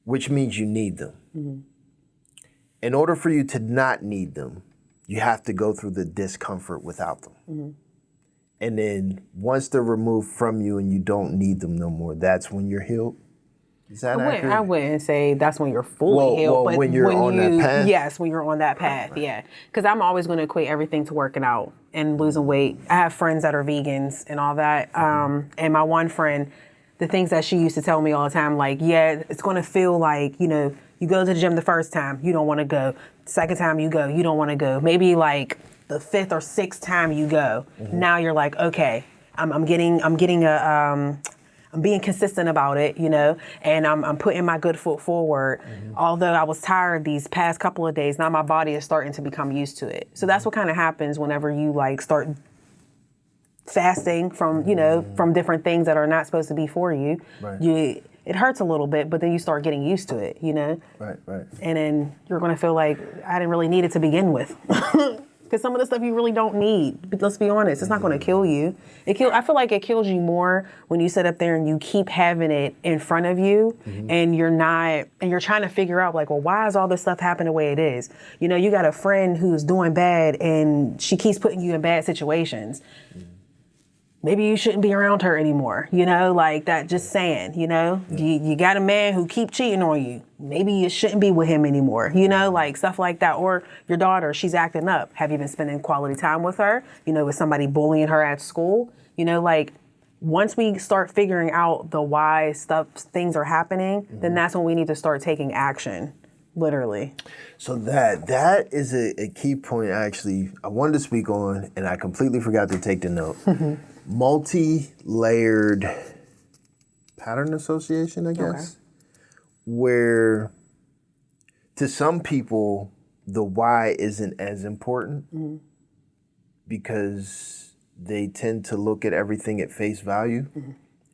which means you need them. In order for you to not need them, you have to go through the discomfort without them. And then once they're removed from you and you don't need them no more, that's when you're healed. Is that accurate? I wouldn't say that's when you're fully healed. But when you're on that path? Yes, when you're on that path, yeah. Because I'm always going to equate everything to working out and losing weight. I have friends that are vegans and all that. And my one friend, the things that she used to tell me all the time, like, yeah, it's going to feel like, you go to the gym the first time, you don't want to go. Second time you go, you don't want to go. Maybe like the fifth or sixth time you go, now you're like, okay, I'm being consistent about it, and I'm putting my good foot forward. Although I was tired these past couple of days, now my body is starting to become used to it. So that's what kind of happens whenever you like start fasting from, from different things that are not supposed to be for you. Right. It hurts a little bit, but then you start getting used to it, Right. And then you're going to feel like I didn't really need it to begin with. Because some of the stuff you really don't need. Let's be honest, it's not going to kill you. I feel like it kills you more when you sit up there and you keep having it in front of you, and you're trying to figure out like, well, why is all this stuff happening the way it is? You got a friend who's doing bad and she keeps putting you in bad situations. Maybe you shouldn't be around her anymore, like that, just saying, you got a man who keep cheating on you. Maybe you shouldn't be with him anymore, like stuff like that. Or your daughter, she's acting up. Have you been spending quality time with her? With somebody bullying her at school? Like once we start figuring out the why things are happening, then that's when we need to start taking action. Literally. So that is a key point, actually, I wanted to speak on, and I completely forgot to take the note. Multi-layered pattern association, I guess, where to some people, the why isn't as important because they tend to look at everything at face value.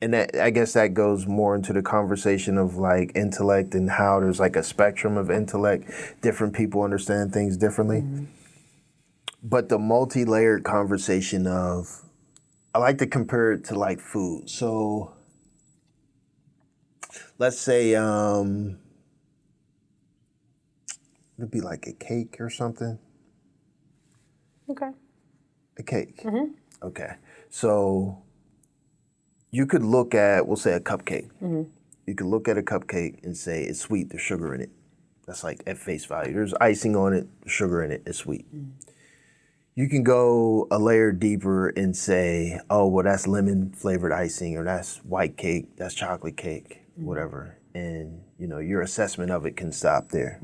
And I guess that goes more into the conversation of like intellect and how there's like a spectrum of intellect. Different people understand things differently. But the multi-layered conversation of, I like to compare it to like food. So let's say it'd be like a cake or something. Okay. A cake. Okay. So you could look at, we'll say a cupcake. You could look at a cupcake and say it's sweet, there's sugar in it. That's like at face value. There's icing on it, sugar in it, it's sweet. You can go a layer deeper and say, oh, well, that's lemon flavored icing, or that's white cake, that's chocolate cake, whatever. And, your assessment of it can stop there.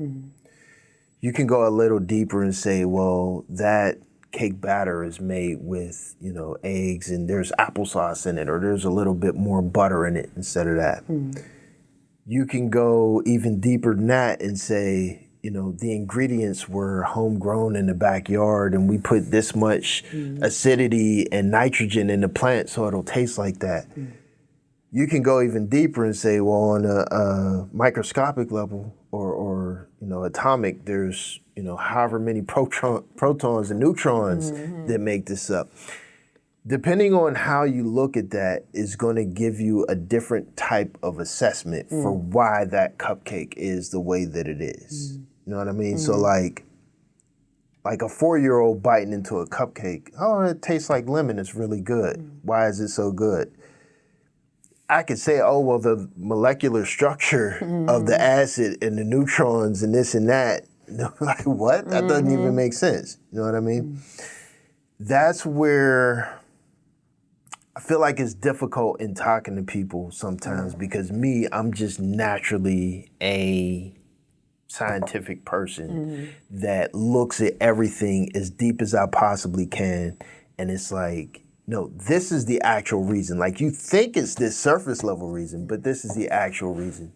You can go a little deeper and say, well, that cake batter is made with, eggs and there's applesauce in it, or there's a little bit more butter in it instead of that. You can go even deeper than that and say, the ingredients were homegrown in the backyard and we put this much acidity and nitrogen in the plant so it'll taste like that. You can go even deeper and say, well, on a microscopic level or atomic, there's, however many protons and neutrons that make this up. Depending on how you look at that is going to give you a different type of assessment for why that cupcake is the way that it is. You know what I mean? So like a 4-year-old biting into a cupcake, oh, it tastes like lemon, it's really good. Why is it so good? I could say, oh, well, the molecular structure of the acid and the neutrons and this and that. Like, what? That doesn't even make sense. You know what I mean? That's where I feel like it's difficult in talking to people sometimes because I'm just naturally a scientific person that looks at everything as deep as I possibly can. And it's like, no, this is the actual reason. Like, you think it's this surface level reason, but this is the actual reason.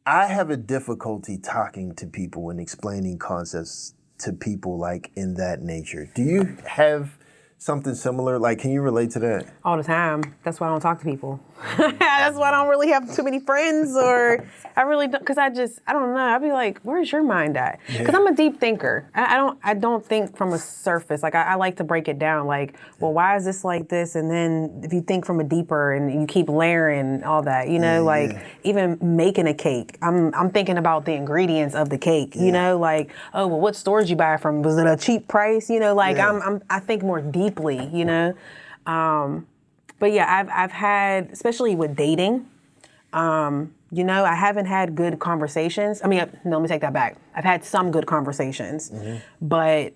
I have a difficulty talking to people and explaining concepts to people like in that nature. Do you have something similar? Like, can you relate to that? All the time. That's why I don't talk to people. That's why I don't really have too many friends, or I really don't, because I don't know. I'd be like, where's your mind at? Because I'm a deep thinker. I don't think from a surface. Like, I like to break it down. Like, well, why is this like this? And then if you think from a deeper and you keep layering all that, even making a cake, I'm thinking about the ingredients of the cake, you know, like, oh, well, what store did you buy it from? Was it a cheap price? You know, like I think more deeply, you know. But yeah, I've had, especially with dating, I haven't had good conversations. I mean, no, let me take that back. I've had some good conversations, but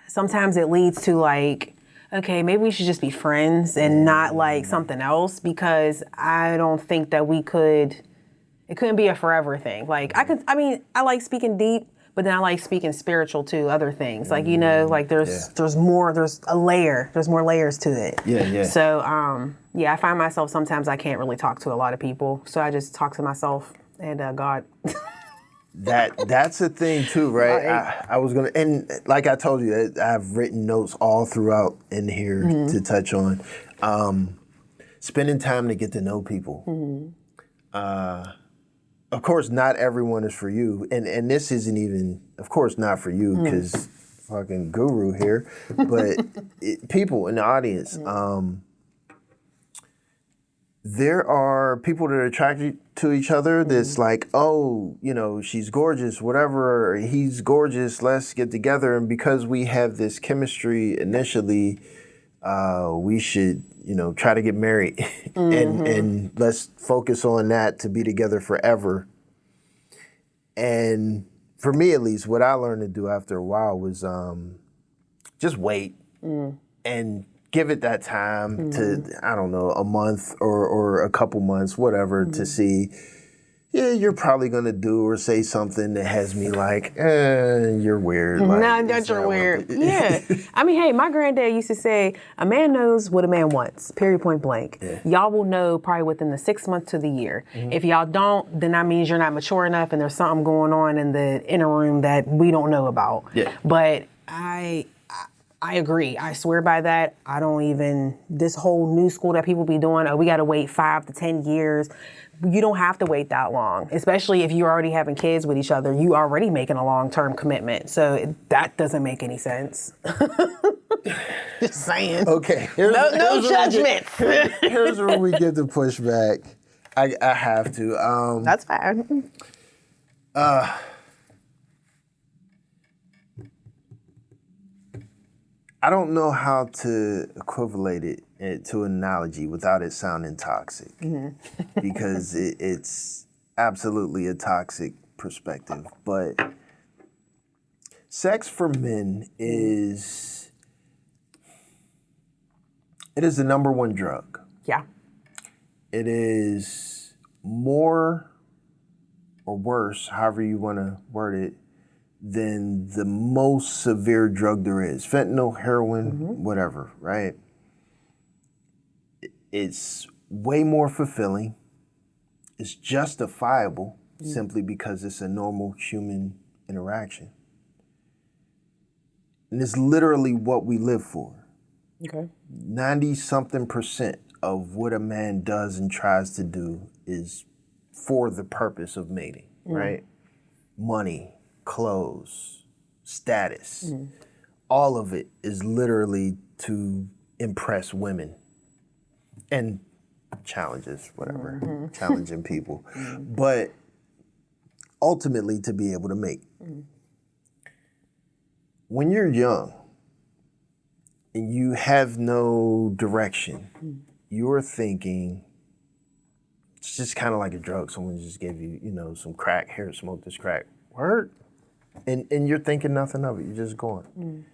sometimes it leads to like, okay, maybe we should just be friends and not like something else, because I don't think that it couldn't be a forever thing. Like I like speaking deep, but then I like speaking spiritual too, other things. Like, like there's more layers to it. Yeah. So, I find myself sometimes I can't really talk to a lot of people. So I just talk to myself and God. That's a thing too, right? I was gonna, and like I told you, I've written notes all throughout in here to touch on. Spending time to get to know people. Of course, not everyone is for you, and this isn't even, of course, not for you, because fucking guru here, but people in the audience, there are people that are attracted to each other that's like, oh, she's gorgeous, whatever, or he's gorgeous, let's get together, and because we have this chemistry initially, we should try to get married and let's focus on that to be together forever. And for me, at least, what I learned to do after a while was just wait and give it that time to, I don't know, a month or a couple months, whatever, to see, you're probably going to do or say something that has me like, you're weird. Like, nah, that you're weird. Yeah. I mean, hey, my granddad used to say, a man knows what a man wants, period, point blank. Yeah. Y'all will know probably within the 6 months to the year. If y'all don't, then that means you're not mature enough and there's something going on in the inner room that we don't know about. Yeah. But I agree. I swear by that. I don't even, this whole new school that people be doing, we got to wait 5 to 10 years. You don't have to wait that long, especially if you're already having kids with each other. You already making a long-term commitment. So that doesn't make any sense. Just saying. Okay. No judgment. Here's where we get the pushback. I have to. That's fine. I don't know how to equivalent it to an analogy without it sounding toxic, because it's absolutely a toxic perspective. But sex for men is the number one drug. Yeah. It is more or worse, however you want to word it, than the most severe drug there is. Fentanyl, heroin, whatever, right? It's way more fulfilling. It's justifiable simply because it's a normal human interaction. And it's literally what we live for. Okay. 90-something% of what a man does and tries to do is for the purpose of mating, right? Money, clothes, status, all of it is literally to impress women and challenges, whatever, challenging people, but ultimately to be able to mate. When you're young and you have no direction, you're thinking, it's just kind of like a drug. Someone just gave you, some crack. Here, smoke this crack. Word. And you're thinking nothing of it. You're just going.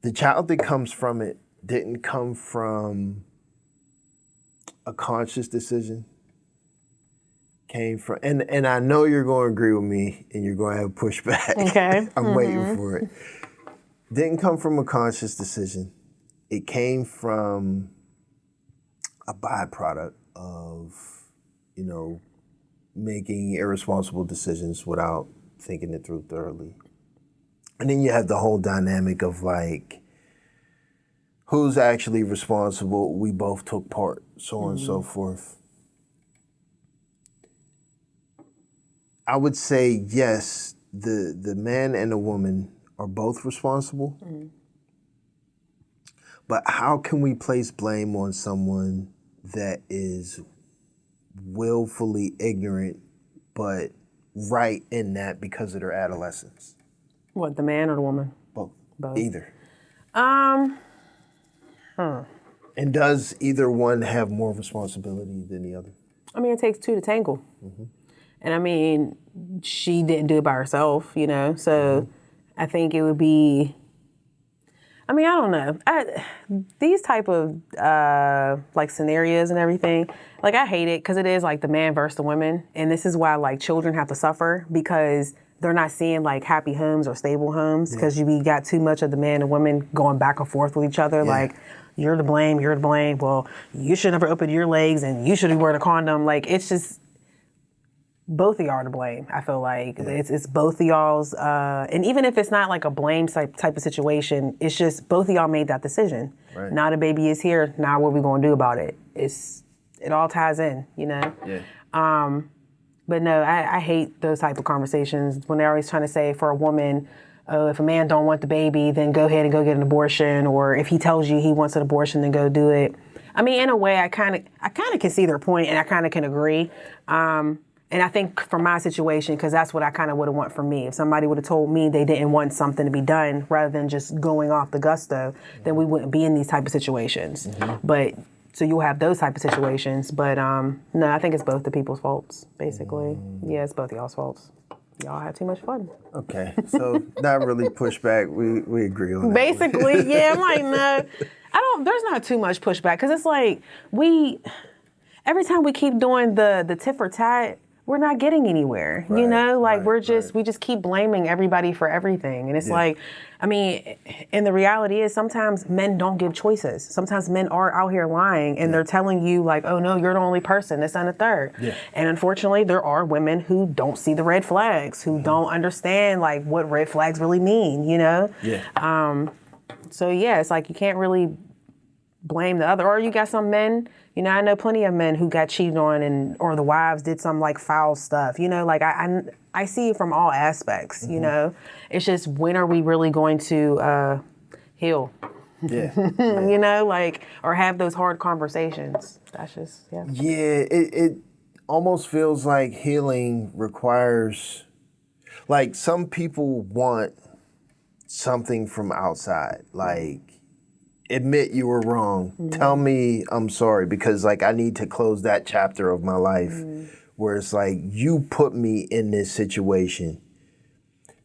The child that comes from it didn't come from a conscious decision. Came from, and I know you're going to agree with me and you're going to have pushback. Okay. I'm waiting for it. Didn't come from a conscious decision. It came from a byproduct of, making irresponsible decisions without thinking it through thoroughly. And then you have the whole dynamic of like, who's actually responsible? We both took part, so on and so forth. I would say yes, the man and the woman are both responsible. But how can we place blame on someone that is willfully ignorant, but right in that because of their adolescence? What, the man or the woman? Both. Both. Either. And does either one have more responsibility than the other? I mean, it takes two to tangle. And I mean, she didn't do it by herself, you know? So I think it would be, I mean, I don't know. These type of like scenarios and everything, like I hate it because it is like the man versus the woman. And this is why like children have to suffer because they're not seeing like happy homes or stable homes because we got too much of the man and woman going back and forth with each other. Like, you're to blame, you're to blame. Well, you should never open your legs and you should be wearing a condom. Like, it's just, both of y'all are to blame. I feel like it's both of y'all's, and even if it's not like a blame type of situation, it's just both of y'all made that decision. Right. Now the baby is here. Now what are we going to do about it? It all ties in, you know? Yeah. But no, I hate those type of conversations when they're always trying to say for a woman, oh, if a man don't want the baby, then go ahead and go get an abortion. Or if he tells you he wants an abortion, then go do it. I mean, in a way, I kind of can see their point and I kind of can agree. And I think for my situation, because that's what I kind of would have want for me. If somebody would have told me they didn't want something to be done rather than just going off the gusto, then we wouldn't be in these type of situations. But so you'll have those type of situations. But no, I think it's both the people's faults, basically. Yeah, it's both y'all's faults. Y'all had too much fun. Okay, so not really pushback. We agree on that. Basically, yeah. I'm like, no, there's not too much pushback because it's like every time we keep doing the tit for tat, we're not getting anywhere, you know? Like we just keep blaming everybody for everything. And it's like, I mean, and the reality is sometimes men don't give choices. Sometimes men are out here lying and they're telling you like, oh no, you're the only person, this and the third. Yeah. And unfortunately, there are women who don't see the red flags, who don't understand like what red flags really mean, you know? Yeah. So yeah, it's like you can't really blame the other. Or you got some men, you know, I know plenty of men who got cheated on or the wives did some like foul stuff, you know, like I see it from all aspects, you know. It's just when are we really going to heal? Yeah. You know, like, or have those hard conversations. That's just, Yeah, it almost feels like healing requires, like some people want something from outside, like, admit you were wrong. Tell me I'm sorry because like I need to close that chapter of my life where it's like you put me in this situation,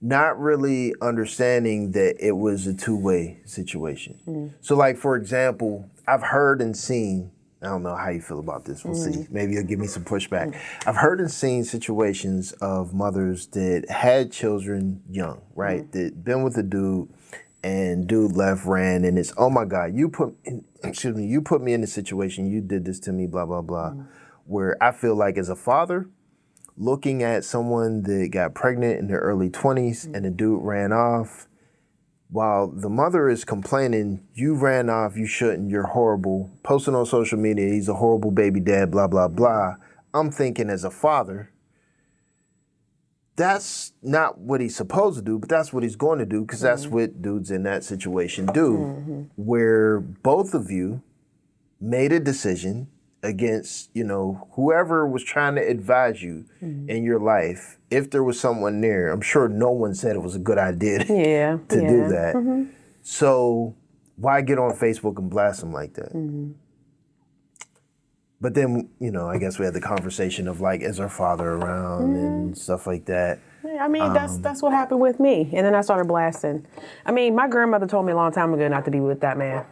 not really understanding that it was a two-way situation. So like, for example, I've heard and seen, I don't know how you feel about this, we'll see. Maybe you'll give me some pushback. I've heard and seen situations of mothers that had children young, right? That been with a dude and dude left, ran, and it's, oh my God, you put me in this situation, you did this to me, blah, blah, blah. Where I feel like as a father, looking at someone that got pregnant in their early 20s and the dude ran off, while the mother is complaining, you ran off, you shouldn't, you're horrible, posting on social media, he's a horrible baby dad, blah, blah, blah. I'm thinking as a father, that's not what he's supposed to do, but that's what he's going to do because that's what dudes in that situation do, where both of you made a decision against, you know, whoever was trying to advise you in your life. If there was someone there, I'm sure no one said it was a good idea to do that. So why get on Facebook and blast them like that? But then, you know, I guess we had the conversation of like, is our father around and stuff like that. Yeah, I mean, that's what happened with me. And then I started blasting. I mean, my grandmother told me a long time ago not to be with that man.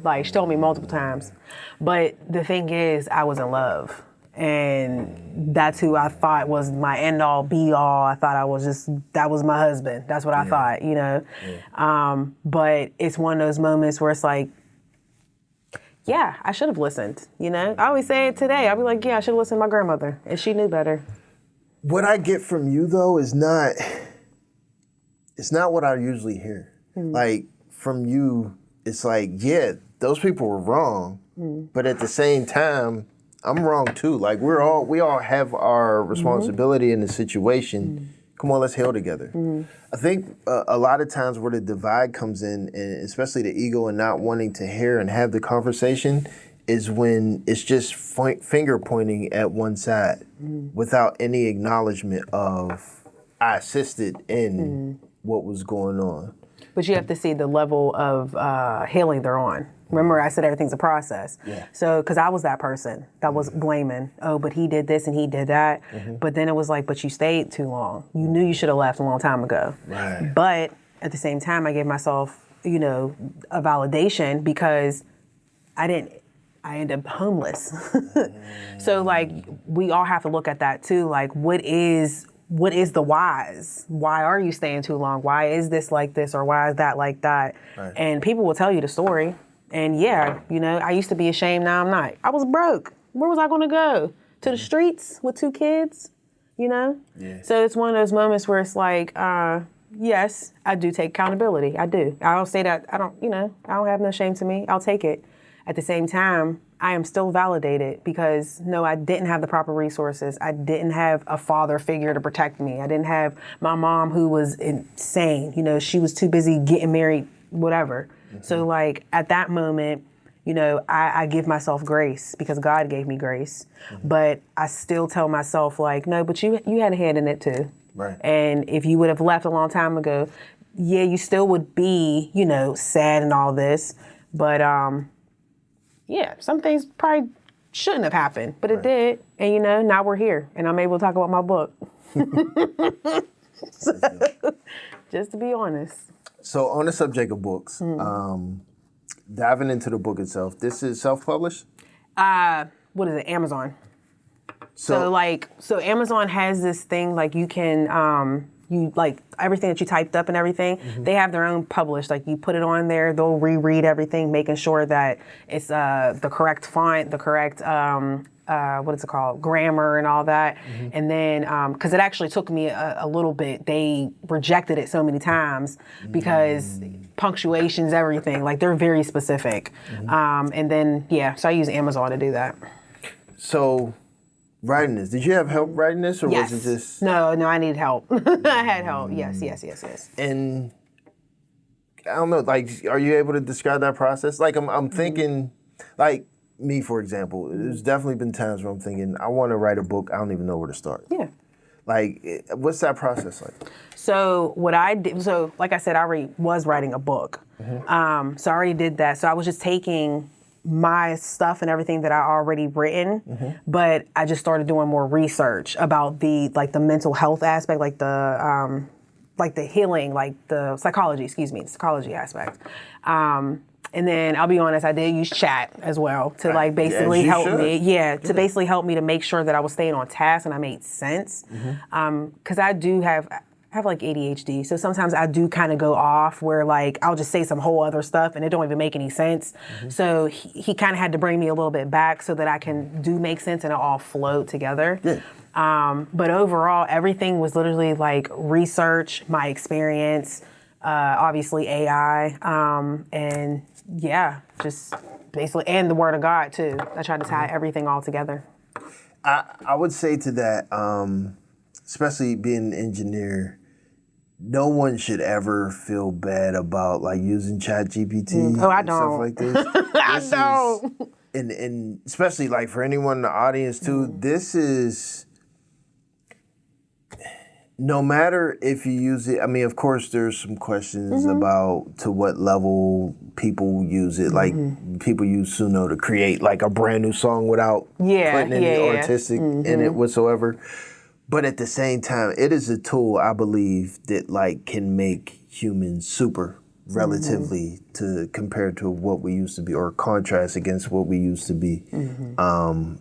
Like, she told me multiple times. But the thing is, I was in love. And that's who I thought was my end all be all. I thought that was my husband. That's what I thought, you know. But it's one of those moments where it's like, yeah, I should have listened, you know? I always say it today. I'll be like, yeah, I should have listened to my grandmother. And she knew better. What I get from you though is not. It's not what I usually hear. Like from you, it's like, yeah, those people were wrong, but at the same time, I'm wrong too. Like we all have our responsibility in the situation. Come on, let's heal together. I think a lot of times where the divide comes in, and especially the ego and not wanting to hear and have the conversation, is when it's just finger pointing at one side without any acknowledgement of I assisted in what was going on. But you have to see the level of healing they're on. Remember, I said everything's a process. Yeah. So, because I was that person that was blaming, oh, but he did this and he did that. But then it was like, but you stayed too long. You knew you should have left a long time ago. Right. But at the same time, I gave myself, a validation because I ended up homeless. So, like, we all have to look at that too. Like, what is the whys? Why are you staying too long? Why is this like this or why is that like that? Right. And people will tell you the story. And yeah, I used to be ashamed, now I'm not. I was broke. Where was I gonna go? To the streets with 2 kids, Yeah. So it's one of those moments where it's like, yes, I do take accountability. I do. I'll say that I don't have no shame to me. I'll take it. At the same time, I am still validated because no, I didn't have the proper resources. I didn't have a father figure to protect me. I didn't have my mom who was insane. She was too busy getting married, whatever. So like at that moment, I give myself grace because God gave me grace. But I still tell myself like, no, but you had a hand in it too. Right. And if you would have left a long time ago, yeah, you still would be, sad and all this. But yeah, some things probably shouldn't have happened, but it did. And now we're here and I'm able to talk about my book. So, just to be honest. So on the subject of books, diving into the book itself, this is self-published? What is it? Amazon. So Amazon has this thing like you can you like everything that you typed up and everything, they have their own published. Like you put it on there, they'll reread everything, making sure that it's the correct font, the correct what is it called, grammar and all that. And then because it actually took me a little bit, they rejected it so many times because punctuation's everything. Like they're very specific. And then so I use Amazon to do that. So writing this, did you have help writing this or Yes. was it just? No, I needed help. I had help. Yes. And I don't know, like, are you able to describe that process? Like, I'm thinking, like me, for example, there's definitely been times where I'm thinking, I want to write a book, I don't even know where to start. Yeah. Like, what's that process like? So what I did, like I said, I already was writing a book. So I already did that. So I was just taking my stuff and everything that I already written, but I just started doing more research about the mental health aspect, like the healing, like the psychology aspect. And then I'll be honest, I did use chat as well to like basically help me. Yeah, to basically help me to make sure that I was staying on task and I made sense. Because I have like ADHD, so sometimes I do kind of go off where like I'll just say some whole other stuff and it don't even make any sense. So he kind of had to bring me a little bit back so that I can make sense and it all flow together. But overall, everything was literally like research, my experience, obviously AI, and just basically, and the Word of God too. I tried to tie everything all together. I would say to that, especially being an engineer, no one should ever feel bad about like using ChatGPT. Oh, I and don't. Stuff like this. I don't. And especially like for anyone in the audience too, this is, no matter if you use it, I mean, of course, there's some questions about to what level people use it. Like people use Suno to create like a brand new song without putting any artistic in it whatsoever. But at the same time, it is a tool, I believe, that like can make humans super relatively to compared to what we used to be, or contrast against what we used to be.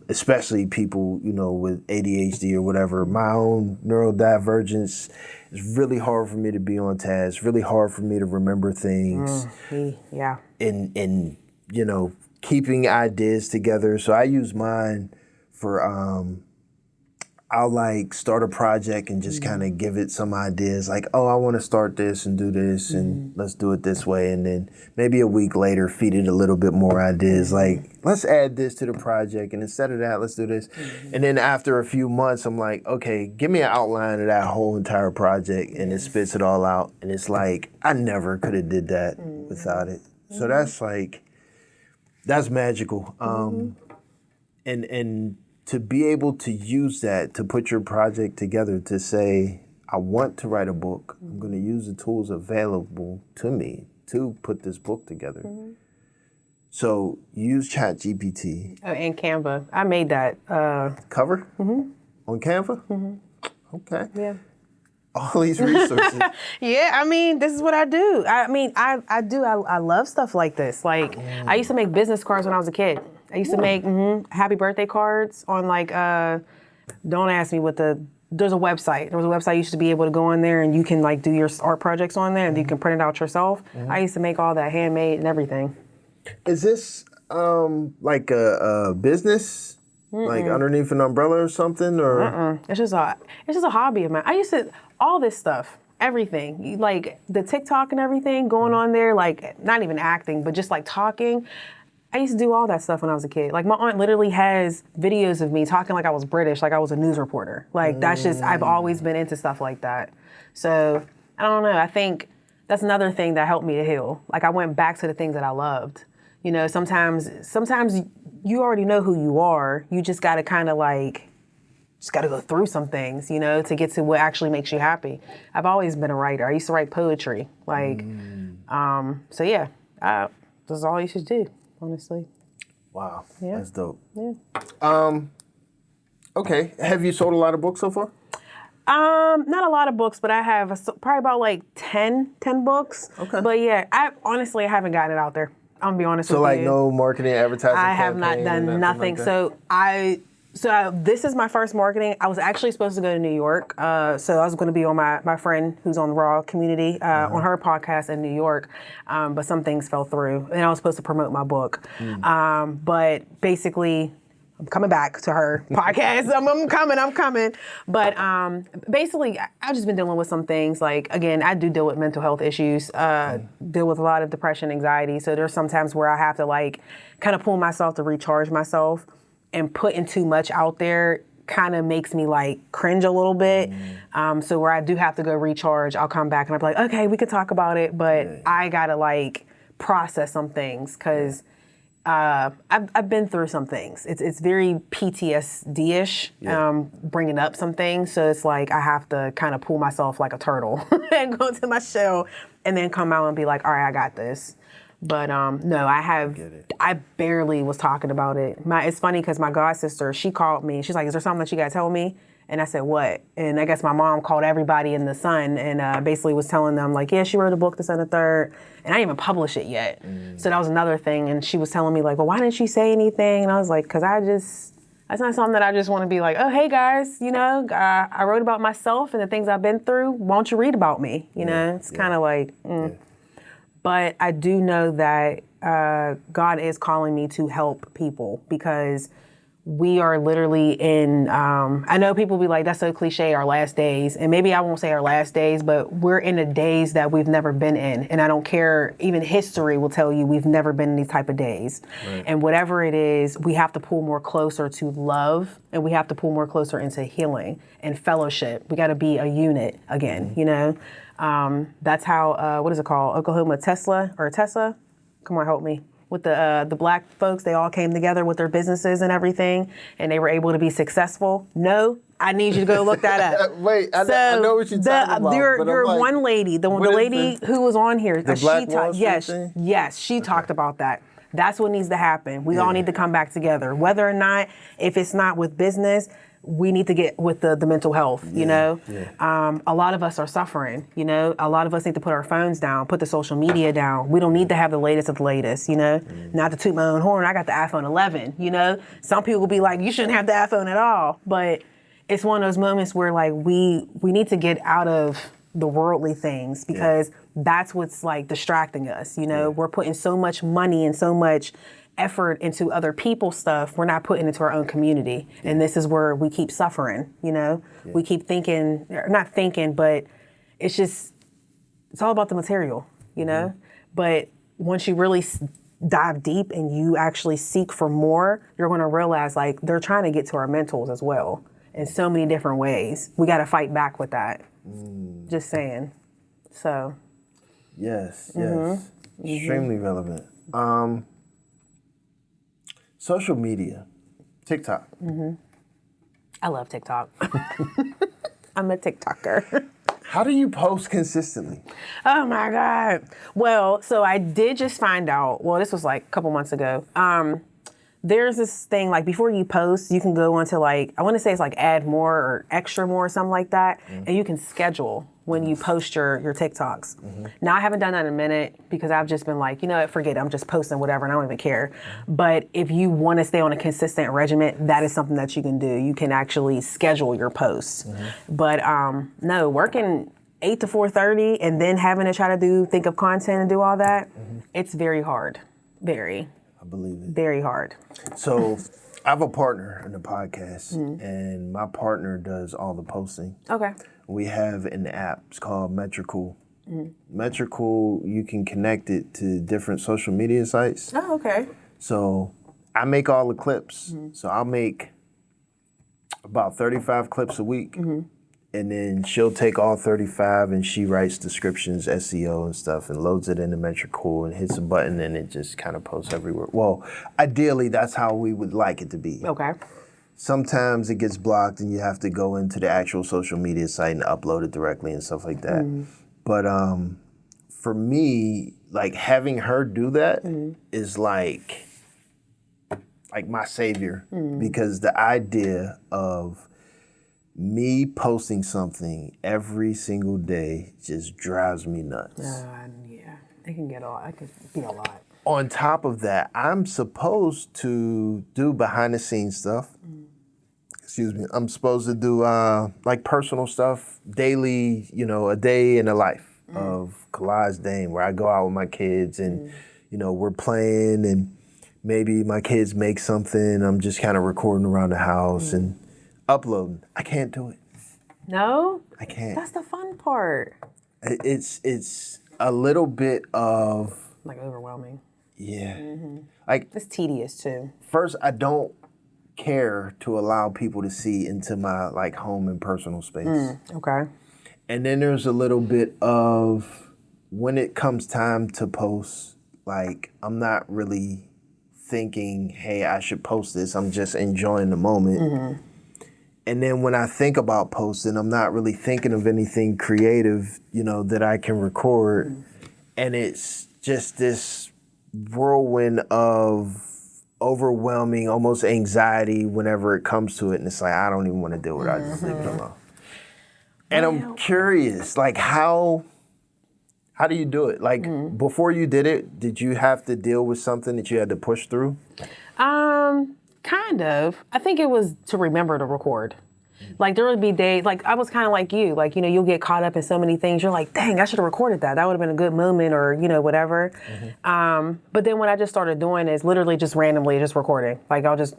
Especially people, with ADHD or whatever. My own neurodivergence is really hard for me to be on task, really hard for me to remember things. And keeping ideas together. So I use mine for I'll like start a project and just kind of give it some ideas like, oh, I want to start this and do this and let's do it this way. And then maybe a week later, feed it a little bit more ideas like, let's add this to the project. And instead of that, let's do this. And then after a few months, I'm like, okay, give me an outline of that whole entire project. And it spits it all out. And it's like, I never could have did that without it. So that's like, that's magical. And to be able to use that to put your project together to say, I want to write a book. I'm going to use the tools available to me to put this book together. So use ChatGPT. Oh, and Canva. I made that. Cover? On Canva? Okay. Yeah. All these resources. Yeah, I mean, this is what I do. I mean, I do. I love stuff like this. Like, I used to make business cards when I was a kid. I used to make happy birthday cards on like, don't ask me what there's a website. There was a website you used to be able to go in there and you can like do your art projects on there and you can print it out yourself. I used to make all that handmade and everything. Is this like a business? Like underneath an umbrella or something? Or It's just a hobby of mine. I used to, all this stuff, everything, like the TikTok and everything going on there, like not even acting, but just like talking. I used to do all that stuff when I was a kid. Like my aunt literally has videos of me talking like I was British, like I was a news reporter. Like that's just, I've always been into stuff like that. So I don't know. I think that's another thing that helped me to heal. Like I went back to the things that I loved. You know, sometimes you already know who you are. You just got to kind of like, just got to go through some things, you know, to get to what actually makes you happy. I've always been a writer. I used to write poetry. Like, so yeah, this is all you should do. Honestly. wow, Yeah. that's dope. Yeah. Okay, have you sold a lot of books so far? Not a lot of books, but I have probably about like 10 books. Okay. But yeah, I haven't gotten it out there. I'm gonna be honest with So like you. no marketing, advertising. I have not done nothing. Like So this is my first marketing. I was actually supposed to go to New York. So I was going to be on my friend who's on the Raw community, on her podcast in New York. But some things fell through. And I was supposed to promote my book. But basically, I'm coming back to her podcast. I'm coming. But basically, I've just been dealing with some things. Like, again, I do deal with mental health issues, deal with a lot of depression, anxiety. So there's some times where I have to like kind of pull myself to recharge myself. And putting too much out there kind of makes me like cringe a little bit. So where I do have to go recharge, I'll come back and I'll be like, okay, we can talk about it, but I gotta like process some things because I've been through some things. It's very PTSD-ish, bringing up some things. So it's like I have to kind of pull myself like a turtle and go into my shell and then come out and be like, all right, I got this. But no, I barely was talking about it. It's funny because my god sister, she called me. She's like, is there something that you gotta tell me? And I said, what? And I guess my mom called everybody in the Sun and basically was telling them like, yeah, she wrote a book, this and the third. And I didn't even publish it yet. So that was another thing. And she was telling me like, well, why didn't she say anything? And I was like, because that's not something that I just want to be like, oh, hey guys, you know, I wrote about myself and the things I've been through. Won't you read about me? You know, it's kind of like, But I do know that God is calling me to help people because we are literally in, I know people be like, that's so cliche, our last days. And maybe I won't say our last days, but we're in the days that we've never been in. And I don't care, even history will tell you we've never been in these type of days. Right. And whatever it is, we have to pull more closer to love and we have to pull more closer into healing and fellowship. We got to be a unit again, you know? That's how, what is it called? Oklahoma Tessa? Come on, help me. With the black folks, they all came together with their businesses and everything, and they were able to be successful. No, I need you to go look that up. Wait, I know what you're talking about. Your like, one lady, the lady who was on here, the Black Wall Street thing? Yes, she talked about that. That's what needs to happen. We all need to come back together. Whether or not, if it's not with business, we need to get with the mental health, you know? Yeah. A lot of us are suffering, you know? A lot of us need to put our phones down, put the social media down. We don't need to have the latest of the latest, you know? Not to toot my own horn, I got the iPhone 11, you know? Some people will be like, you shouldn't have the iPhone at all. But it's one of those moments where like we need to get out of the worldly things because that's what's like distracting us, you know? We're putting so much money and so much effort into other people's stuff, we're not putting into our own community. And this is where we keep suffering, you know? Yeah. We keep thinking, or not thinking, but it's all about the material, you know? Mm-hmm. But once you really dive deep and you actually seek for more, you're going to realize like they're trying to get to our mentals as well in so many different ways. We got to fight back with that. Just saying. So. Yes. Extremely relevant. Social media, TikTok. I love TikTok. I'm a TikToker. How do you post consistently? Oh my God. Well, so I did just find out, well, this was like a couple months ago. There's this thing, like before you post, you can go onto like, I want to say it's like add more or extra more or something like that. And you can schedule when you post your TikToks. Now I haven't done that in a minute because I've just been like, you know what, forget it. I'm just posting whatever and I don't even care. But if you want to stay on a consistent regimen, that is something that you can do. You can actually schedule your posts. But no, working 8 to 4:30 and then having to try to think of content and do all that, it's very hard. Very. I believe it. Very hard. So I have a partner in the podcast and my partner does all the posting. Okay. We have an app, it's called Metrical. Metrical, you can connect it to different social media sites. Oh, okay. So I make all the clips. So I'll make about 35 clips a week. And then she'll take all 35 and she writes descriptions, SEO and stuff, and loads it into Metrical and hits a button and it just kind of posts everywhere. Well, ideally, that's how we would like it to be. Okay. Sometimes it gets blocked and you have to go into the actual social media site and upload it directly and stuff like that. But for me, like having her do that is like my savior because the idea of me posting something every single day just drives me nuts. Yeah, it can get a lot. It can be a lot. On top of that, I'm supposed to do behind the scenes stuff. Excuse me. I'm supposed to do like personal stuff, daily, you know, a day in the life of Kalaj Dame, where I go out with my kids and, you know, we're playing and maybe my kids make something. I'm just kind of recording around the house and uploading. I can't do it. No? I can't. That's the fun part. It's a little bit of like overwhelming. Yeah. Like it's tedious too. First, I don't care to allow people to see into my like home and personal space. Okay. And then there's a little bit of when it comes time to post, like I'm not really thinking, hey, I should post this. I'm just enjoying the moment. And then when I think about posting, I'm not really thinking of anything creative, you know, that I can record. And it's just this whirlwind of overwhelming, almost anxiety whenever it comes to it. And it's like, I don't even want to deal with it. I just leave it alone. And I'm curious, like how do you do it? Like before you did it, did you have to deal with something that you had to push through? Kind of. I think it was to remember to record. Like there would be days, like I was kind of like you, like, you know, you'll get caught up in so many things. You're like, dang, I should have recorded that. That would have been a good moment or, you know, whatever. But then what I just started doing is literally just randomly just recording. Like I'll just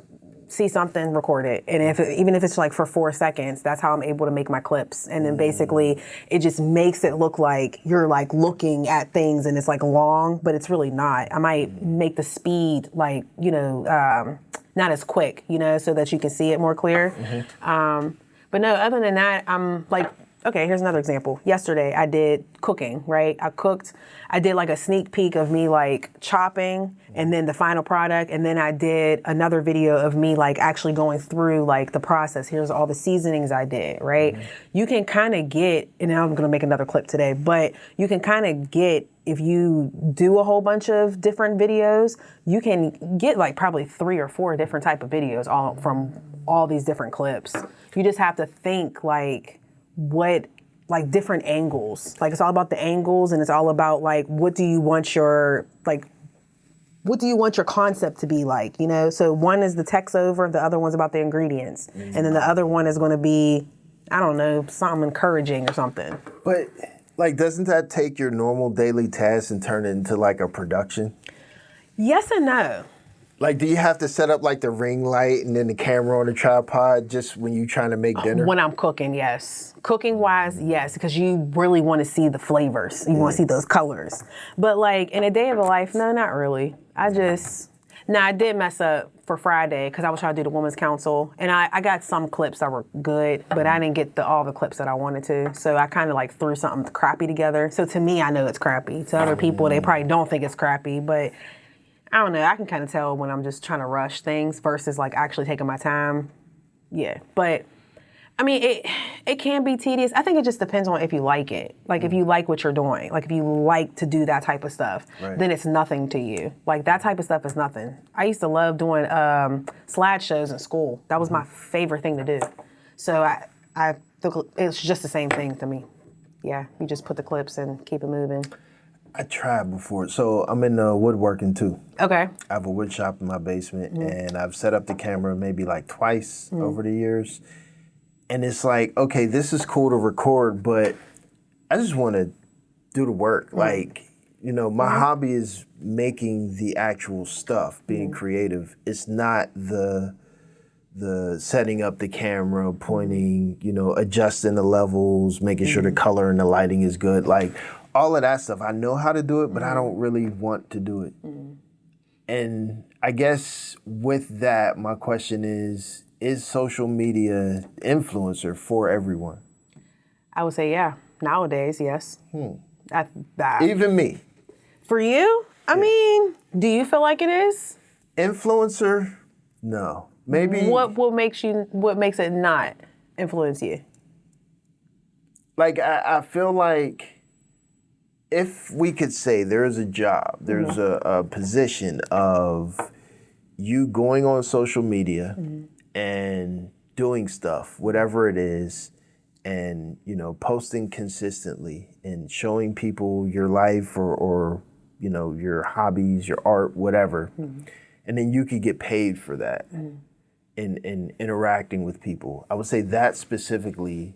see something, record it. And even if it's like for 4 seconds, that's how I'm able to make my clips. And then basically it just makes it look like you're like looking at things and it's like long, but it's really not. I might make the speed like, you know, not as quick, you know, so that you can see it more clear. But no, other than that, I'm like, okay, here's another example. Yesterday I did cooking, right? I did like a sneak peek of me like chopping and then the final product. And then I did another video of me like actually going through like the process. Here's all the seasonings I did, right? You can kind of get, and I'm going to make another clip today, but you can kind of get, if you do a whole bunch of different videos, you can get like probably 3 or 4 different type of videos all from all these different clips. You just have to think like what, like different angles. Like it's all about the angles and it's all about like, what do you want your concept to be like, you know? So one is the text over, the other one's about the ingredients. And then the other one is going to be, I don't know, something encouraging or something. But like, doesn't that take your normal daily tasks and turn it into like a production? Yes and no. Like, do you have to set up like the ring light and then the camera on the tripod just when you're trying to make dinner? When I'm cooking, yes. Cooking wise, yes, because you really want to see the flavors. You want to see those colors. But like in a day of a life, no, not really. I did mess up for Friday because I was trying to do the Women's Council, and I got some clips that were good, but I didn't get all the clips that I wanted to. So I kind of like threw something crappy together. So to me, I know it's crappy. To other people, they probably don't think it's crappy, but I don't know. I can kind of tell when I'm just trying to rush things versus like actually taking my time. Yeah, but I mean, it can be tedious. I think it just depends on if you like it. Like if you like what you're doing, like if you like to do that type of stuff, then it's nothing to you. Like that type of stuff is nothing. I used to love doing slideshows in school. That was my favorite thing to do. So it's just the same thing to me. Yeah, you just put the clips and keep it moving. I tried before. So I'm in woodworking too. Okay. I have a wood shop in my basement, and I've set up the camera maybe like twice over the years. And it's like, okay, this is cool to record, but I just want to do the work. Like, you know, my hobby is making the actual stuff, being creative. It's not the setting up the camera, pointing, you know, adjusting the levels, making sure the color and the lighting is good. Like, all of that stuff. I know how to do it, but I don't really want to do it. And I guess with that, my question is social media influencer for everyone? I would say, yeah. Nowadays, yes. Even me. For you? I mean, do you feel like it is? Influencer? No. Maybe. What makes it not influence you? Like, I feel like if we could say there is a job, there's a position of you going on social media and doing stuff, whatever it is, and, you know, posting consistently and showing people your life or you know, your hobbies, your art, whatever. And then you could get paid for that in interacting with people. I would say that specifically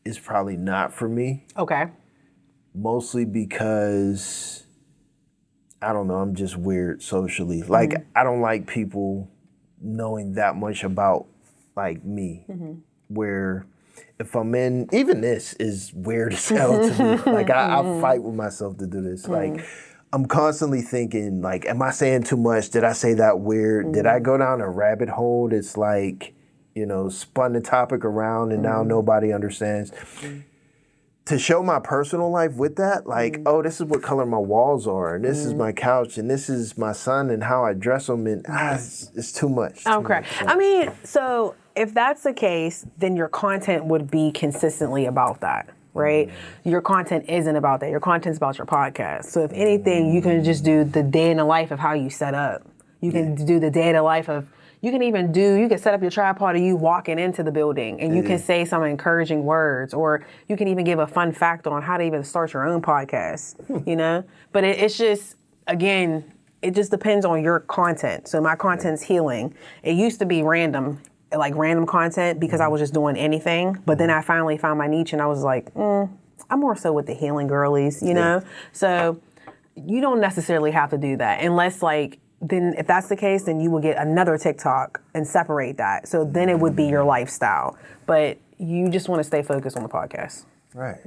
is probably not for me. Okay. Mostly because, I don't know, I'm just weird socially. Like, I don't like people knowing that much about, like, me. Where if I'm in, even this is weird as hell to me. Like, I fight with myself to do this. Like, I'm constantly thinking, like, am I saying too much? Did I say that weird? Did I go down a rabbit hole that's like, you know, spun the topic around and now nobody understands? To show my personal life with that, like, oh, this is what color my walls are, and this is my couch, and this is my son, and how I dress him, and it's too much. Okay. I mean, so if that's the case, then your content would be consistently about that, right? Your content isn't about that. Your content's about your podcast. So if anything, you can just do the day in the life of how you set up. You can do the day in the life of, you can set up your tripod of you walking into the building, and you can say some encouraging words, or you can even give a fun fact on how to even start your own podcast, you know? But it's just, again, it just depends on your content. So my content's healing. It used to be random content because I was just doing anything. But then I finally found my niche, and I was like, I'm more so with the healing girlies, you know? So you don't necessarily have to do that unless, like, then if that's the case, then you will get another TikTok and separate that. So then it would be your lifestyle. But you just want to stay focused on the podcast. Right.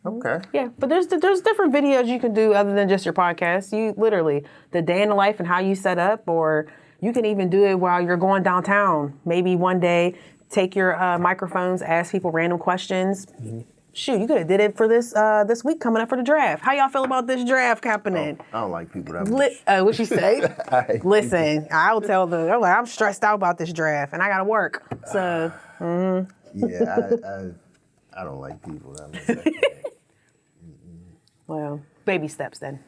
Okay. Yeah, but there's different videos you can do other than just your podcast. You literally, the day in the life and how you set up, or you can even do it while you're going downtown. Maybe one day, take your microphones, ask people random questions. Shoot, you could have did it for this week coming up for the draft. How y'all feel about this draft happening? I don't like people that much. What you say? Listen, I'll tell them. I'm like, I'm stressed out about this draft, and I gotta work. So. Yeah, I don't like people that much. Well, baby steps then.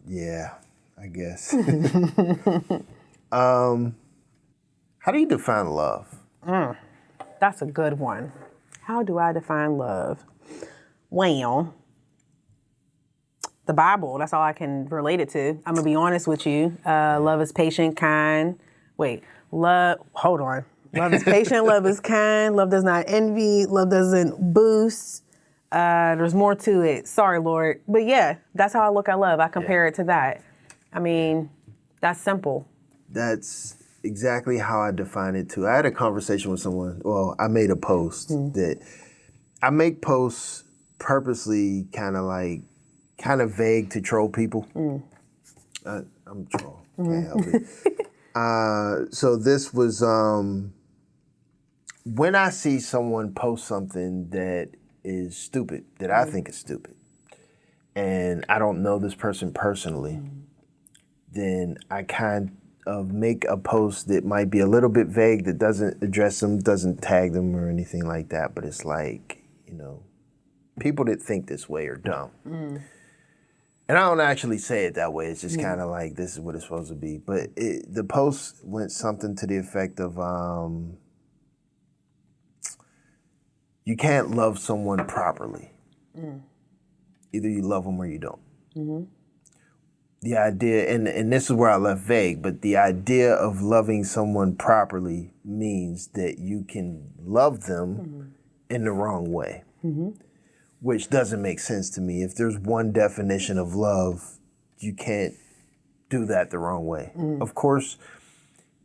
Yeah, I guess. How do you define love? That's a good one. How do I define love? Well, the Bible, that's all I can relate it to. I'm going to be honest with you. Love is patient, kind. Hold on. Love is patient, love is kind, love does not envy, love doesn't boast. There's more to it. Sorry, Lord. But yeah, that's how I look at love. I compare it to that. I mean, That's simple. That's exactly how I define it too. I had a conversation with someone. Well, I made a post that I make posts purposely kind of vague to troll people. I'm a troll. Can't help it. So this was when I see someone post something that is stupid, that I think is stupid, and I don't know this person personally, then I kind of make a post that might be a little bit vague, that doesn't address them, doesn't tag them or anything like that, but it's like, people that think this way are dumb. And I don't actually say it that way. It's just kind of like, this is what it's supposed to be. But the post went something to the effect of, you can't love someone properly. Either you love them or you don't. The idea, and this is where I left vague, but the idea of loving someone properly means that you can love them in the wrong way. Which doesn't make sense to me. If there's one definition of love, you can't do that the wrong way. Of course,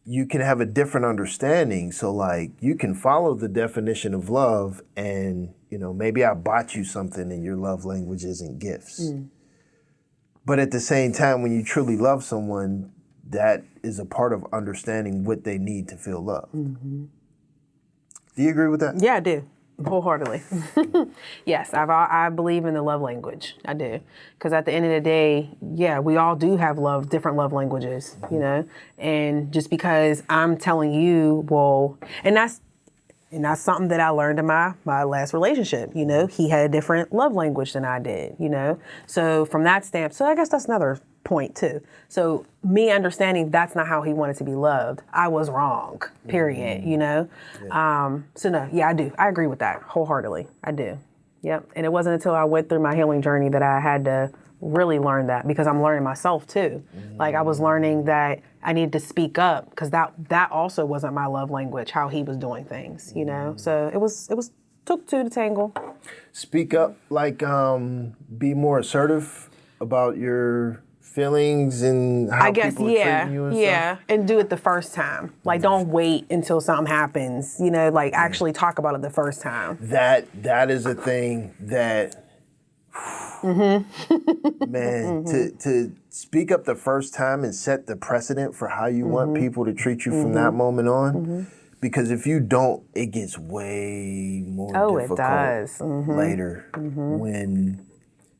you can have a different understanding. So like, you can follow the definition of love and, maybe I bought you something and your love language isn't gifts. But at the same time, when you truly love someone, that is a part of understanding what they need to feel loved. Do you agree with that? Yeah, I do. Wholeheartedly. Yes, I believe in the love language. I do. Because at the end of the day, yeah, we all do have different love languages, And just because I'm telling you, and that's something that I learned in my last relationship, He had a different love language than I did, So from that standpoint, so I guess that's another point too. So me understanding that's not how he wanted to be loved, I was wrong, period, So no, yeah, I do. I agree with that wholeheartedly. I do. Yep. And it wasn't until I went through my healing journey that I had to really learn that, because I'm learning myself too. Like I was learning that I needed to speak up, because that also wasn't my love language, how he was doing things, So it was took two to tangle. Speak up, like be more assertive about your feelings and how people are treating you and stuff? And do it the first time. Like don't wait until something happens, like actually talk about it the first time. That is a thing that man, to speak up the first time and set the precedent for how you want people to treat you from that moment on. Because if you don't, it gets way more difficult it does. Later when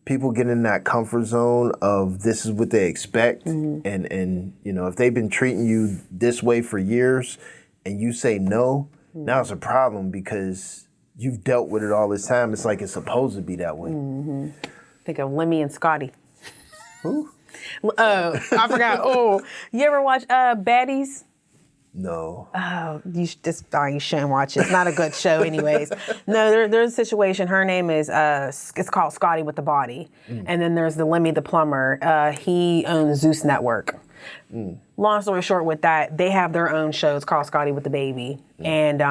people get in that comfort zone of this is what they expect, and if they've been treating you this way for years and you say no, now it's a problem because you've dealt with it all this time. It's like it's supposed to be that way. Think of Lemmy and Scotty. Who? I forgot. You ever watch Baddies? No. Oh, you shouldn't watch it. It's not a good show anyways. No, there's a situation. Her name is, it's called Scotty with the Body. And then there's the Lemmy the Plumber. He owns Zeus Network. Long story short with that, they have their own show. It's called Scotty with the Baby. And,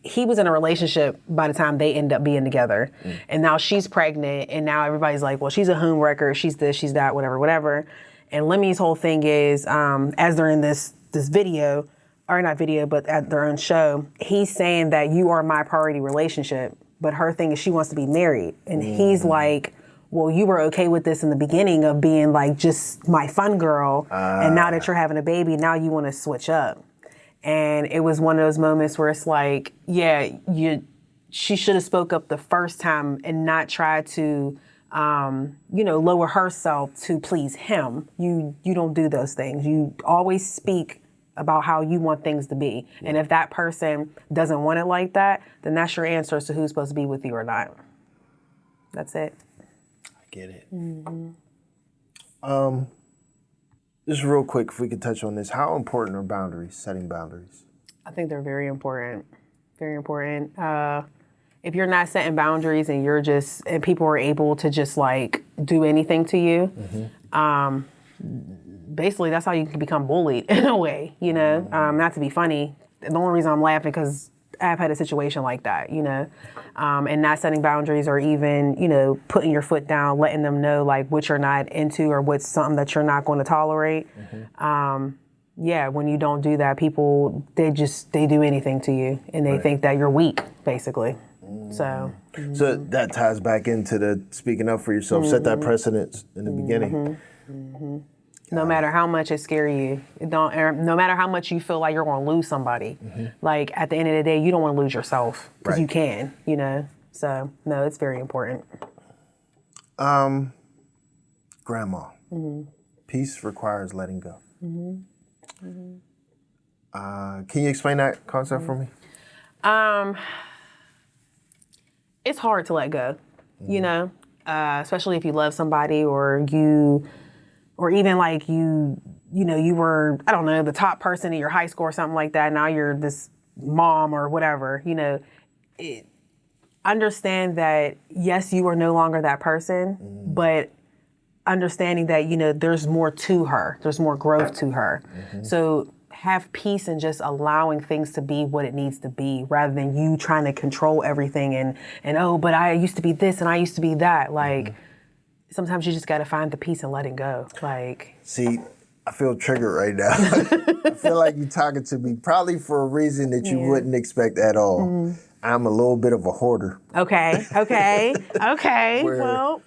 he was in a relationship by the time they end up being together. And now she's pregnant. And now everybody's like, well, she's a home wrecker. She's this, she's that, whatever. And Lemmy's whole thing is, as they're in this video, or not video, but at their own show, he's saying that you are my priority relationship, but her thing is she wants to be married. And he's like, well, you were okay with this in the beginning of being like just my fun girl, and now that you're having a baby, now you want to switch up. And it was one of those moments where it's like, she should have spoke up the first time and not try to lower herself to please him. You don't do those things. You always speak about how you want things to be. And if that person doesn't want it like that, then that's your answer as to who's supposed to be with you or not. That's it. I get it. Just real quick, if we could touch on this, how important are boundaries, setting boundaries? I think they're very important. Very important. If you're not setting boundaries and and people are able to just like do anything to you, basically that's how you can become bullied in a way, Not to be funny. The only reason I'm laughing because I've had a situation like that, you know, and not setting boundaries or even, you know, putting your foot down, letting them know like what you're not into or what's something that you're not going to tolerate. Yeah, when you don't do that, people, they do anything to you and they think that you're weak, basically. So that ties back into the speaking up for yourself, set that precedence in the beginning. no matter how much it scares you, no matter how much you feel like you're going to lose somebody, like at the end of the day, you don't want to lose yourself because you can, you know? So no, it's very important. Grandma, peace requires letting go. Can you explain that concept for me? It's hard to let go, you know, especially if you love somebody or even like you were, I don't know, the top person in your high school or something like that. Now you're this mom or whatever, you know. Understand that, yes, you are no longer that person, but understanding that, you know, there's more to her. There's more growth to her. So have peace in just allowing things to be what it needs to be rather than you trying to control everything and oh, but I used to be this and I used to be that. Like, sometimes you just got to find the peace and letting go. Like, see, I feel triggered right now. I feel like you're talking to me probably for a reason that you wouldn't expect at all. I'm a little bit of a hoarder. Okay. Well,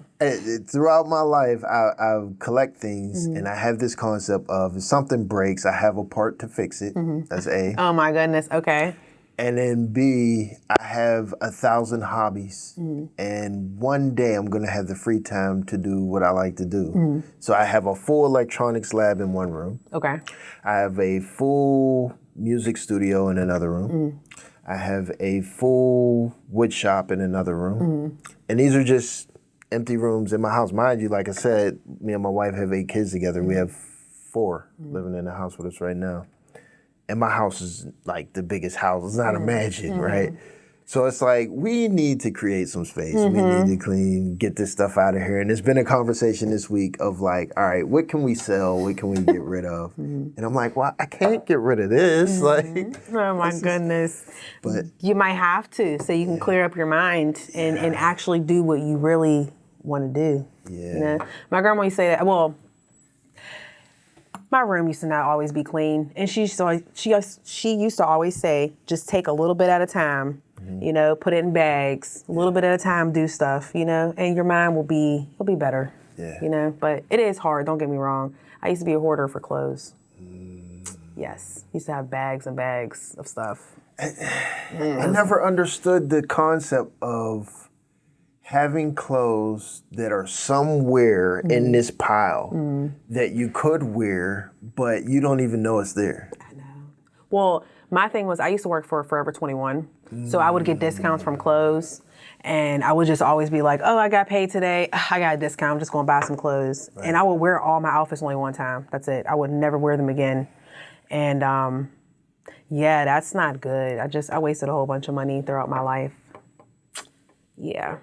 throughout my life, I collect things, and I have this concept of if something breaks, I have a part to fix it. That's A. oh my goodness. Okay. And then B, I have 1,000 hobbies, and one day I'm gonna have the free time to do what I like to do. So I have a full electronics lab in one room. Okay. I have a full music studio in another room. I have a full wood shop in another room. And these are just empty rooms in my house. Mind you, like I said, me and my wife have 8 kids together. We have 4 living in the house with us right now. And my house is like the biggest house. It's not a mansion, right? So it's like, we need to create some space. We need to get this stuff out of here. And it's been a conversation this week of like, all right, what can we sell? What can we get rid of? And I'm like, well, I can't get rid of this. Like, oh my goodness. But you might have to, so you can clear up your mind and actually do what you really want to do. Yeah. You know? My grandma used to say that, well, my room used to not always be clean. And she used to always say, just take a little bit at a time, you know, put it in bags, a little bit at a time, do stuff, you know, and your mind will be better, you know. But it is hard, don't get me wrong. I used to be a hoarder for clothes. Yes, used to have bags and bags of stuff. I never understood the concept of having clothes that are somewhere in this pile that you could wear, but you don't even know it's there. I know. Well, my thing was I used to work for Forever 21, so I would get discounts from clothes, and I would just always be like, oh, I got paid today. I got a discount. I'm just going to buy some clothes. And I would wear all my outfits only one time. That's it. I would never wear them again. And yeah, that's not good. I wasted a whole bunch of money throughout my life. Yeah.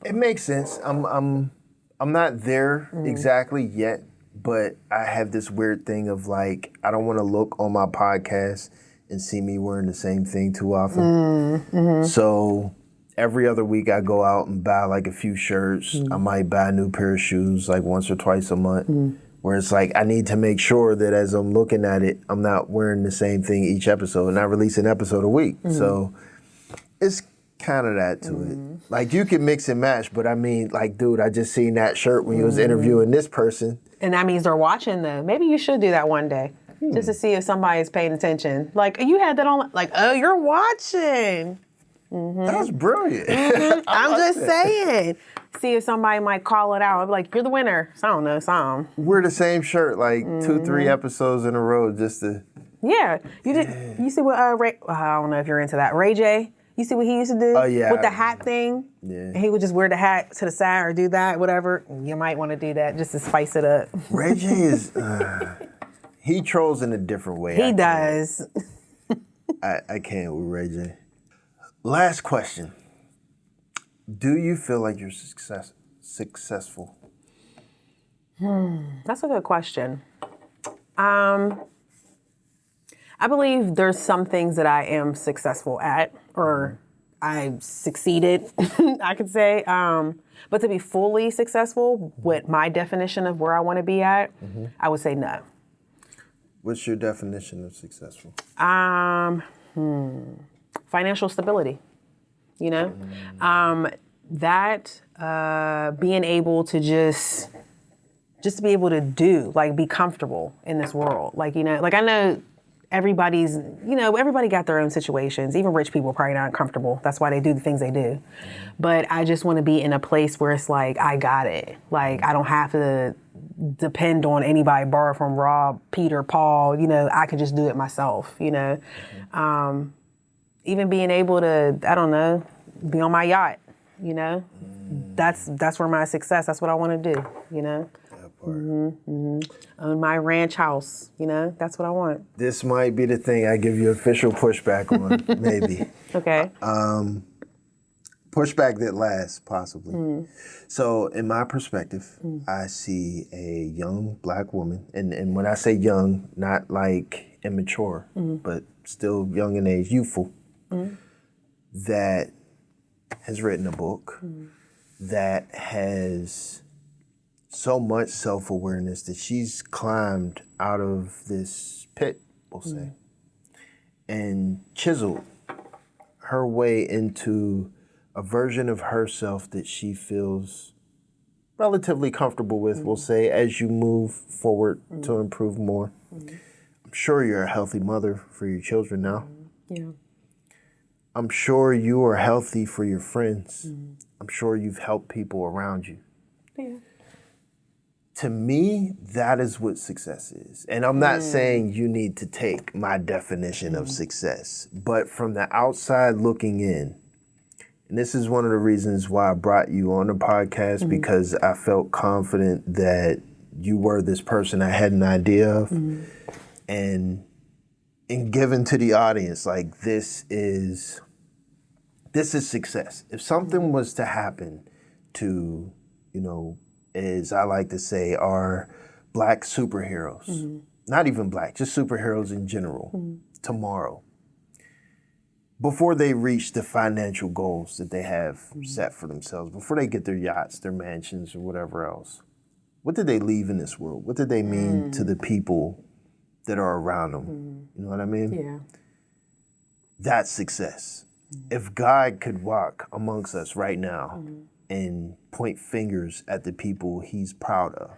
It makes sense. I'm not there exactly yet, but I have this weird thing of like, I don't want to look on my podcast and see me wearing the same thing too often. So every other week I go out and buy like a few shirts. I might buy a new pair of shoes like once or twice a month. Where it's like, I need to make sure that as I'm looking at it, I'm not wearing the same thing each episode and I release an episode a week. So it's kind of that to it. Like, you can mix and match, but I mean, like, dude, I just seen that shirt when you was interviewing this person. And that means they're watching, though. Maybe you should do that one day, just to see if somebody's paying attention. Like, you had that on, like, oh, you're watching. That was brilliant. I'm just saying. See if somebody might call it out. I'll be like, you're the winner. So I don't know, something. Wear the same shirt like 2-3 episodes in a row just to... Yeah. You see what Ray... I don't know if you're into that. Ray J? You see what he used to do? Oh, yeah. With the hat thing? Yeah. And he would just wear the hat to the side or do that, whatever. You might want to do that just to spice it up. Ray J is... he trolls in a different way. He does. I can't with Ray J. Last question. Do you feel like you're successful? That's a good question. I I believe there's some things that I am successful at, or I succeeded, I could say. But to be fully successful with my definition of where I want to be at, I would say no. What's your definition of successful? Financial stability, you know? Being able to just be able to do, like, be comfortable in this world. Like, you know, like I know everybody got their own situations. Even rich people are probably not comfortable. That's why they do the things they do. But I just want to be in a place where it's like, I got it. Like, I don't have to depend on anybody, borrow from Rob, Peter, Paul, you know, I could just do it myself, you know. Even being able to, I don't know, be on my yacht, you know. That's where my success, that's what I want to do, you know. Own my ranch house, you know, that's what I want. This might be the thing I give you official pushback on, maybe. Okay. Pushback that lasts, possibly. So, in my perspective, I see a young black woman, and when I say young, not like immature, but still young in age, youthful, that has written a book, that has so much self-awareness that she's climbed out of this pit, we'll say, and chiseled her way into a version of herself that she feels relatively comfortable with, we'll say, as you move forward to improve more. I'm sure you're a healthy mother for your children now. Yeah. I'm sure you are healthy for your friends. I'm sure you've helped people around you. Yeah. To me, that is what success is. And I'm not saying you need to take my definition of success, but from the outside looking in, and this is one of the reasons why I brought you on the podcast, because I felt confident that you were this person I had an idea of. And given to the audience, like, this is success. If something was to happen to, you know, as I like to say, are black superheroes, not even black, just superheroes in general, tomorrow, before they reach the financial goals that they have set for themselves, before they get their yachts, their mansions, or whatever else, what did they leave in this world? What did they mean to the people that are around them? You know what I mean? Yeah. That's success. If God could walk amongst us right now and point fingers at the people he's proud of,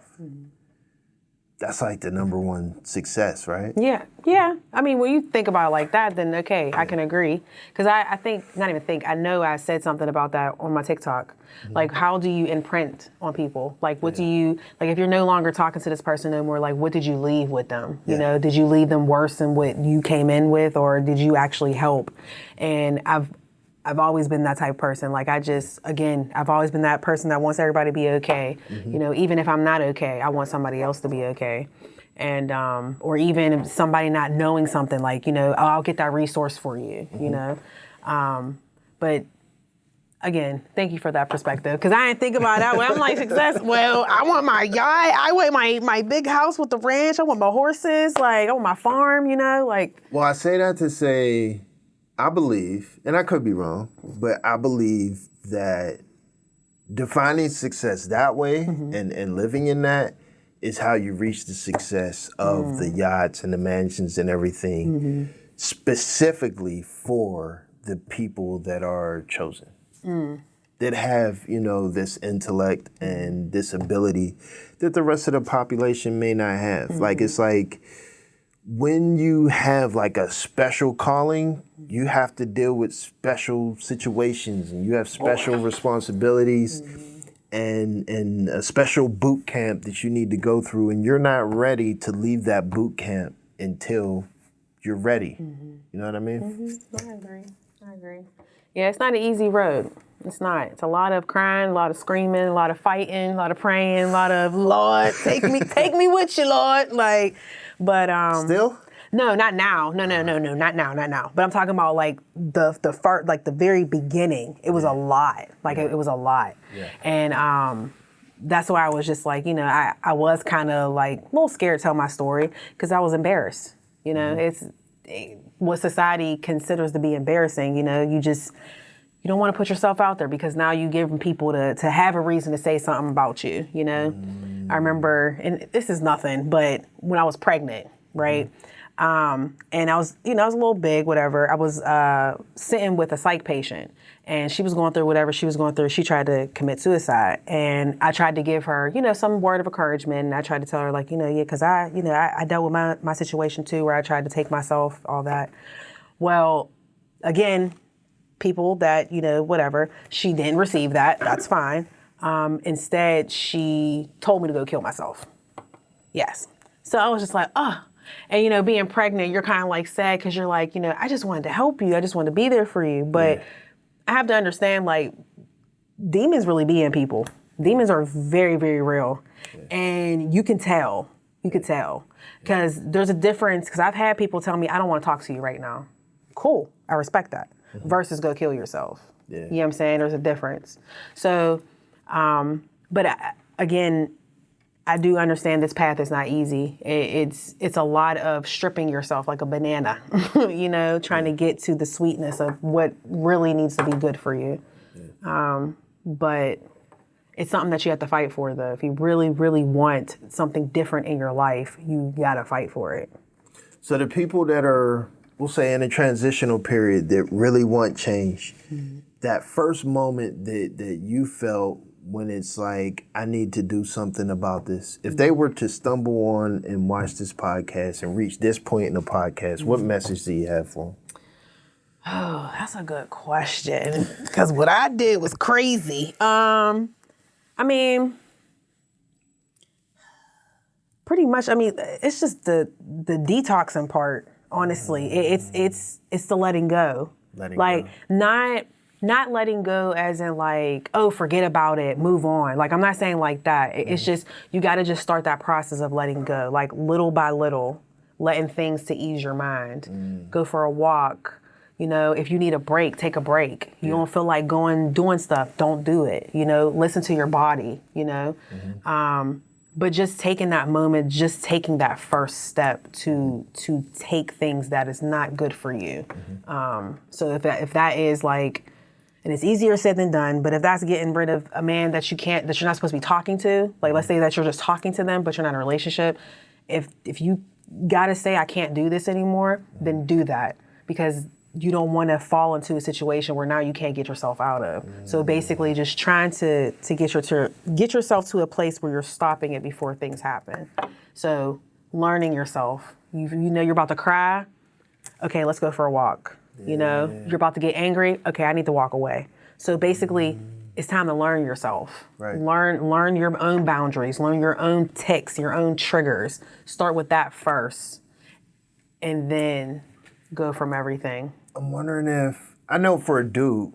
that's like the number one success, right? Yeah, yeah. I mean, when you think about it like that, then okay, I can agree. Because I know I said something about that on my TikTok. Like, how do you imprint on people? Like, what do you, like, if you're no longer talking to this person no more, like, what did you leave with them? You know, did you leave them worse than what you came in with, or did you actually help? And I've always been that type of person. Like, I've always been that person that wants everybody to be okay. You know, even if I'm not okay, I want somebody else to be okay. And, or even if somebody not knowing something, like, you know, I'll get that resource for you, you know? But again, thank you for that perspective. Because I didn't think about that when I'm like, success, well, I want my yacht. I want my big house with the ranch. I want my horses. Like, I want my farm, you know? Like. Well, I say that to say, I believe, and I could be wrong, but I believe that defining success that way and living in that is how you reach the success of the yachts and the mansions and everything, specifically for the people that are chosen, that have, you know, this intellect and this ability that the rest of the population may not have. Like, it's like, when you have like a special calling, you have to deal with special situations, and you have special responsibilities and a special boot camp that you need to go through, and you're not ready to leave that boot camp until you're ready. You know what I mean? I agree. Yeah, it's not an easy road. It's not. It's a lot of crying, a lot of screaming, a lot of fighting, a lot of praying, a lot of, Lord, take me with you, Lord. Like, but Still? No, not now. No, not now. But I'm talking about like the first, like the very beginning. It was a lot. Like it was a lot. Yeah. And that's why I was just like, you know, I was kind of like a little scared to tell my story because I was embarrassed. You know, what society considers to be embarrassing. You know, you don't want to put yourself out there because now you give people to have a reason to say something about you, you know? I remember, and this is nothing, but when I was pregnant, right? And I was a little big, whatever. I was sitting with a psych patient, and she was going through whatever she was going through. She tried to commit suicide, and I tried to give her, some word of encouragement. And I tried to tell her, like, because I dealt with my situation too, where I tried to take myself, all that. Well, again, people that, whatever, she didn't receive that. That's fine. Instead, she told me to go kill myself. Yes. So I was just like, oh. And, being pregnant, you're kind of like sad because you're like, I just wanted to help you. I just wanted to be there for you. But I have to understand, like, demons really be in people. Demons are very, very real. And you can tell. You could tell. Because there's a difference. Because I've had people tell me, I don't want to talk to you right now. Cool. I respect that. Versus go kill yourself. Yeah. You know what I'm saying? There's a difference. So, again, I do understand this path is not easy. It's a lot of stripping yourself like a banana, trying to get to the sweetness of what really needs to be good for you. But it's something that you have to fight for, though. If you really, really want something different in your life, you gotta fight for it. So the people that are, we'll say, in a transitional period that really want change, that first moment that you felt when it's like, I need to do something about this. If they were to stumble on and watch this podcast and reach this point in the podcast, what message do you have for them? Oh, that's a good question. Because what I did was crazy. Pretty much, it's just the detoxing part, honestly. It's the letting go. Not letting go as in like, oh, forget about it, move on. Like, I'm not saying like that. It's just, you got to just start that process of letting go, like little by little, letting things to ease your mind. Go for a walk. If you need a break, take a break. You don't feel like doing stuff, don't do it. Listen to your body, but just taking that moment, just taking that first step to take things that is not good for you. So if that is like, and it's easier said than done, but if that's getting rid of a man that you're not supposed to be talking to, like let's say that you're just talking to them, but you're not in a relationship, if you gotta say, I can't do this anymore, then do that, because you don't want to fall into a situation where now you can't get yourself out of. So basically just trying to get yourself to a place where you're stopping it before things happen. So learning yourself, you're about to cry, okay, let's go for a walk. You're about to get angry. Okay, I need to walk away. So basically, it's time to learn yourself. Right. Learn your own boundaries. Learn your own tics, your own triggers. Start with that first, and then go from everything. I'm wondering if, I know for a dude,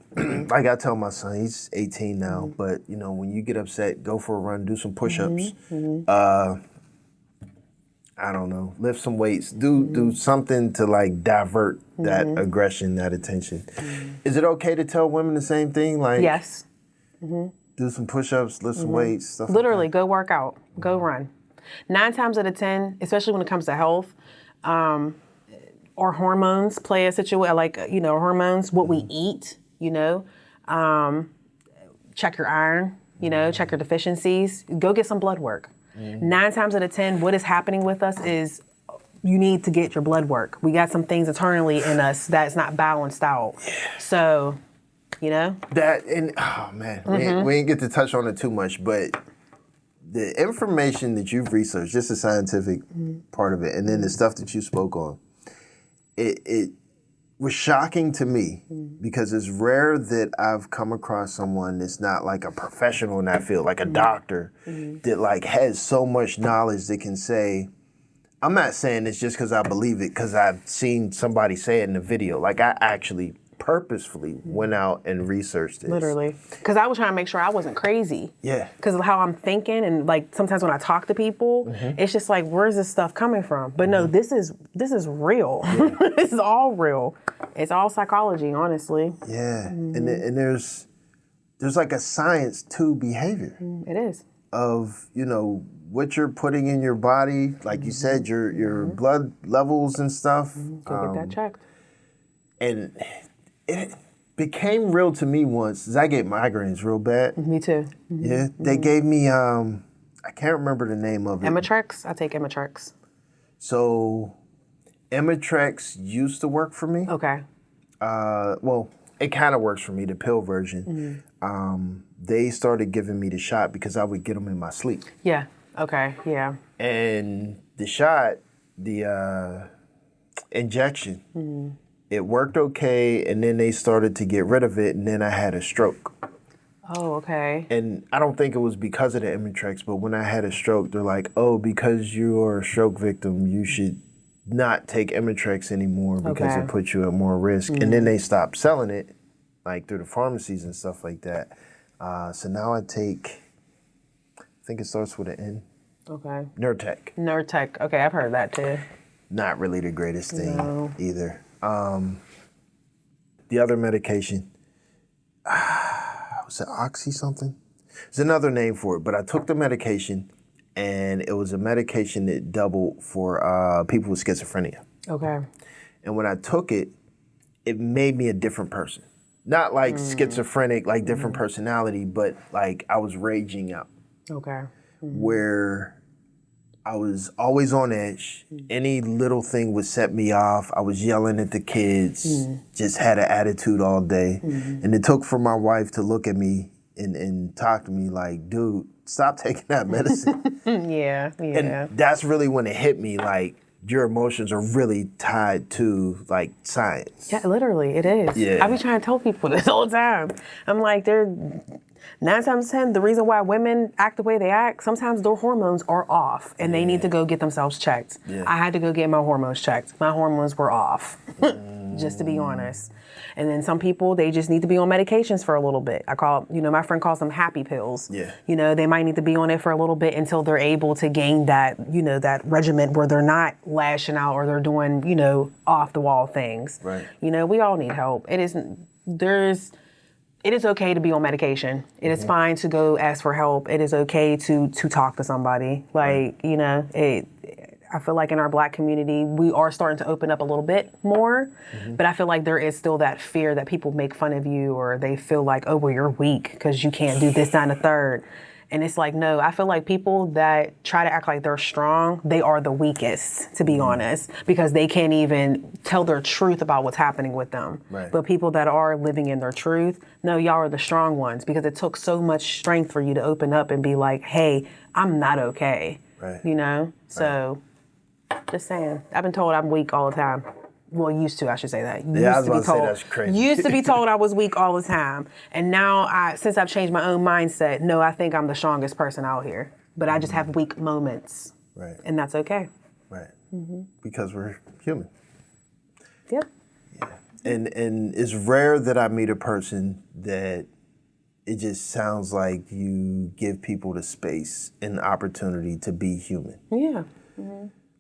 like I tell my son, he's 18 now, but when you get upset, go for a run, do some push-ups. I don't know, lift some weights, do something to like divert that aggression, that attention. Is it okay to tell women the same thing? Like, yes. Do some push-ups, lift some weights, stuff Literally, like that? go work out, go run. 9 times out of 10, especially when it comes to health, or hormones play a situation, like, hormones, what we eat, check your iron, check your deficiencies, go get some blood work. 9 times out of 10, what is happening with us is you need to get your blood work. We got some things internally in us that's not balanced out. So, That, and, oh man, we ain't get to touch on it too much, but the information that you've researched, just the scientific part of it, and then the stuff that you spoke on, it was shocking to me because it's rare that I've come across someone that's not like a professional in that field, like a doctor, that like has so much knowledge that can say, I'm not saying it's just because I believe it because I've seen somebody say it in a video. Like I actually purposefully went out and researched this. Literally. Because I was trying to make sure I wasn't crazy. Yeah. Because of how I'm thinking, and like sometimes when I talk to people, it's just like, where's this stuff coming from? But no, this is real. Yeah. This is all real. It's all psychology, honestly. Yeah. And there's like a science to behavior. It is. Of, what you're putting in your body, like you said, your blood levels and stuff. Go get that checked. And it became real to me once, 'cause I get migraines real bad. Me too. Yeah, they gave me, I can't remember the name of it. Emitrex? I take Emitrex. So Emitrex used to work for me. Okay. Well, it kind of works for me, the pill version. They started giving me the shot because I would get them in my sleep. Yeah. Okay. Yeah. And the shot, the injection, it worked okay, and then they started to get rid of it, and then I had a stroke. Oh, okay. And I don't think it was because of the Emitrex, but when I had a stroke, they're like, oh, because you're a stroke victim, you should not take Emitrex anymore because it puts you at more risk. And then they stopped selling it, like through the pharmacies and stuff like that. So now I take, I think it starts with an N. Okay. Nurtec. Nurtec. Okay, I've heard that too. Not really the greatest thing either. The other medication, was it Oxy something? There's another name for it, but I took the medication, and it was a medication that doubled for people with schizophrenia. Okay. And when I took it, it made me a different person. Not like schizophrenic, like different personality, but like I was raging out. Okay. Where I was always on edge. Any little thing would set me off. I was yelling at the kids, just had an attitude all day. And it took for my wife to look at me and talk to me like, dude, stop taking that medicine. Yeah. And that's really when it hit me, like, your emotions are really tied to, like, science. Yeah, literally, it is. Yeah. I be trying to tell people this all the time. I'm like, they're 9 times 10, the reason why women act the way they act, sometimes their hormones are off and they need to go get themselves checked. Yeah. I had to go get my hormones checked. My hormones were off, just to be honest. And then some people, they just need to be on medications for a little bit. I call, my friend calls them happy pills. Yeah. They might need to be on it for a little bit until they're able to gain that, that regimen where they're not lashing out or they're doing, off the wall things. Right. We all need help. It is okay to be on medication. It is fine to go ask for help. It is okay to talk to somebody. Like, I feel like in our Black community, we are starting to open up a little bit more, but I feel like there is still that fear that people make fun of you or they feel like, oh, well, you're weak because you can't do this, that, and the third. And it's like, no, I feel like people that try to act like they're strong, they are the weakest, to be honest, because they can't even tell their truth about what's happening with them. Right. But people that are living in their truth, no, y'all are the strong ones because it took so much strength for you to open up and be like, hey, I'm not okay. Right. So just saying, I've been told I'm weak all the time. Well, used to, I should say that. Yeah, I was about to say that's crazy. Used to be told I was weak all the time. And now, since I've changed my own mindset, no, I think I'm the strongest person out here. But I just have weak moments. Right. And that's okay. Right. Because we're human. Yep. Yeah. And it's rare that I meet a person that it just sounds like you give people the space and the opportunity to be human. Yeah.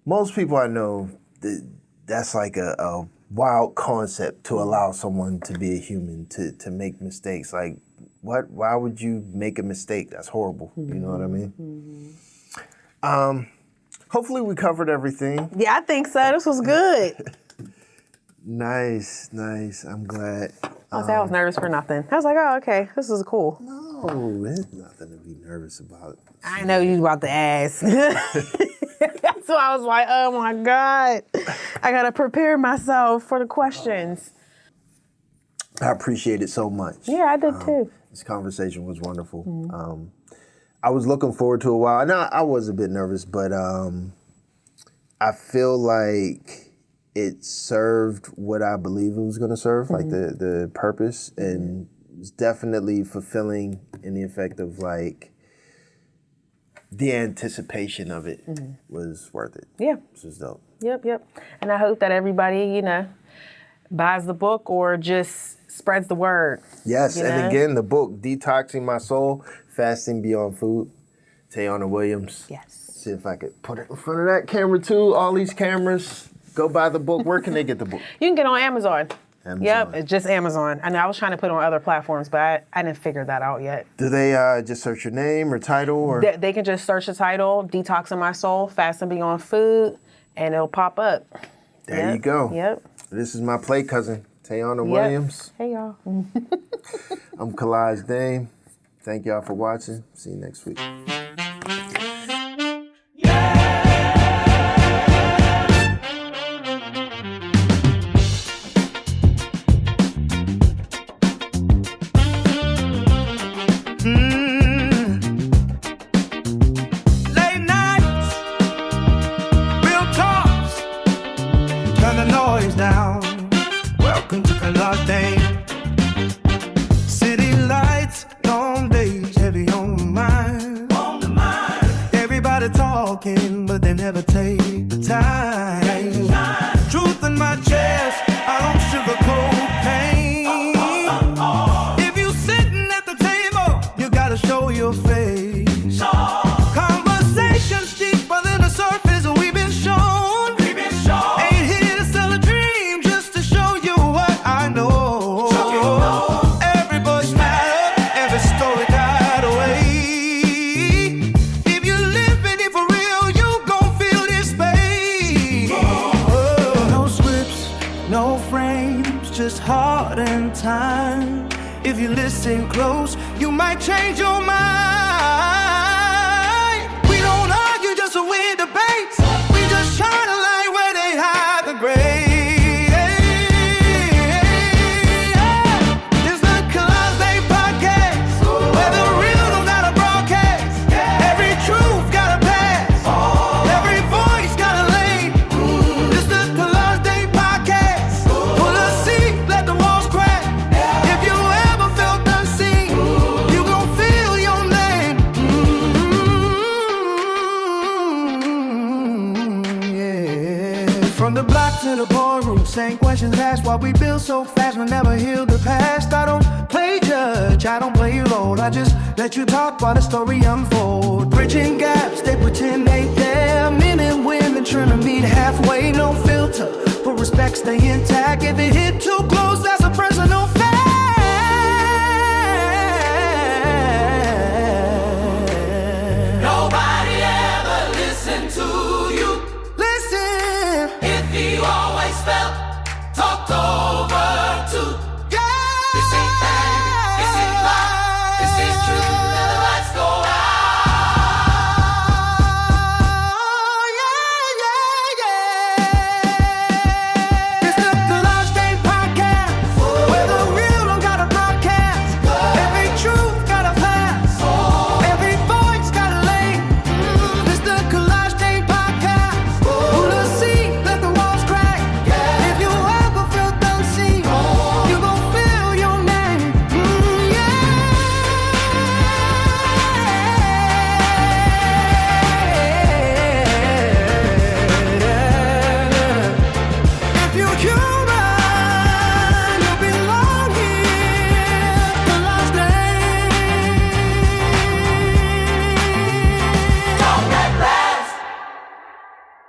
Most people I know, that's like a wild concept to allow someone to be a human, to make mistakes. Like, what? Why would you make a mistake? That's horrible. You know what I mean? Hopefully we covered everything. Yeah, I think so. This was good. Nice. I'm glad. I was nervous for nothing. I was like, oh, okay, this is cool. No, there's nothing to be nervous about. I know you about to ask. So I was like, oh my God, I gotta prepare myself for the questions. I appreciate it so much. Yeah, I did too. This conversation was wonderful. I was looking forward to a while. And I was a bit nervous, but I feel like it served what I believe it was going to serve, like the purpose, and it was definitely fulfilling in the effect of like the anticipation of it was worth it. Yeah. This was dope. Yep. And I hope that everybody, buys the book or just spreads the word. Yes, and again, the book, Detoxing My Soul, Fasting Beyond Food, Tayana Williams. Yes. See if I could put it in front of that camera too, all these cameras. Go buy the book. Where can they get the book? You can get on Amazon. Amazon. Yep, it's just Amazon. I know I was trying to put it on other platforms, but I didn't figure that out yet. Do they just search your name or title? Or? They can just search the title, Detoxing My Soul, Fasting Beyond Food, and it'll pop up. There you go. Yep. This is my play cousin, Tayana Williams. Hey, y'all. I'm Kalaj Dame. Thank y'all for watching. See you next week. Late nights, real talks, turn the noise down. Welcome to Kalaj Dame. City lights, long days, heavy on the mind. Everybody talking, but they never take the time. Truth in my chest, I don't sugarcoat pain. If you sitting at the table, you gotta show your face. Conversations deeper than the surface we've been shown. Ain't here to sell a dream, just to show you what I know. Every voice matters, every story got away. If you living it for real, you gon' feel this pain. No scripts, no frames, just heart and time. If you listen close, you might change your mind. We don't argue just to win debates. We just shine a light where they hide the grave. It's the Kalaj Dame Podcast, where the real don't gotta broadcast. Every truth gotta pass. Every voice got a lane. It's the Kalaj Dame Podcast. Pull a seat, let the walls crack. If you ever felt unseen, you gon' feel your name. Yeah. From the block to the boardroom, same questions asked. Why we build so fast, we never heal the past. I don't play judge, I don't play your role. I just let you talk while the story unfolds. Bridging gaps, they pretend they there. Men and women trying to meet halfway, no filter, but respect stay intact. If it hit too close,